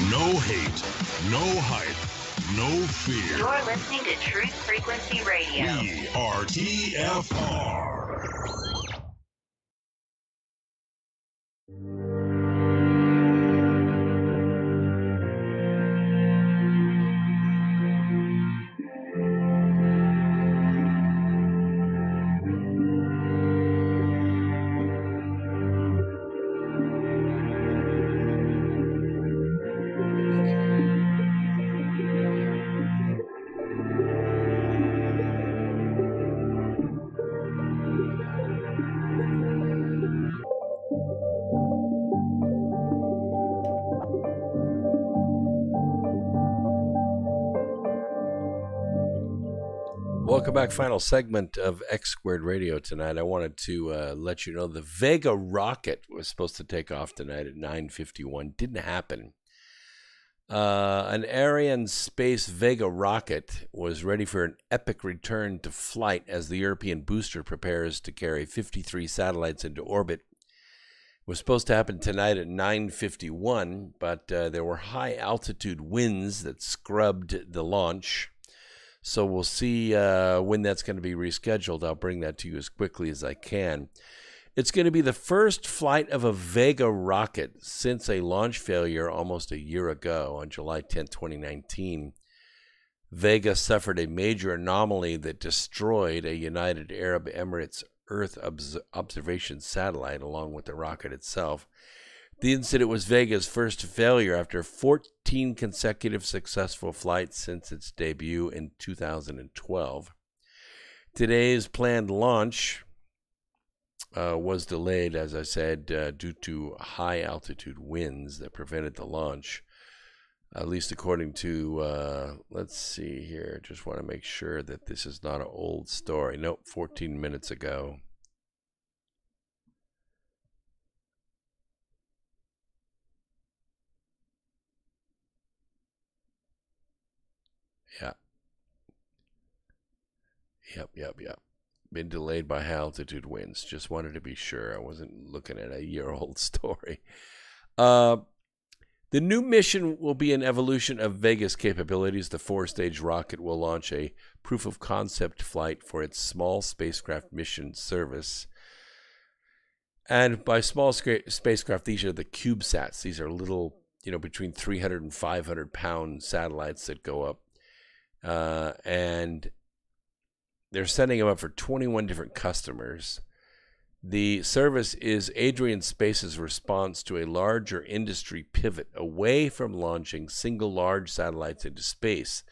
No hate, no hype, no fear. You're listening to Truth Frequency Radio. We are TFR. Welcome back. Final segment of X Squared Radio tonight. I wanted to let you know the Vega rocket was supposed to take off tonight at 9:51. Didn't happen. An Arianespace Vega rocket was ready for an epic return to flight as the European booster prepares to carry 53 satellites into orbit. It was supposed to happen tonight at 9:51, but there were high-altitude winds that scrubbed the launch. So we'll see when that's going to be rescheduled. I'll bring that to you as quickly as I can. It's going to be the first flight of a Vega rocket since a launch failure almost a year ago on July 10, 2019. Vega suffered a major anomaly that destroyed a United Arab Emirates Earth observation satellite along with the rocket itself. The incident was Vega's first failure after 14 consecutive successful flights since its debut in 2012. Today's planned launch was delayed, as I said, due to high-altitude winds that prevented the launch, at least according to, let's see here, just want to make sure that this is not an old story. Nope, 14 minutes ago. Yeah. Yep. Been delayed by high-altitude winds. Just wanted to be sure. I wasn't looking at a year-old story. The new mission will be an evolution of Vega's capabilities. The 4-stage rocket will launch a proof-of-concept flight for its small spacecraft mission service And by small spacecraft, these are the CubeSats. These are little, between 300 and 500 pound satellites that go up. And they're setting them up for 21 different customers. The service is Adrian Space's response to a larger industry pivot away from launching single large satellites into space.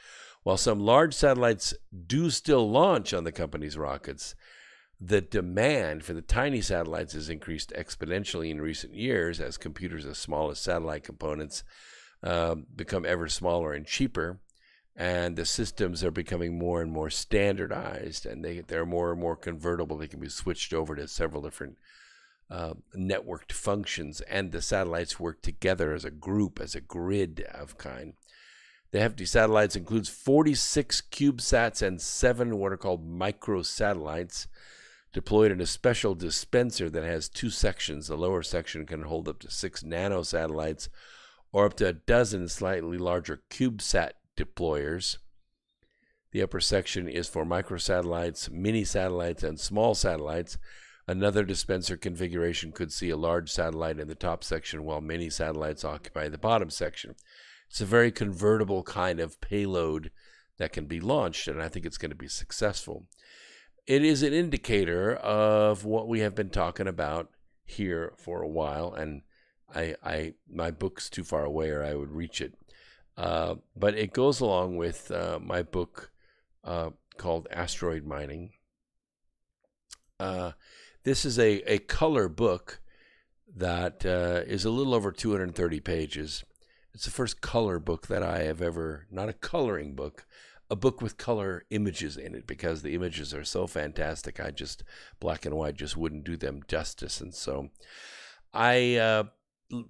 While some large satellites do still launch on the company's rockets, the demand for the tiny satellites has increased exponentially in recent years as computers as small as satellite components become ever smaller and cheaper, and the systems are becoming more and more standardized, and they're more and more convertible. They can be switched over to several different networked functions, and the satellites work together as a group, as a grid of kind. The hefty satellites includes 46 CubeSats and 7 what are called microsatellites deployed in a special dispenser that has 2 sections. The lower section can hold up to 6 nanosatellites or up to a dozen slightly larger CubeSat deployers. The upper section is for microsatellites, mini satellites, and small satellites. Another dispenser configuration could see a large satellite in the top section while mini satellites occupy the bottom section. It's a very convertible kind of payload that can be launched, and I think it's going to be successful. It is an indicator of what we have been talking about here for a while, and my book's too far away or I would reach it. But it goes along with my book called Asteroid Mining. This is a color book that is a little over 230 pages. It's the first color book that I have ever, not a coloring book, a book with color images in it, because the images are so fantastic. Black and white just wouldn't do them justice. And so I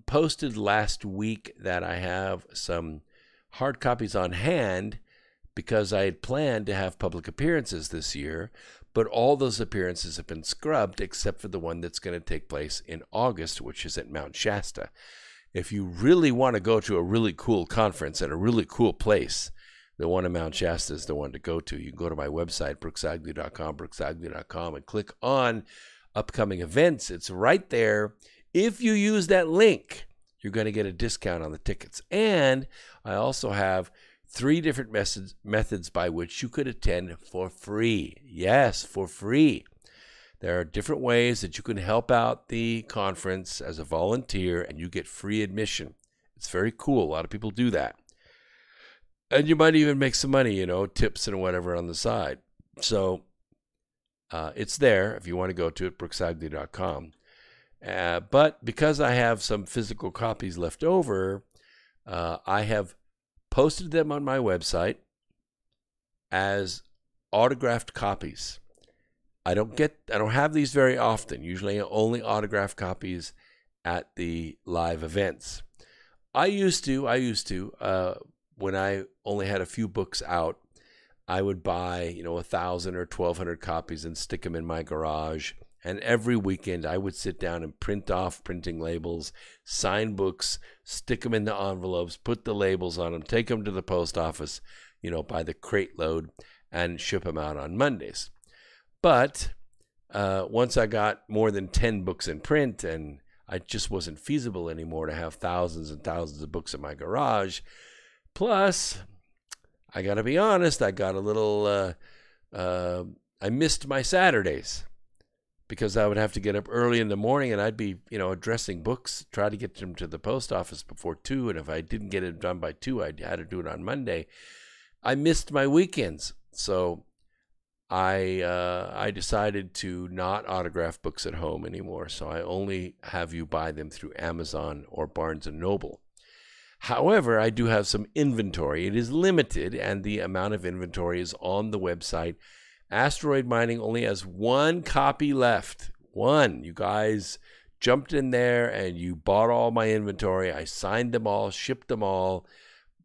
posted last week that I have some hard copies on hand because I had planned to have public appearances this year, but all those appearances have been scrubbed except for the one that's going to take place in August, which is at Mount Shasta. If you really want to go to a really cool conference at a really cool place, the one in Mount Shasta is the one to go to. You can go to my website, brooksagnew.com, and click on upcoming events. It's right there. If you use that link, you're going to get a discount on the tickets. And I also have 3 different methods by which you could attend for free. Yes, for free. There are different ways that you can help out the conference as a volunteer, and you get free admission. It's very cool. A lot of people do that. And you might even make some money, tips and whatever on the side. So it's there if you want to go to it, brooksagnew.com. But because I have some physical copies left over, I have posted them on my website as autographed copies. I don't have these very often. Usually only autographed copies at the live events. I used to, when I only had a few books out, I would buy, 1,000 or 1,200 copies and stick them in my garage. And every weekend I would sit down and print off printing labels, sign books, stick them in the envelopes, put the labels on them, take them to the post office, by the crate load, and ship them out on Mondays. But once I got more than 10 books in print, and it just wasn't feasible anymore to have thousands and thousands of books in my garage. Plus, I got to be honest, I got a little, I missed my Saturdays because I would have to get up early in the morning and I'd be, addressing books, try to get them to the post office before 2. And if I didn't get it done by 2, I had to do it on Monday. I missed my weekends. So I decided to not autograph books at home anymore. So I only have you buy them through Amazon or Barnes & Noble. However, I do have some inventory. It is limited, and the amount of inventory is on the website. Asteroid Mining only has 1 copy left. 1. You guys jumped in there and you bought all my inventory. I signed them all, shipped them all.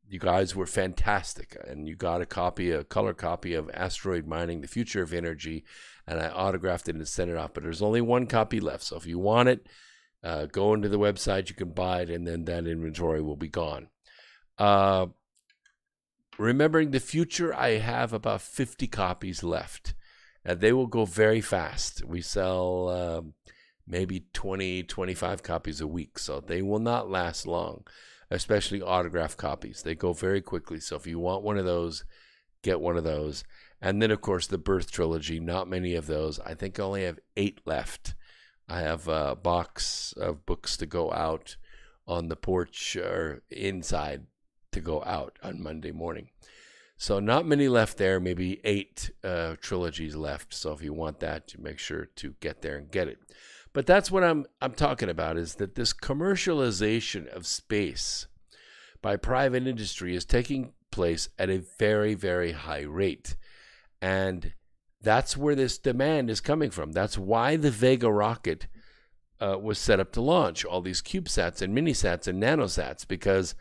You guys were fantastic, and you got a color copy of Asteroid Mining, The Future of Energy, and I autographed it and sent it off. But there's only 1 copy left, so if you want it, go into the website, you can buy it, and then that inventory will be gone. Remembering the Future, I have about 50 copies left, and they will go very fast. We sell maybe 20, 25 copies a week. So they will not last long, especially autograph copies. They go very quickly. So if you want one of those, get one of those. And then, of course, the Birth Trilogy, not many of those. I think I only have 8 left. I have a box of books to go out on the porch or inside to go out on Monday morning. So not many left there, maybe 8 trilogies left. So if you want that, make sure to get there and get it. But that's what I'm talking about, is that this commercialization of space by private industry is taking place at a very, very high rate. And that's where this demand is coming from. That's why the Vega rocket was set up to launch all these CubeSats and Minisats and Nanosats, because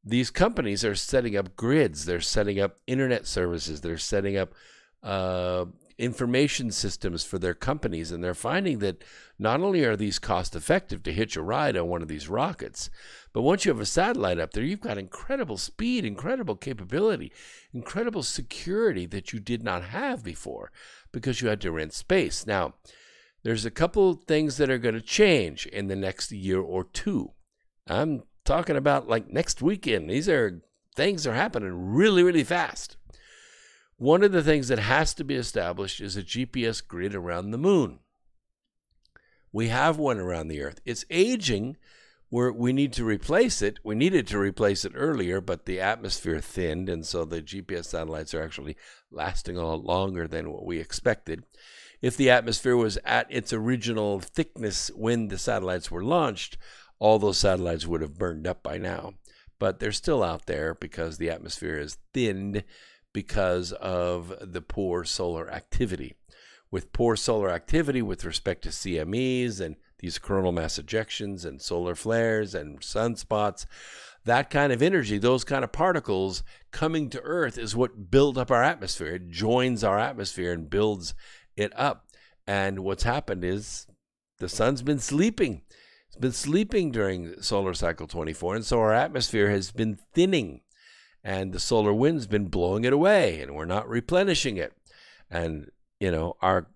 these companies are setting up grids. They're setting up internet services. They're setting up information systems for their companies. And they're finding that not only are these cost effective to hitch a ride on one of these rockets, but once you have a satellite up there, you've got incredible speed, incredible capability, incredible security that you did not have before because you had to rent space. Now, there's a couple things that are going to change in the next year or two. I'm talking about like next weekend. These are things are happening really, really fast. One of the things that has to be established is a GPS grid around the moon. We have one around the Earth. It's aging. We need to replace it. We needed to replace it earlier, but the atmosphere thinned, and so the GPS satellites are actually lasting a lot longer than what we expected. If the atmosphere was at its original thickness when the satellites were launched, all those satellites would have burned up by now. But they're still out there because the atmosphere is thinned because of the poor solar activity. With poor solar activity with respect to CMEs and these coronal mass ejections and solar flares and sunspots, that kind of energy, those kind of particles coming to Earth is what build up our atmosphere. It joins our atmosphere and builds it up. And what's happened is the sun's been sleeping. It's been sleeping during solar cycle 24, and so our atmosphere has been thinning, and the solar wind's been blowing it away, and we're not replenishing it. And, our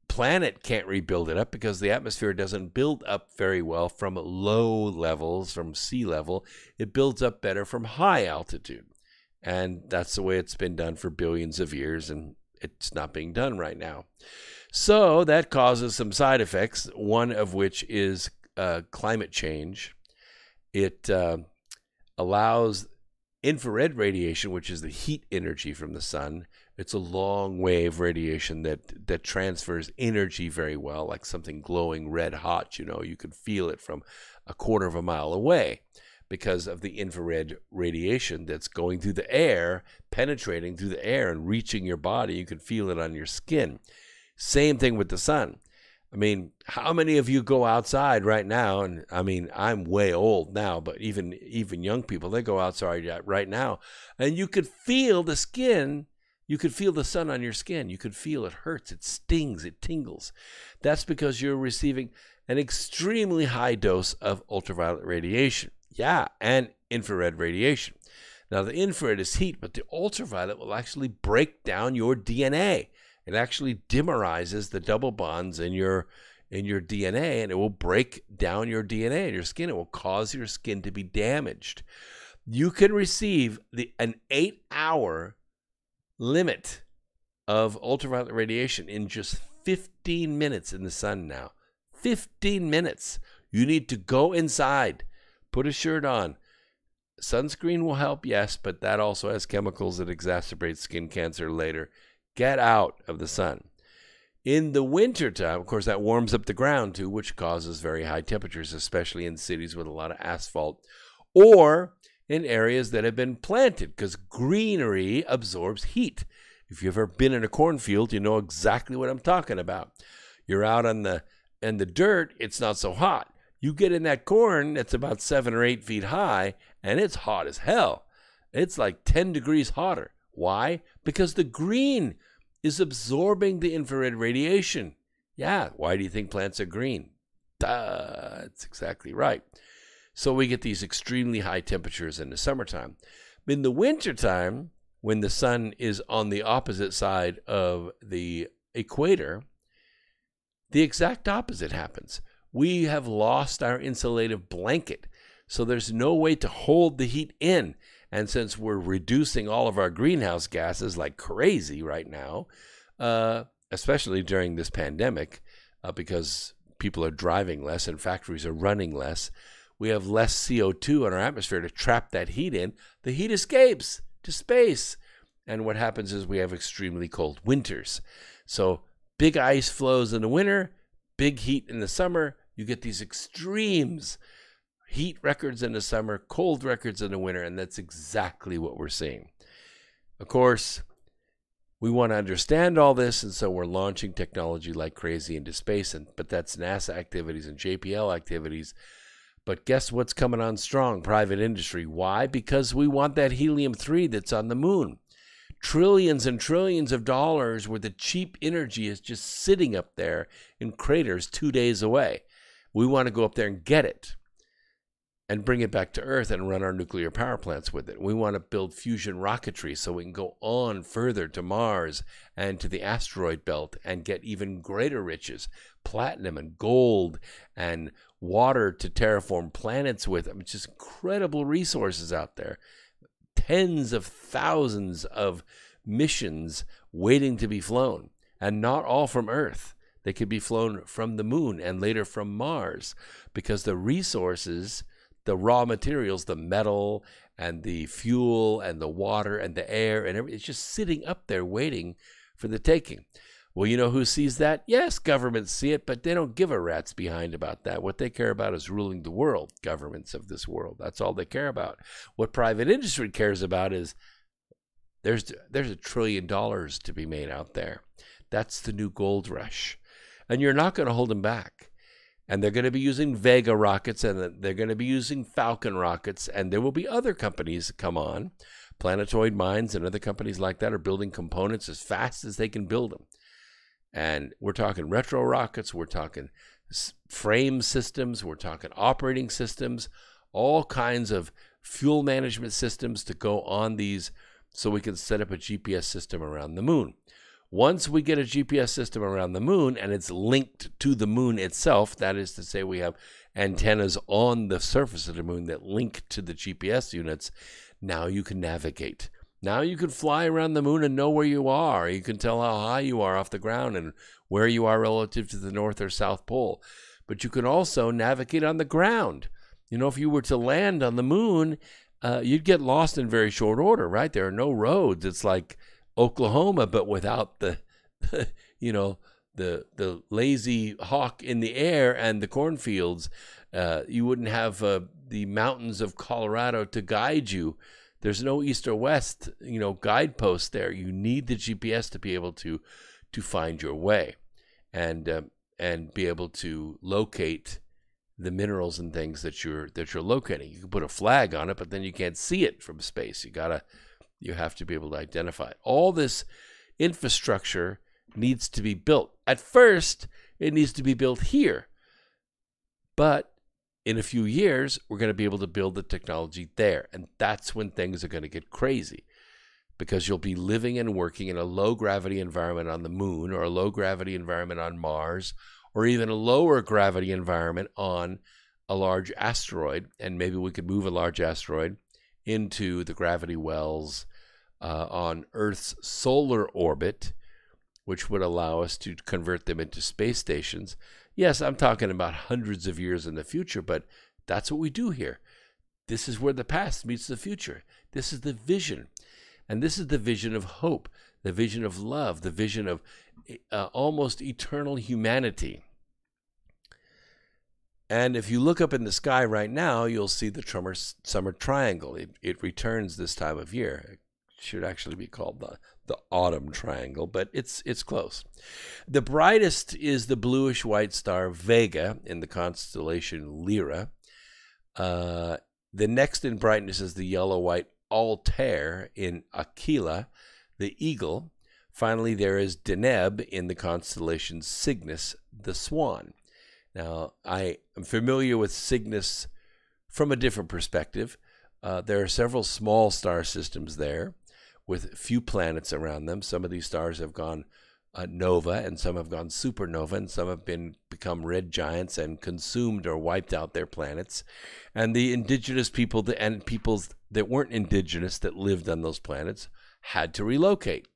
planet can't rebuild it up because the atmosphere doesn't build up very well from low levels, from sea level. It builds up better from high altitude. And that's the way it's been done for billions of years, and it's not being done right now. So that causes some side effects, one of which is climate change. It allows infrared radiation, which is the heat energy from the sun. It's a long wave radiation that transfers energy very well, like something glowing red hot. You can feel it from a quarter of a mile away because of the infrared radiation that's going through the air, penetrating through the air and reaching your body. You can feel it on your skin. Same thing with the sun. I mean, how many of you go outside right now? And I mean, I'm way old now, but even young people, they go outside right now, and you could feel the skin. You could feel the sun on your skin. You could feel it hurts, it stings, it tingles. That's because you're receiving an extremely high dose of ultraviolet radiation. Yeah, and infrared radiation. Now, the infrared is heat, but the ultraviolet will actually break down your DNA. It actually dimerizes the double bonds in your DNA, and it will break down your DNA in your skin. It will cause your skin to be damaged. You can receive an 8-hour limit of ultraviolet radiation in just 15 minutes in the sun now. 15 minutes. You need to go inside, put a shirt on. Sunscreen will help, yes, but that also has chemicals that exacerbate skin cancer later. Get out of the sun. In the wintertime, of course, that warms up the ground too, which causes very high temperatures, especially in cities with a lot of asphalt or in areas that have been planted, because greenery absorbs heat. If you've ever been in a cornfield, you know exactly what I'm talking about. You're out in the dirt, it's not so hot. You get in that corn that's about 7 or 8 feet high, and it's hot as hell. It's like 10 degrees hotter. Why? Because the green is absorbing the infrared radiation. Yeah, why do you think plants are green? Duh, that's exactly right. So we get these extremely high temperatures in the summertime. In the wintertime, when the sun is on the opposite side of the equator, the exact opposite happens. We have lost our insulative blanket, so there's no way to hold the heat in. And since we're reducing all of our greenhouse gases like crazy right now, especially during this pandemic, because people are driving less and factories are running less, we have less CO2 in our atmosphere to trap that heat in. The heat escapes to space. And what happens is we have extremely cold winters. So big ice flows in the winter, big heat in the summer. You get these extremes. Heat records in the summer, cold records in the winter, and that's exactly what we're seeing. Of course, we want to understand all this, and so we're launching technology like crazy into space, but that's NASA activities and JPL activities. But guess what's coming on strong? Private industry. Why? Because we want that helium-3 that's on the moon. Trillions and trillions of dollars worth of cheap energy is just sitting up there in craters 2 days away. We want to go up there and get it and bring it back to Earth and run our nuclear power plants with it. We want to build fusion rocketry so we can go on further to Mars and to the asteroid belt and get even greater riches, platinum and gold and water to terraform planets with. I mean, just incredible resources out there. Tens of thousands of missions waiting to be flown, and not all from Earth. They could be flown from the moon and later from Mars, because the resources, the raw materials, the metal and the fuel and the water and the air and everything, it's just sitting up there waiting for the taking. Well, you know who sees that? Yes, governments see it, but they don't give a rat's behind about that. What they care about is ruling the world, governments of this world. That's all they care about. What private industry cares about is there's $1 trillion to be made out there. That's the new gold rush. And you're not going to hold them back. And they're going to be using Vega rockets, and they're going to be using Falcon rockets, and there will be other companies that come on. Planetoid Mines and other companies like that are building components as fast as they can build them. And we're talking retro rockets, we're talking frame systems, we're talking operating systems, all kinds of fuel management systems to go on these so we can set up a GPS system around the moon. Once we get a GPS system around the moon and it's linked to the moon itself, that is to say we have antennas on the surface of the moon that link to the GPS units, now you can navigate. Now you can fly around the moon and know where you are. You can tell how high you are off the ground and where you are relative to the North or South Pole. But you can also navigate on the ground. You know, if you were to land on the moon, you'd get lost in very short order, right? There are no roads. It's like Oklahoma, but without the lazy hawk in the air and the cornfields. You wouldn't have the mountains of Colorado to guide you. There's no east or west, guidepost there. You need the GPS to be able to find your way, and be able to locate the minerals and things that you're locating. You can put a flag on it, but then you can't see it from space. You have to be able to identify it. All this infrastructure needs to be built. At first, it needs to be built here, but in a few years, we're going to be able to build the technology there. And that's when things are going to get crazy, because you'll be living and working in a low-gravity environment on the moon, or a low-gravity environment on Mars, or even a lower-gravity environment on a large asteroid. And maybe we could move a large asteroid into the gravity wells on Earth's solar orbit, which would allow us to convert them into space stations. Yes, I'm talking about hundreds of years in the future, but that's what we do here. This is where the past meets the future. This is the vision. And this is the vision of hope, the vision of love, the vision of almost eternal humanity. And if you look up in the sky right now, you'll see the summer triangle. It returns this time of year. It should actually be called the autumn triangle, but it's close. The brightest is the bluish white star Vega in the constellation Lyra. The next in brightness is the yellow white Altair in Aquila, the eagle. Finally, there is Deneb in the constellation Cygnus, the swan. Now, I am familiar with Cygnus from a different perspective. There are several small star systems there with few planets around them. Some of these stars have gone nova, and some have gone supernova, and some have become red giants and consumed or wiped out their planets. And the indigenous people and peoples that weren't indigenous that lived on those planets had to relocate.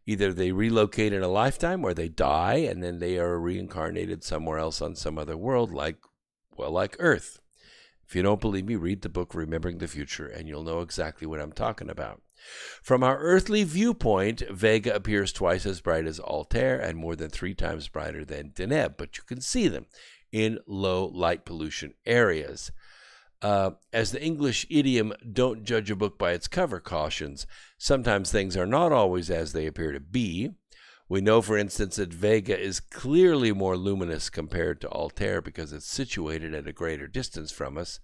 Either they relocate in a lifetime or they die and then they are reincarnated somewhere else on some other world like Earth. If you don't believe me, read the book Remembering the Future and you'll know exactly what I'm talking about. From our earthly viewpoint, Vega appears twice as bright as Altair and more than 3 times brighter than Deneb, but you can see them in low light pollution areas. As the English idiom, don't judge a book by its cover, cautions, sometimes things are not always as they appear to be. We know, for instance, that Vega is clearly more luminous compared to Altair because it's situated at a greater distance from us.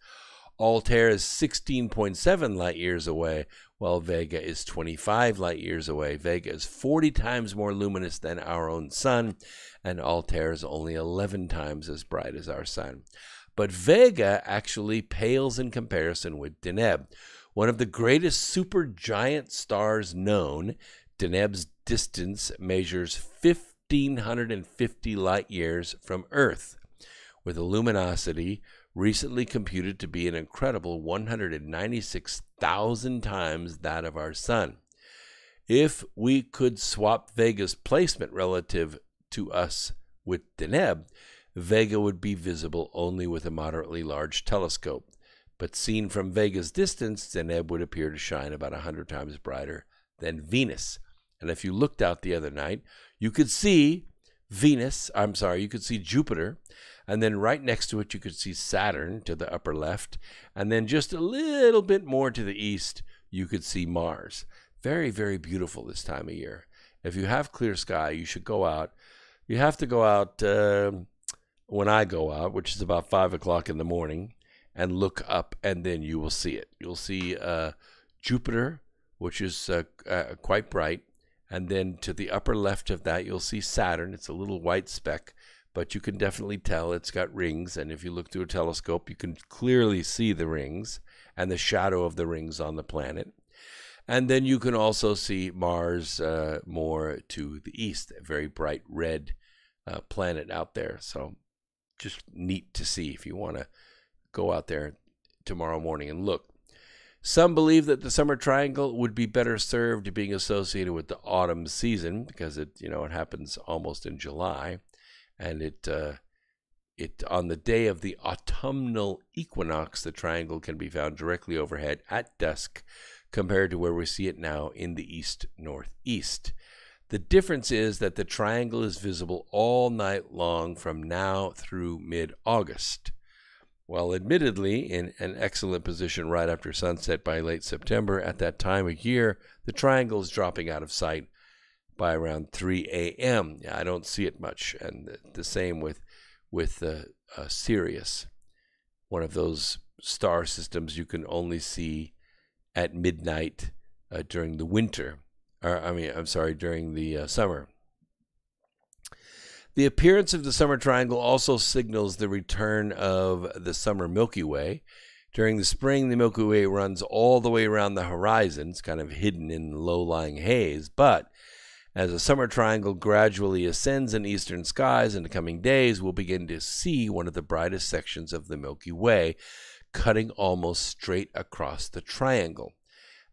Altair is 16.7 light years away, while Vega is 25 light years away. Vega is 40 times more luminous than our own sun, and Altair is only 11 times as bright as our sun. But Vega actually pales in comparison with Deneb, one of the greatest supergiant stars known. Deneb's distance measures 1,550 light years from Earth, with a luminosity recently computed to be an incredible 196,000 times that of our sun. If we could swap Vega's placement relative to us with Deneb, Vega would be visible only with a moderately large telescope. But seen from Vega's distance, Deneb would appear to shine about 100 times brighter than Venus. And if you looked out the other night, you could see you could see Jupiter, and then right next to it you could see Saturn to the upper left, and then just a little bit more to the east you could see Mars. Very, very beautiful this time of year. If you have clear sky, you should go out. You have to go out when I go out, which is about 5 o'clock in the morning, and look up, and then you will see it. You'll see Jupiter, which is quite bright, and then to the upper left of that, you'll see Saturn. It's a little white speck, but you can definitely tell it's got rings, and if you look through a telescope, you can clearly see the rings and the shadow of the rings on the planet. And then you can also see Mars more to the east, a very bright red planet out there. So just neat to see if you want to go out there tomorrow morning and look. Some believe that the summer triangle would be better served being associated with the autumn season because it happens almost in July, and it on the day of the autumnal equinox, the triangle can be found directly overhead at dusk compared to where we see it now in the east-northeast. The difference is that the triangle is visible all night long from now through mid-August. While admittedly in an excellent position right after sunset by late September, at that time of year, the triangle is dropping out of sight by around 3 a.m. Yeah, I don't see it much, and the same with Sirius, one of those star systems you can only see at midnight during the winter. During the summer. The appearance of the summer triangle also signals the return of the summer Milky Way. During the spring, the Milky Way runs all the way around the horizon. It's kind of hidden in low-lying haze, but as the summer triangle gradually ascends in eastern skies in the coming days, we'll begin to see one of the brightest sections of the Milky Way cutting almost straight across the triangle.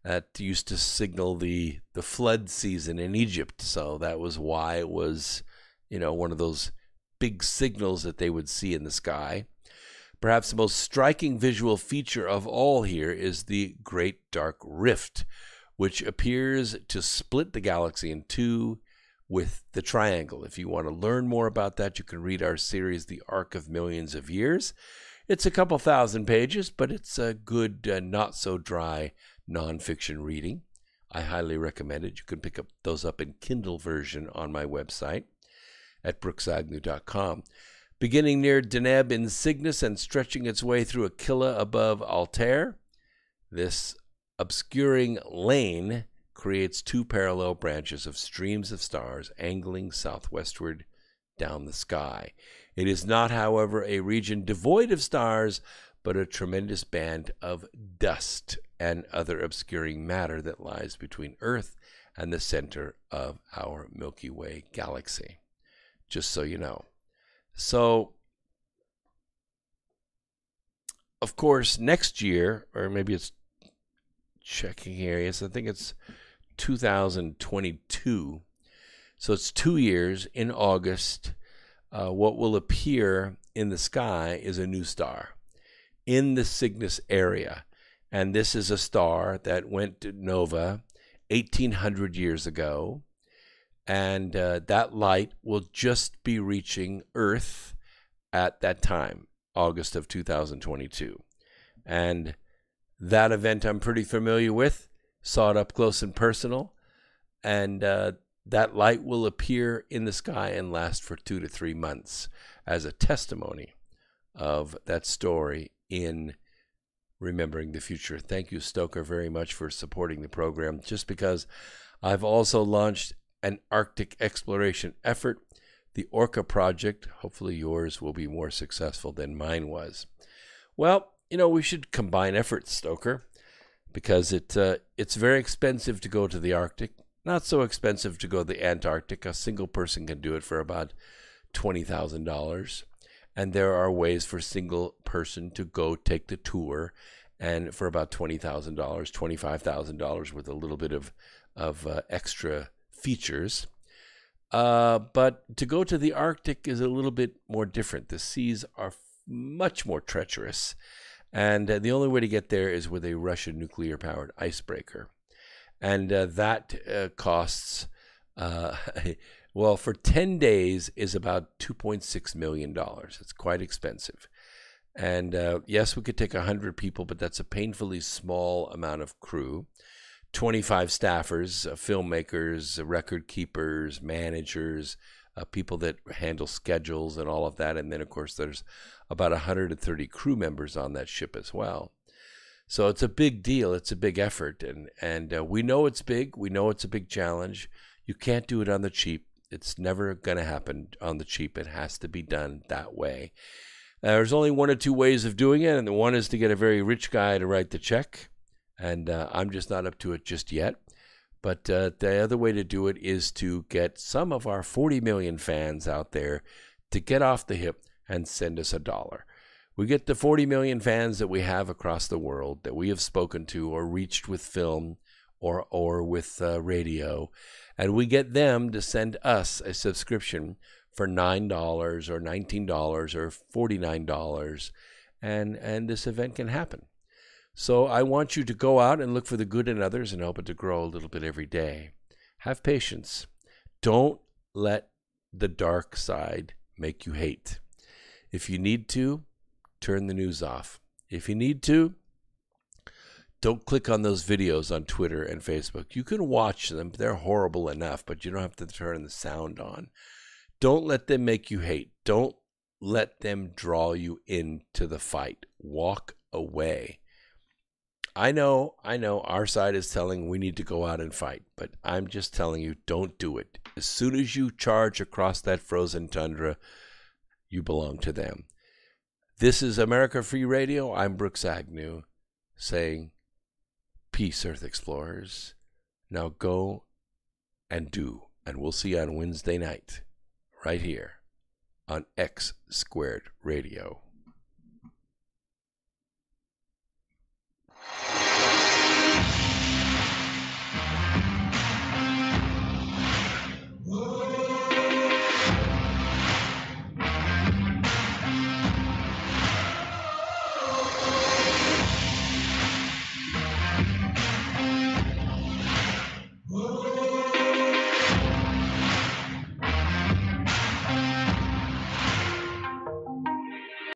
That used to signal the flood season in Egypt, so that was why it was one of those big signals that they would see in the sky. Perhaps the most striking visual feature of all here is the Great Dark Rift, which appears to split the galaxy in two with the triangle. If you want to learn more about that, you can read our series, The Arc of Millions of Years. It's a couple thousand pages, but it's a good, not-so-dry nonfiction reading. I highly recommend it. You can pick those up in Kindle version on my website at brooksagnew.com. Beginning near Deneb in Cygnus and stretching its way through Aquila above Altair, this obscuring lane creates two parallel branches of streams of stars angling southwestward down the sky. It is not, however, a region devoid of stars, but a tremendous band of dust and other obscuring matter that lies between Earth and the center of our Milky Way galaxy, just so you know. So, of course, next year, or maybe it's checking here, yes, I think it's 2022. So it's 2 years in August. What will appear in the sky is a new star in the Cygnus area. And this is a star that went to nova 1,800 years ago. And that light will just be reaching Earth at that time, August of 2022. And that event I'm pretty familiar with, saw it up close and personal. And that light will appear in the sky and last for 2 to 3 months as a testimony of that story in Remembering the Future. Thank you, Stoker, very much for supporting the program. Just because I've also launched an Arctic exploration effort, the Orca Project. Hopefully yours will be more successful than mine was. Well, we should combine efforts, Stoker, because it's very expensive to go to the Arctic. Not so expensive to go to the Antarctic. A single person can do it for about $20,000. And there are ways for a single person to go take the tour, and for about $20,000, $25,000 with a little bit of extra features. But to go to the Arctic is a little bit more different. The seas are much more treacherous. And the only way to get there is with a Russian nuclear-powered icebreaker. And that costs, well, for 10 days is about $2.6 million. It's quite expensive. And yes, we could take 100 people, but that's a painfully small amount of crew. 25 staffers, filmmakers, record keepers, managers, people that handle schedules and all of that. And then, of course, there's about 130 crew members on that ship as well. So it's a big deal. It's a big effort. And we know it's big. We know it's a big challenge. You can't do it on the cheap. It's never going to happen on the cheap. It has to be done that way. There's only one or two ways of doing it. And the one is to get a very rich guy to write the check. And I'm just not up to it just yet. But the other way to do it is to get some of our 40 million fans out there to get off the hip and send us $1. We get the 40 million fans that we have across the world that we have spoken to or reached with film or with radio, and we get them to send us a subscription for $9 or $19 or $49, and this event can happen. So I want you to go out and look for the good in others and help it to grow a little bit every day. Have patience. Don't let the dark side make you hate. If you need to, turn the news off. If you need to, don't click on those videos on Twitter and Facebook. You can watch them. They're horrible enough, but you don't have to turn the sound on. Don't let them make you hate. Don't let them draw you into the fight. Walk away. I know our side is telling we need to go out and fight, but I'm just telling you, don't do it. As soon as you charge across that frozen tundra, you belong to them. This is America Free Radio. I'm Brooks Agnew saying, peace, Earth Explorers. Now go and do. And we'll see you on Wednesday night, right here on X Squared Radio.